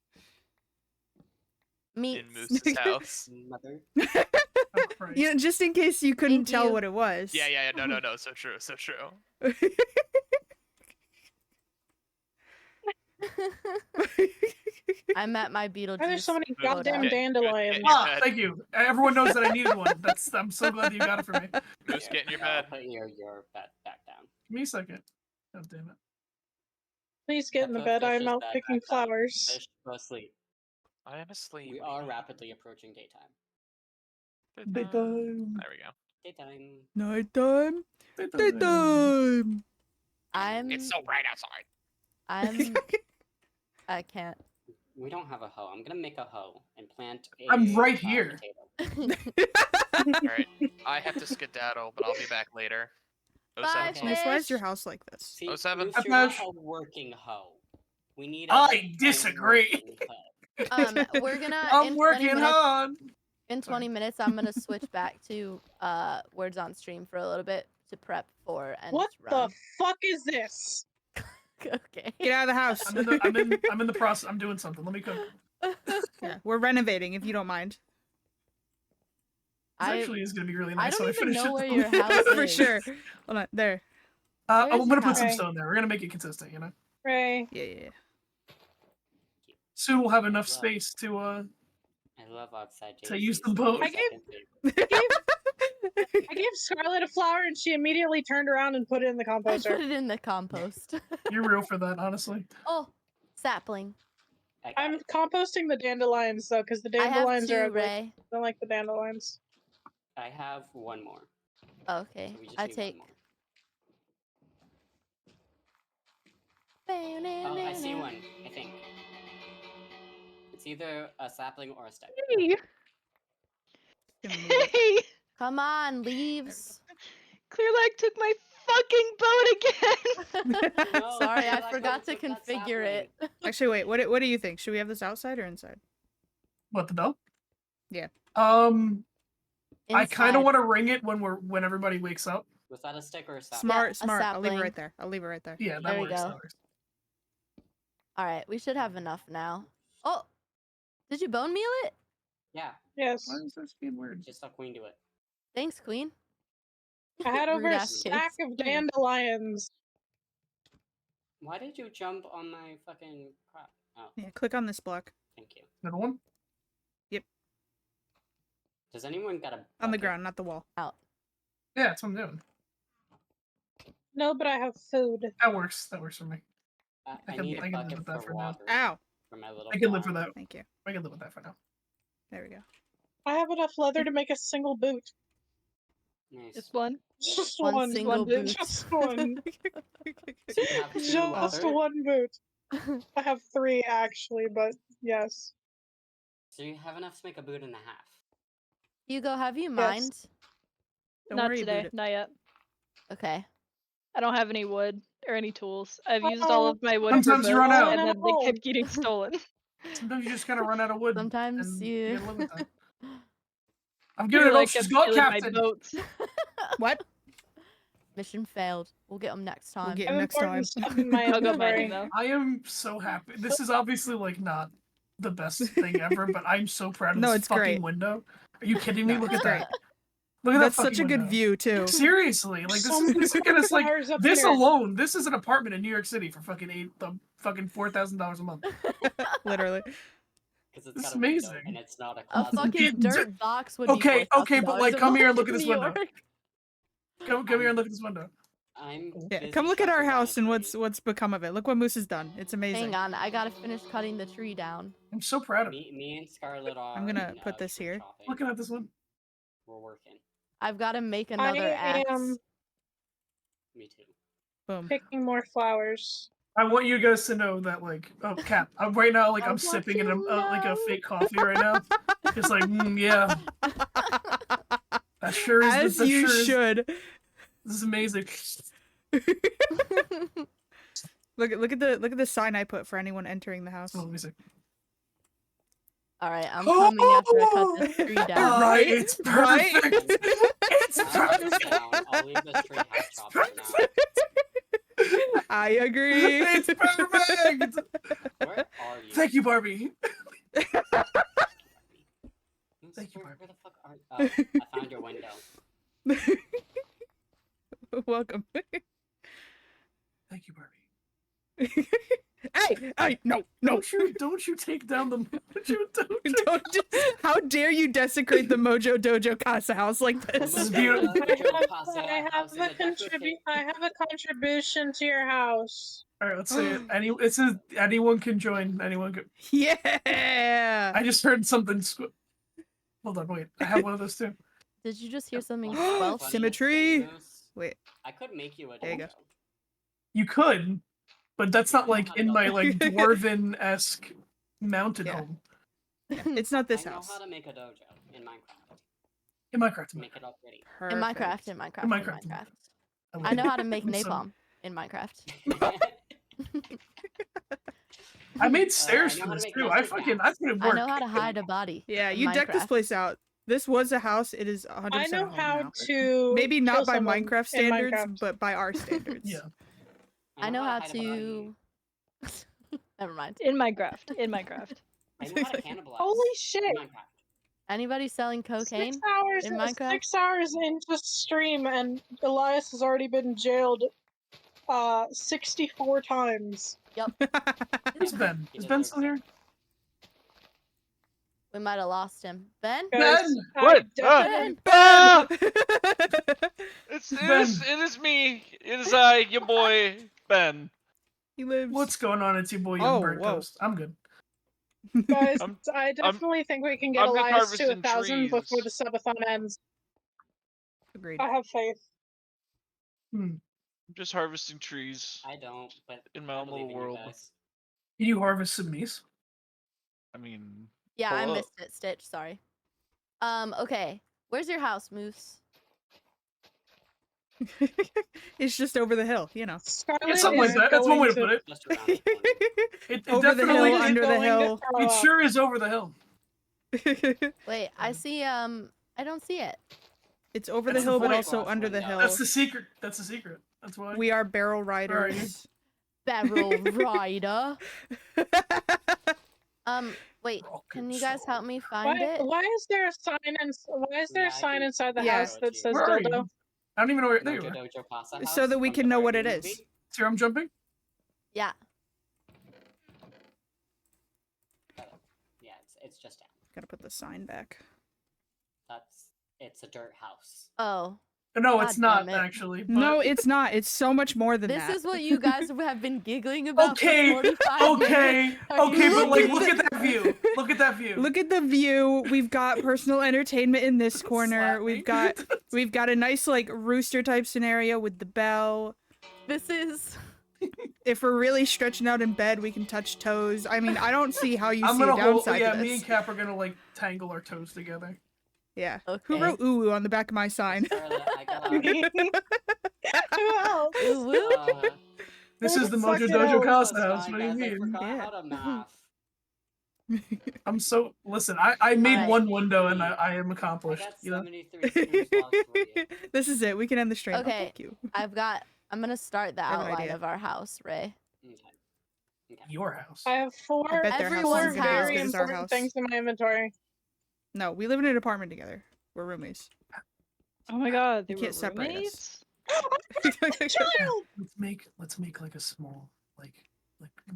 Meat. in Moose's house. Mother. Oh, Christ. Yeah, just in case you couldn't Thank tell you. what it was. Yeah. No. So true. So true. I'm at my Beetlejuice. Why there's so many Good. goddamn Good. dandelions? Good. Ah, thank you. Everyone knows that I needed one. I'm so glad that you got it for me. Moose, get in your I'll bed. put your bed back down. Give me a second. God damn it. Please get in the Put bed. I'm Fish's out bed picking back down. flowers. Fish, go asleep. I am asleep. We are rapidly approaching daytime. Daytime. There we go. Daytime. Nighttime. Daytime. Daytime. It's so bright outside. I can't. We don't have a hoe. I'm gonna make a hoe and plant a I'm right flower here. potato. Alright. I have to skedaddle, but I'll be back later. Bye, 07. Miss, why is your Fish. house like this? See, 07. Moose, you're not Fish. a working hoe. We need a I disagree. working hoe. We're gonna. I'm in 20 working minutes, hard. In 20 minutes, I'm gonna switch back to words on stream for a little bit to prep for and What run. the fuck is this? Okay. Get out of the house. I'm in the process. I'm doing something. Let me cook. Yeah, we're renovating, if you don't mind. This I actually is gonna be really I nice don't when I even finish know it. where your house For is. sure. Hold on, there. I'm Where's gonna your put some house? stone there. We're gonna make it consistent, you know. Ray. Yeah. Soon we'll have enough Wow. space to I love outside to use JCs. the boat. I gave Scarlett a flower and she immediately turned around and put it in the I put composter. it in the compost. You're real for that, honestly. Oh, sapling. I'm composting the dandelions though, because the I have dandelions are 2, ugly. Ray. I don't like the dandelions. I have one more. Okay, We just I need take. one more. Oh, I see one. I think it's either a sapling or a stick. Hey, hey, Come on, leaves. Clearlag took my fucking boat again. No, Sorry, I Clearlag forgot to took that configure it. Actually, wait. What do you think? Should we have this outside or inside? What, the bell? Yeah. I kind of Inside. want to ring it when everybody wakes up. Was that a stick or a sapling? Smart, a smart. I'll leave it sapling. right there. I'll leave it right there. Yeah, that There we works. go. That works. All right, we should have enough now. Oh, did you bone meal it? Yeah, Yes. Why is this being weird? just let Queen do it. Thanks, Queen. I had over a Rude-ass stack kids. of dandelions. Why did you jump on my fucking crap? Oh, Yeah, click on this block. thank you. Another one? Does anyone got a On the bucket? ground, not the wall. Yeah, that's what I'm doing. No, but I have food. That works. That works for me. I I can- need I a can live bucket with that for for now. water Ow! for my little. I can live farm. with that. Thank you. I can live with that for now. There we go. I have enough leather to make a single boot. Nice. Just one. Just One one. single boot. boot. Just one. So you have two Just leather? one boot. I have 3 actually, but yes. So you have enough to make a boot and a half. Hugo, have you mined? Don't Not worry today. about it. Not yet. Okay. I don't have any wood or any tools. I've used all of my wood for Sometimes you run boats, out. and then they No. kept getting stolen. Sometimes you just gotta run out of wood. Sometimes and you. gotta live with that. I'm giving it Clearlag up. She's kept got stealing my captain. boats. What? Mission failed. We'll get them next time. We'll get I him have next time. important stuff in my I'll go inventory. mining though. I am so happy. This is obviously like not the best thing ever, but I'm so proud of No, this it's fucking great. window. Are you kidding me? No, Look it's at great. that. Look at That's that such a fucking good window. view too. Seriously, like So this is gonna like flowers up this here. alone. This is an apartment in New York City for fucking $4,000 a month. Literally. Because it's This got is a window amazing. and it's not a A closet. fucking dirt box would Okay, be okay, but, like, $4,000 come here and in look at this New window. York. Come here and look at this window. I'm Yeah, busy come look at our chopping down a house and tree. what's become of it. Look what Moose has done. It's amazing. Hang on, I gotta finish cutting the tree down. I'm so proud of it. Me and Scarlett are. I'm gonna in, put this tree here. chopping. Looking at this one. We're working. I've gotta make another I axe. am Me too. Boom. picking more flowers. I want you guys to know that, like, oh, Cap, I'm right now, like, I I'm want sipping in a, you like a now. fake coffee right now. Just like, yeah, that sure is. As that you sure is- should. This is amazing. Look at the sign I put for anyone entering the house. Oh, let me see. All right, I'm coming after I cut this tree down. Right? It's Right? perfect. I'll leave this tree half chopped for now. I agree. It's perfect. Where are you? Thank you, Barbie. Thank you, Where Barbie. the fuck are? Oh, I found your window. Welcome. Thank you, Barbie. Hey, no. Don't you take down the Mojo Dojo. Don't how dare you desecrate the Mojo Dojo Casa house like this? is beautiful. I have a contribution to your house. All right, let's say it. It says anyone can join. Anyone can. Yeah. I just heard something. Hold on, wait. I have one of those too. Did you just hear something squelch? Symmetry. Wait. I could make you a There you go. dojo. You could, but that's not like in my like dwarven-esque mountain Yeah. home. It's not this I know house. how to make a dojo in Minecraft. In Minecraft. Make it all pretty. In Minecraft, in Minecraft, in Minecraft. Minecraft. I know how to make I'm so- napalm in Minecraft. I made stairs know for how to this make too. I mustard put I in work. know how to hide a body. Yeah, in you decked this Minecraft. place out. This was a house. It is 100% I know a home how now. to Maybe kill not by someone Minecraft in standards, Minecraft. but by our standards. Yeah. I know how hide a body. to. Never mind. In Minecraft. In Minecraft. I know how to cannibalize. Holy shit! in Minecraft. Anybody selling cocaine 6 hours. in Minecraft? 6 hours into stream, and Elias has already been jailed 64 times. Where's Ben? He Is Ben still here? We might have lost him. Ben? Guys, Ben! I What? definitely- Ah! Ben! It is me. It is I, your boy Ben. He lives. What's going on? It's your boy Oh, Young Bird whoa. Toast. I'm good. Guys, I'm- I definitely think we can get I'm just Elias to harvesting 1,000 before trees. the subathon ends. Agreed. I have faith. I'm just harvesting trees I don't, but in my I own believe little in you world. guys. Can you harvest some meat? I mean, Yeah, I Pull up. missed it. Stitch, sorry. Okay. Where's your house, Moose? It's just over the hill, you know. Scarlet Something like is that. That's one way to going put it. Just around the corner. It Over the definitely hill, is. under the going to hill. throw It up. sure is over the hill. Wait, I see, I don't see it. It's over That's the the hill, but point. also under the hill. That's the secret. That's the secret. That's why. We are barrel are you? riders. Barrel Rider. Wait, can you guys help me find it? Why is there a sign Yeah, I can- inside the Yeah. house that says Where are you? dildo? I don't even know where. There you Mojo are. Dojo Casa So House that we from can the know what Barbie it is. movie. See where I'm jumping? Yeah. Yeah, it's just down. Gotta put the sign back. It's a dirt house. Oh. No, God it's not damn it. actually. No, but- it's not. It's so much more than This that. is what you guys have been giggling about Okay, for 45 okay, minutes. Are okay, you but like, looking look at at that view. Look at that view. Look at the view. We've got personal entertainment in this corner. Slap me. We've got a nice like rooster type scenario with the bell. This is If we're really stretching out in bed, we can touch toes. I mean, I don't see how you I'm see a gonna hold. downside Yeah, to me this. and Cap are gonna like tangle our toes together. Yeah. okay. Who wrote ooh on the back of my sign? Scarlet, I got Who else? Ooh, woo. This Who is the the Mojo fuck Dojo else? Casa Sorry, house. What do you guys, I mean? forgot Yeah. how to math. I'm so listen. I made Alright. one window and I am I accomplished. got You know. 73 spoons lost for you. This is it. We can end the stream. Oh, Okay. thank you. I'm gonna start the I have an outline idea. of our house, Ray. Okay. Okay. Your house. I have four I bet their house Everyone's isn't gonna be as very good as our important house. things in my inventory. No, we live in an apartment together. We're roomies. Oh my god, they You were can't separate us. roommates? Child! Let's make like a small like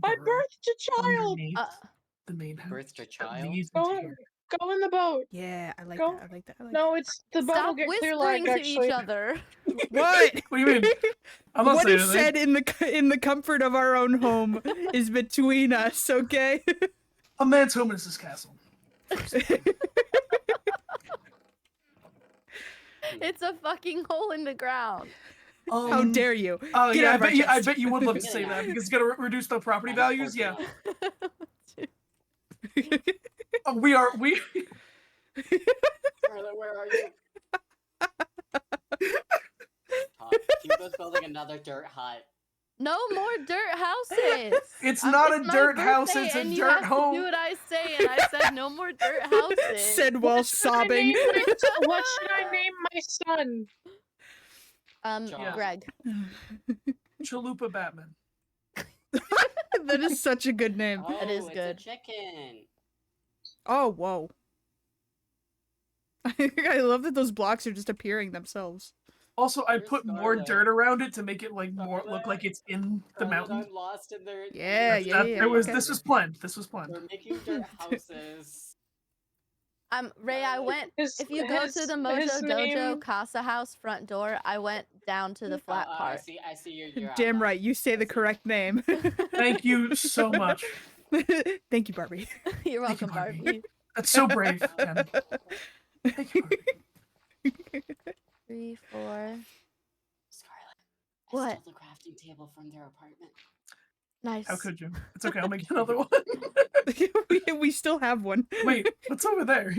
I burrow birthed a child! underneath Uh, the main house. Birthed a that child? leads Go into in, here. go in the boat. Yeah, I like Go- that. I like that. I like No, it's the boat will stop get clear whispering lag, to actually. each other. that. What? What do you mean? I'm not What saying is anything. said in the comfort of our own home is between us, okay? A man's home is his castle. It's a fucking hole in the ground. How dare you? Oh Get yeah, out I of our bet you. I chest. bet you would love to Yeah, say yeah. that because it's gonna reduce the property I'm values. Yeah, fortunate. we are. Scarlet, where are you? Todd, Hugo's building another dirt hut. No more dirt houses. It's not a my dirt house, birthday it's a and you dirt have to home. do what I say, and I said no more dirt houses. Said while sobbing. What should I name my son? John. Greg. Chalupa Batman. That is such a good name. Oh, That is it's good. a chicken. Oh, whoa. I love that those blocks are just appearing themselves. Also, I Where's put more Scarlet? dirt around it to make it like more look Scarlet? like it's in the mountain. I'm lost in there. Yeah, yeah, yeah, There was okay. this was planned. This was planned. We're making dirt houses. Ray, I went. If you go to the Mojo his Dojo name- Casa House front door, I went down to the flat I part. see. You're Damn outlined. right, you say the correct name. Thank you so much. Thank you, Barbie. You're Thank you, welcome, Barbie. Barbie. That's so brave, Ken. Thank you, Barbie. 3, 4. Scarlet. I What? stole the crafting table from their apartment. Nice. How could you? It's okay. I'll make another one. we still have one. Wait, what's over there?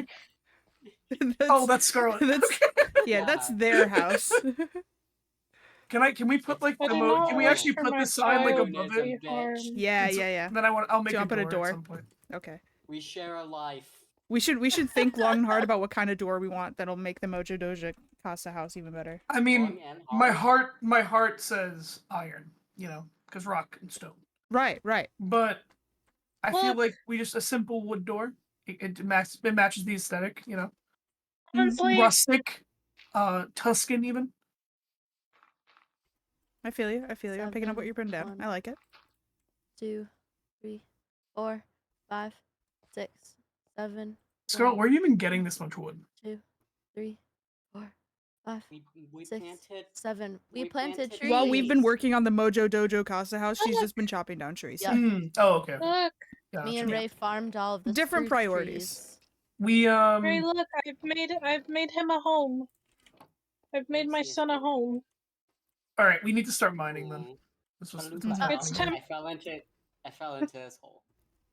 That's- Oh, that's Scarlet. that's- yeah, that's their house. Can we put like I the do mo? not Can we wish actually for put my the sign like child above to it? be harmed. Yeah, It's- yeah, yeah. Then I'll make Do you a want to put a door at door? some point. Okay. We share a life. We should think long and hard about what kind of door we want that'll make the Mojo Dojo Casa house even better. I mean, Long and my hard. heart says iron, because rock and stone. Right, right. But I feel Well- like we just a simple wood door. It matches the aesthetic, Honestly, rustic, Tuscan even. I feel you. I feel you. I'm picking up what 7, you're putting down. 1. I like it. 2, 3, 4, 5, 6, 7. Scarlet, 1, where are you even getting this much wood? 2, 3, 4, 5, We 6, planted. 7. We we planted planted trees. While we've been Trees. working on the Mojo Dojo Casa house, she's just been chopping down trees. Yep. Oh, okay. look, Me and Gotcha. Ray farmed all of the Different fruit priorities. trees. We Ray, look, I've made him a home. I've made my see. son a home. all right. We need to start mining then. Ooh. This was Chalupa. It's I fell into this hole.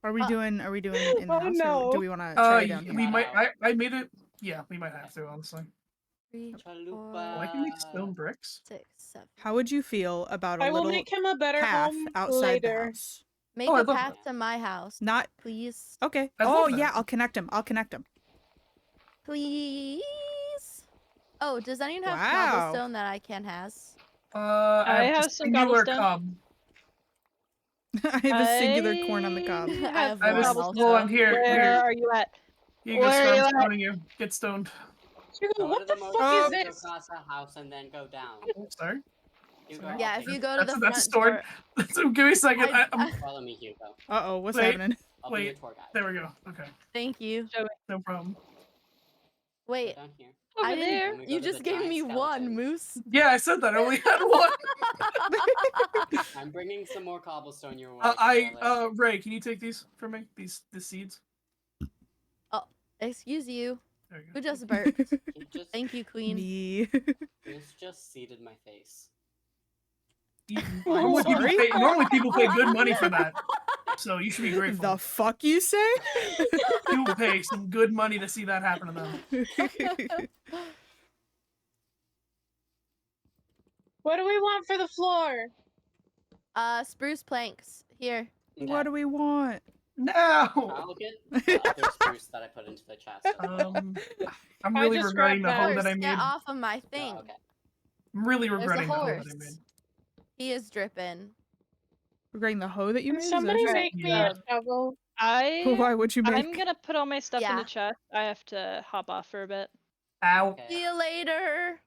Are we doing in the Oh, house or no. do we want to try down we here? might. I made it. Yeah, we might have to honestly. 3, Chalupa. Oh, I can make stone bricks. 6, 7. How would you feel about a I will little make him a better path home outside later. the house? Make Oh, a I'd love path that. to my house, Not please. okay. I'd Oh love yeah, that. I'll connect him. Please. Oh, does anyone have Wow. cobblestone that I can has? I have a some singular cobblestone. cob. I have a singular corn on the cob. I have I have one a also. hold on here. Where Here, are you at? you go. Where are you I'm at? stoning you. Get stoned. Hugo, Go what to the the fuck Mojo is Dojo this? Casa house and then go down. Oh, sorry. Hugo, Sorry. Yeah, if you go to the That's front stored. door. Give me a second. I'm, follow me, Hugo. Uh-oh, what's Wait. happening? I'll be your Wait, tour guide. there we go. Okay, Thank you. no problem. Go Wait, down here. Over I there. didn't. Then we You go to just the gave giant me one, skeleton. Moose. Yeah, I said that. I only had one. I'm bringing some more cobblestone your way. Scarlet. Ray, can you take these from me? These seeds. Excuse you. There you Who go. just burped? He just, Thank you, Queen. Me. he's just seeded my face. Normally people, sorry? people pay good money for that, so you should be grateful. The fuck you say? People pay some good money to see that happen to them. What do we want for the floor? Spruce planks. Here. What do we want? No. I'll get the other spruce that I put into the chest. I'm I really just regretting the grabbed hole Horse, that I get made. off of my thing. Oh, okay. I'm really There's a regretting the hole that I horse. made. He is dripping. Regarding the hoe that you Can made? Is that somebody what you're make me Yeah. a shovel? saying? Why would you make? I'm gonna put all my stuff in Yeah. the chest. I have to hop off for a bit. Ow. Okay. See you later.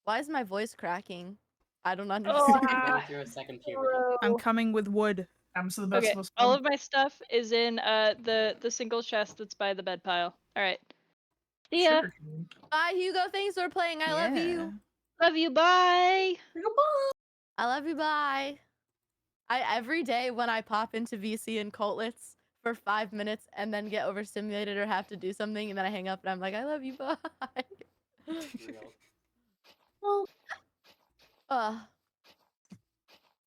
Why is my voice cracking? I don't Oh, understand. I'm going through a second puberty. I'm coming with wood. Happens to the best Okay, of us. all man. of my stuff is in the single chest that's by the bed pile. All right. See ya. Sugar cane. Bye, Hugo. Thanks for playing. I love you. Love you. Bye. I love you. Bye. Every day when I pop into VC and Coltlets for 5 minutes and then get overstimulated or have to do something and then I hang up and I'm like, I love you. Bye. Real.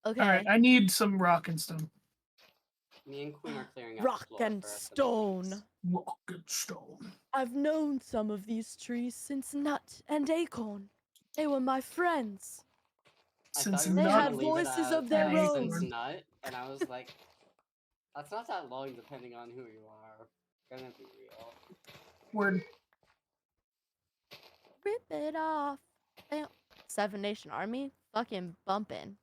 Okay. All right, I need some rock and stone. Me and Queen are clearing out Rock the floor and for the stone. base. Rock and stone. I've known some of these trees since Nut and Acorn. They were my friends. I Since thought you were They gonna have leave it voices at of their since own. nut, and I was like, that's not that long depending on who you are. Gonna be real. Word. Rip it off. Bam. Seven Nation Army, fucking bumping.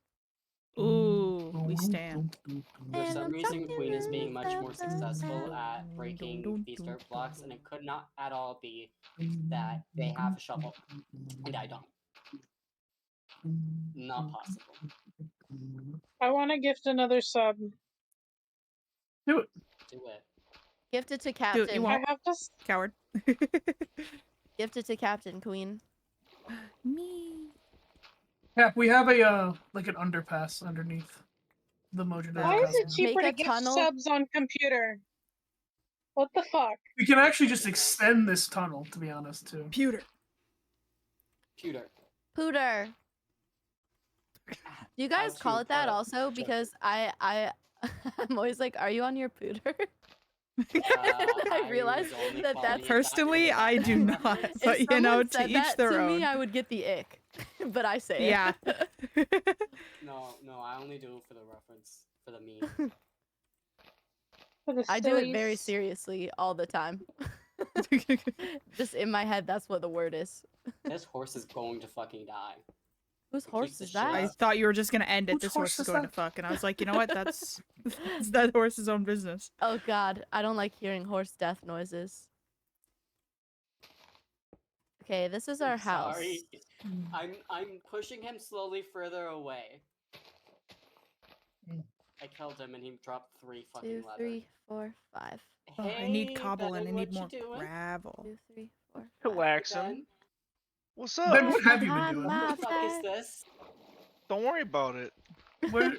Ooh, we stand. For And some I'm reason, talking Queen is being much more about successful that. at breaking these dirt blocks, and it could not at all be that they have a shovel, and I don't. Not possible. I want to gift another sub. Do it. Do it. Gifted to Do it, Captain. you won't. I have to. Coward. Gifted to Captain Queen. Me. Yeah, we have a like an underpass underneath the Mojo Why is it Dojo. cheaper Make a to gift tunnel. subs on computer? What the fuck? We can actually just extend this tunnel, to be honest, too. Pewter. Pewter. Pooter. Do you guys How call to it that put also? sugar. Because I'm always like, are you on your pooter? I realized was only that calling that's it Personally, that I do in not. reference. if But you someone know, said to each that their to own. me, I would get the ick. But I say Yeah. it. No, I only do it for the reference, for the meme. For the I do it very sillies. seriously all the time. Just in my head, that's what the word is. This horse is going to fucking die. Whose Keep horse the is shit that? I up. thought you were just gonna end it. Whose This horse horse is is going to that? fuck, and I was like, you know what? That's that horse's own business. Oh god, I don't like hearing horse death noises. Okay, this is our house. Sorry. I'm pushing him slowly further away. I killed him and he dropped 3 fucking 2, leather. 3, 4, 5. Oh, Hey, I need cobble and I Ben, need what you more doing? gravel. 2, 3, 4. 5. Relaxing. Ben, What's Ben, up? what have you been Behind doing? my what the fuck is back. this? Don't worry about it. Where,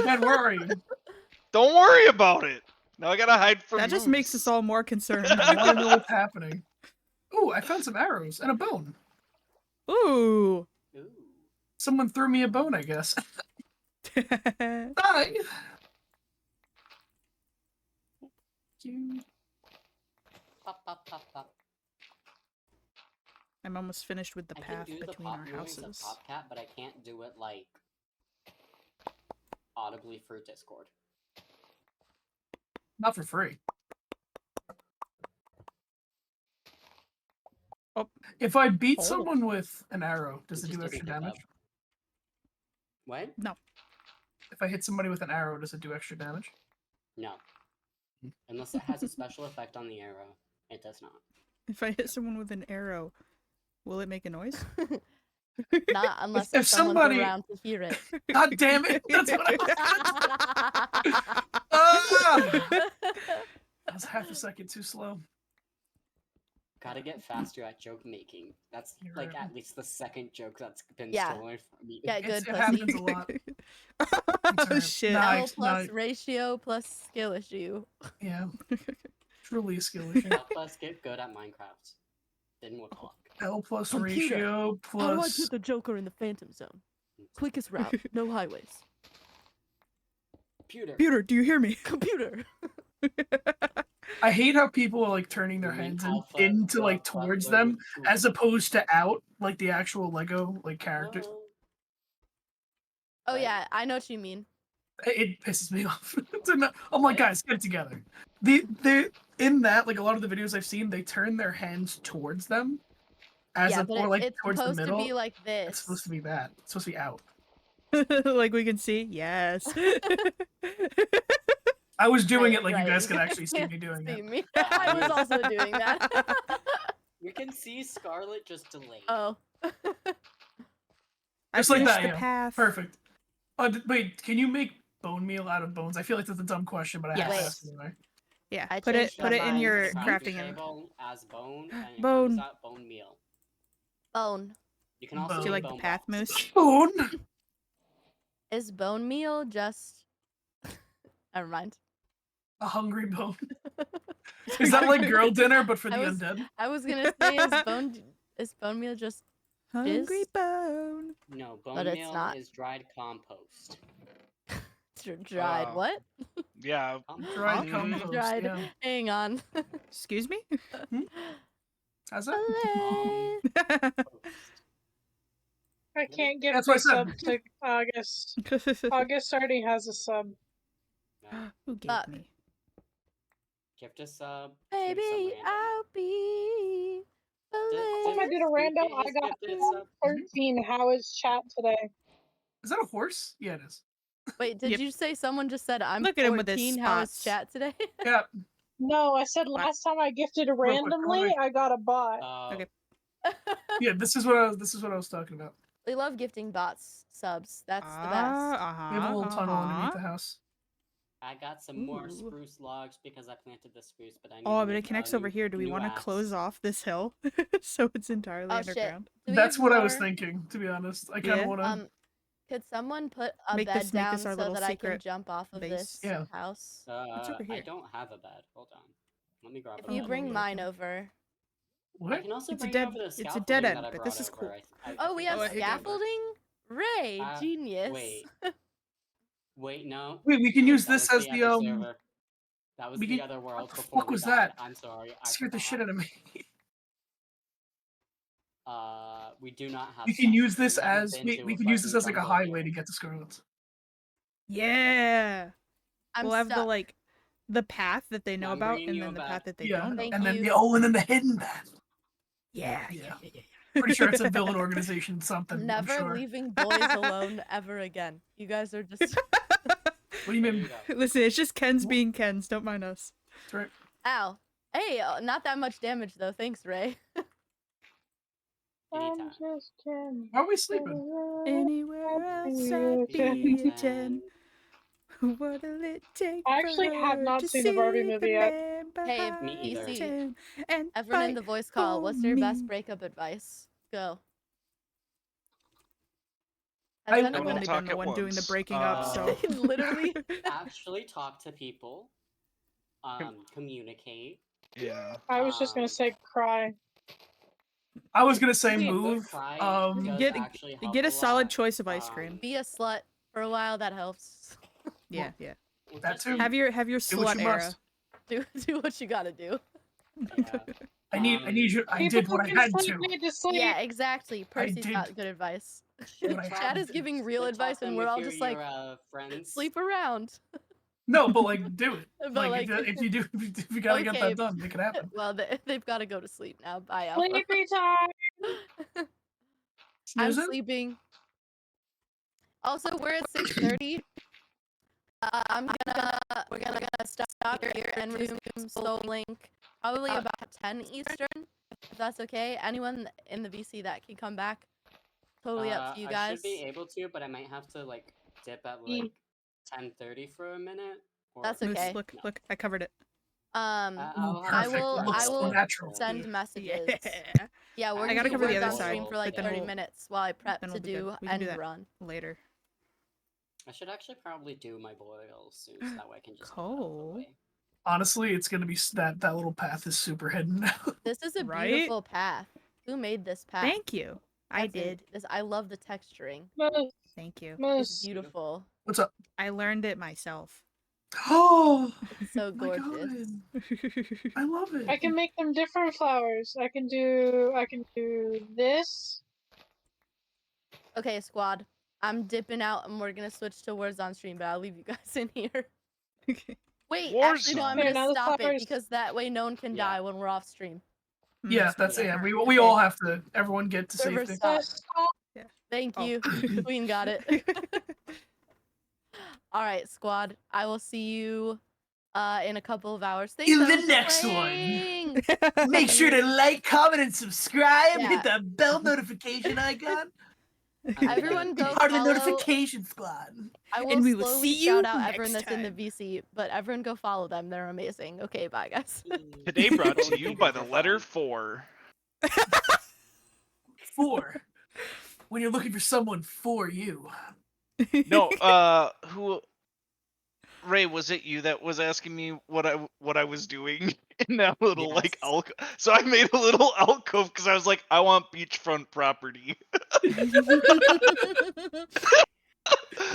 Ben, where are you? Don't worry about it. Now I gotta hide from That just makes us Moose. all more concerned. I want to know what's happening. Ooh, I found some arrows and a bone. Ooh. Ooh. Someone threw me a bone, I guess. Die. Pop, pop, pop, pop. I'm almost finished with the I can path do the between pop our noise of houses. Popcat, but I can't do it like audibly for Discord. Not for free. Oh. If I beat Oh. someone with an arrow, does It it just do doesn't extra pick damage? up. What? If I hit somebody with an arrow, does it do extra damage? No. Unless it has a special effect on the arrow, it does not. If I hit someone with an arrow, will it make a noise? Not unless If there's someone somebody- around to hear it. God damn it! That's what I was. Ah! That was half a second too slow. Gotta get faster at joke making. That's You're like right. at least the second joke that's been Yeah. stolen from me. Get good, It pussy. happens a lot. Oh alright. shit. Nah, L plus no. ratio plus skill issue. Yeah. Truly a skill issue. Help us get good at Minecraft. Didn't work out. L plus Computer. ratio How do I plus. put the Joker in the Phantom Zone? Quickest route, no highways. Computer. Computer, do you hear me? Computer. I hate how people are like turning their You mean hands alpha, into like blah, blah, towards blah, them blah. as opposed to out, like the actual Lego like characters. Oh What? yeah, I know what you mean. It pisses me off. I'm like, guys, get it together. They in that, like a lot of the videos I've seen, they turn their hands towards them, as Yeah, a, but or like it's towards the supposed middle. to be like this. It's supposed to be that. It's supposed to be out. Like we can see? Yes. I was doing Right, it like right. you guys could actually see me doing See it. me. I was also doing that. We can see Scarlet just delayed. Oh. Just like finished that, the yeah. path. Perfect. Wait, can you make bone meal out of bones? I feel like that's a dumb question, but I have to Yes. ask anyway. Yeah, I put it changed put it my in mind. your Crafting crafting area. table as bone, and it Bone. comes out bone meal. Bone. You can also Bone. Do you make like the bone path, blocks. Moose? Bone. Is bone meal just never mind. A hungry bone. Is that like girl dinner but for the I was- undead? I was gonna say is bone meal just Hungry bone. No, bone But it's meal not. is dried compost. dried what? Yeah. Dried Mhm. compost. Dried. Yeah. Hang on. Excuse me? How's that? Olay. I can't give That's my what I sub said. to August. August already has a sub. No. Who gave Fuck. me? Gift a sub. to some Baby, random. I'll be. Last time I did a random, I got 13. How is chat today? Is that a horse? Yeah, it is. Wait, did Yep. you say someone just said I'm Look at him with his 14? How is spots. chat today? Yeah. No, I said last time I gifted randomly, I got a bot. Okay. Yeah, this is what I was talking about. We love gifting bots subs. That's the best. We have a little tunnel underneath the house. I got some more Ooh. spruce logs because I planted the spruce, but I need Oh, to but it make a connects over new- here. Do we new want to axe. close off this hill so it's entirely Oh, shit. underground? Do we That's have what I was more? thinking, to be honest. I kind of Yeah. want to. Could someone put a Make bed this- make down this our so little that I can secret jump off of base. this Yeah. house? What's over I here? don't have a bed. Hold on. Let me grab If a you bed. bring okay. mine over. I What? can also It's a bring dead- over the it's a scaffolding dead that end, I but brought this is over. cool. Oh, we have Oh, I hate that. scaffolding? Ray, genius. Wait. Wait, no. Wait, we can use That this was as the the other server. That was we the can- other world What the before fuck we was died. that? I'm sorry. I Scared the shit forgot. out of me. We do not have. We can use scaffolding. this We haven't as been we, to we a can use this fucking as like a jungle highway yet. to get to Scarlet. Yeah. I'm we'll have stuck. the like the path that they know I'm about bringing and you then a the bed. path that they Yeah, don't know. Thank and then you. the hidden path. Yeah. Yeah. Pretty sure it's a villain organization something. I'm Never sure. leaving boys alone ever again. You guys are just. What do you There mean? you go. Listen, it's just Ken's being Ken's. Don't mind us. That's right. Ow. Hey, not that much damage though. Thanks, Ray. Anytime. just kidding. Why are we sleeping? Anywhere else I'd be a 10. What'll it take I actually for have her not to seen the Barbie see movie the yet. man Hey, behind Me either. the BC. 10 and Everyone in fight the voice call. for What's your best me? breakup advice? Go. I Has I've anyone only been the one doing the breaking up, so literally? Actually, talk to people. Communicate. Yeah. I was just gonna say cry. I was gonna say Wait, good move. cry does get actually help get a solid lot. choice of ice cream. Be a slut for a while. That helps. Yeah, yeah. That Just too. Have your Do what slut you era. must. Do what you gotta do. yeah. I need you. I People did what I who can had sleep to. need to sleep. Yeah, exactly. Percy's did got good advice. what I Chad had is to. giving real Good advice, and talking we're with all your- just like, your, friends. sleep around. No, but like do it. But, Like, like- if you do, if you gotta get Okay. that done, make it happen. Well, they've got to go to sleep now. Bye, Alpha. Sleepy time. I'm Snoozing? sleeping. Also, we're at 6:30. We're gonna stop here and resume Soul Link probably about 10 Eastern, if that's okay. Anyone in the VC that can come back, totally up to you I guys. should be able to, but I might have to like dip at like 10:30 for a minute. Or... That's Moose, okay. look, look, I covered it. I'll Ooh, have I to perfect. will. figure Looks I out will natural. send messages. Yeah. Yeah, we're I gonna gotta be cover the work other on side, stream for like but 30 then minutes while I prep then to we'll be good. do We can do end that. run. Later. I should actually probably do my boils soon, so that way I can just get it out of the Cool. way. Honestly, it's gonna be that little path is super hidden now. This is a Right? beautiful path. Who made this path? Thank you. I That's did. I love the texturing. Moose, Thank you. It's Moose. beautiful. What's up? I learned it myself. Oh, It's so my gorgeous. God. I love it. I can make them different flowers. I can do this. Okay, squad. I'm dipping out and we're gonna switch to words on stream, but I'll leave you guys in here. Wait, actually no, I'm Here, gonna now the stop it flowers- because that way no one can Yeah. die when we're off stream. Yeah, that's it. Yeah. Yeah, we all have to. Everyone get to Server safety. stop. Stop. Thank Oh. you. Queen got it. Alright, squad. I will see you in a couple of hours. Thanks In the everyone for next one. playing! Make sure to like, comment, and subscribe. Yeah. Hit the bell notification icon. Everyone go Part of the follow. notification squad. I will And we will slowly see shout you out next everyone that's in the time. VC, but everyone go follow them. They're amazing. Okay, bye guys. Today brought to you by the letter 4. 4. When you're looking for someone for you. No, who? Ray, was it you that was asking me what I was doing in that little like Yes. alcove? So I made a little alcove because I was like, I want beachfront property.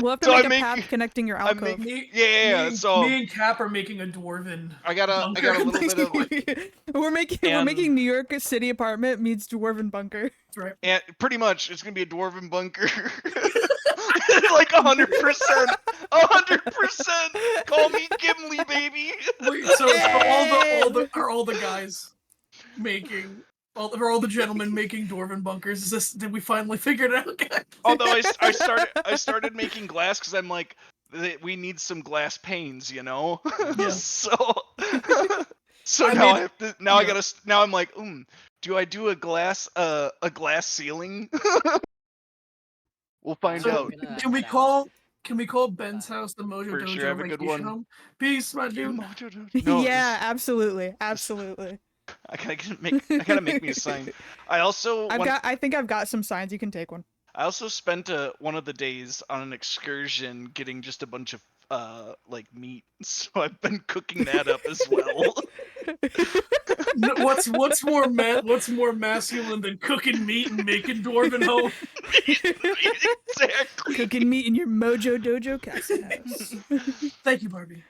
We'll have to So make I a make- path connecting your I alcove. make- Yeah, so me and Cap are making a dwarven. I got a little bit of like, we're making And- New York City apartment meets dwarven bunker. right? And pretty much, it's gonna be a dwarven bunker. Like 100%. 100%. Call me Gimli, baby. Wait, so all the guys making all the gentlemen making dwarven bunkers. Is this? Did we finally figure it out, guys? Although I started making glass because I'm like, we need some glass panes, you know. Yeah. So I now mean, I have to. Now I gotta. Now I'm like, do I do a glass ceiling? We'll find So, out. Can we call Ben's house the Mojo For Dojo sure, have a good vacation one. home? Peace, my dude. No, Yeah, absolutely, absolutely. I gotta make me a sign. I think I've got some signs. You can take one. I also spent one of the days on an excursion getting just a bunch of like meat, so I've been cooking that up as well. No, what's more masculine than cooking meat and making dwarven home? Exactly. Cooking meat in your Mojo Dojo castle house. Thank you, Barbie.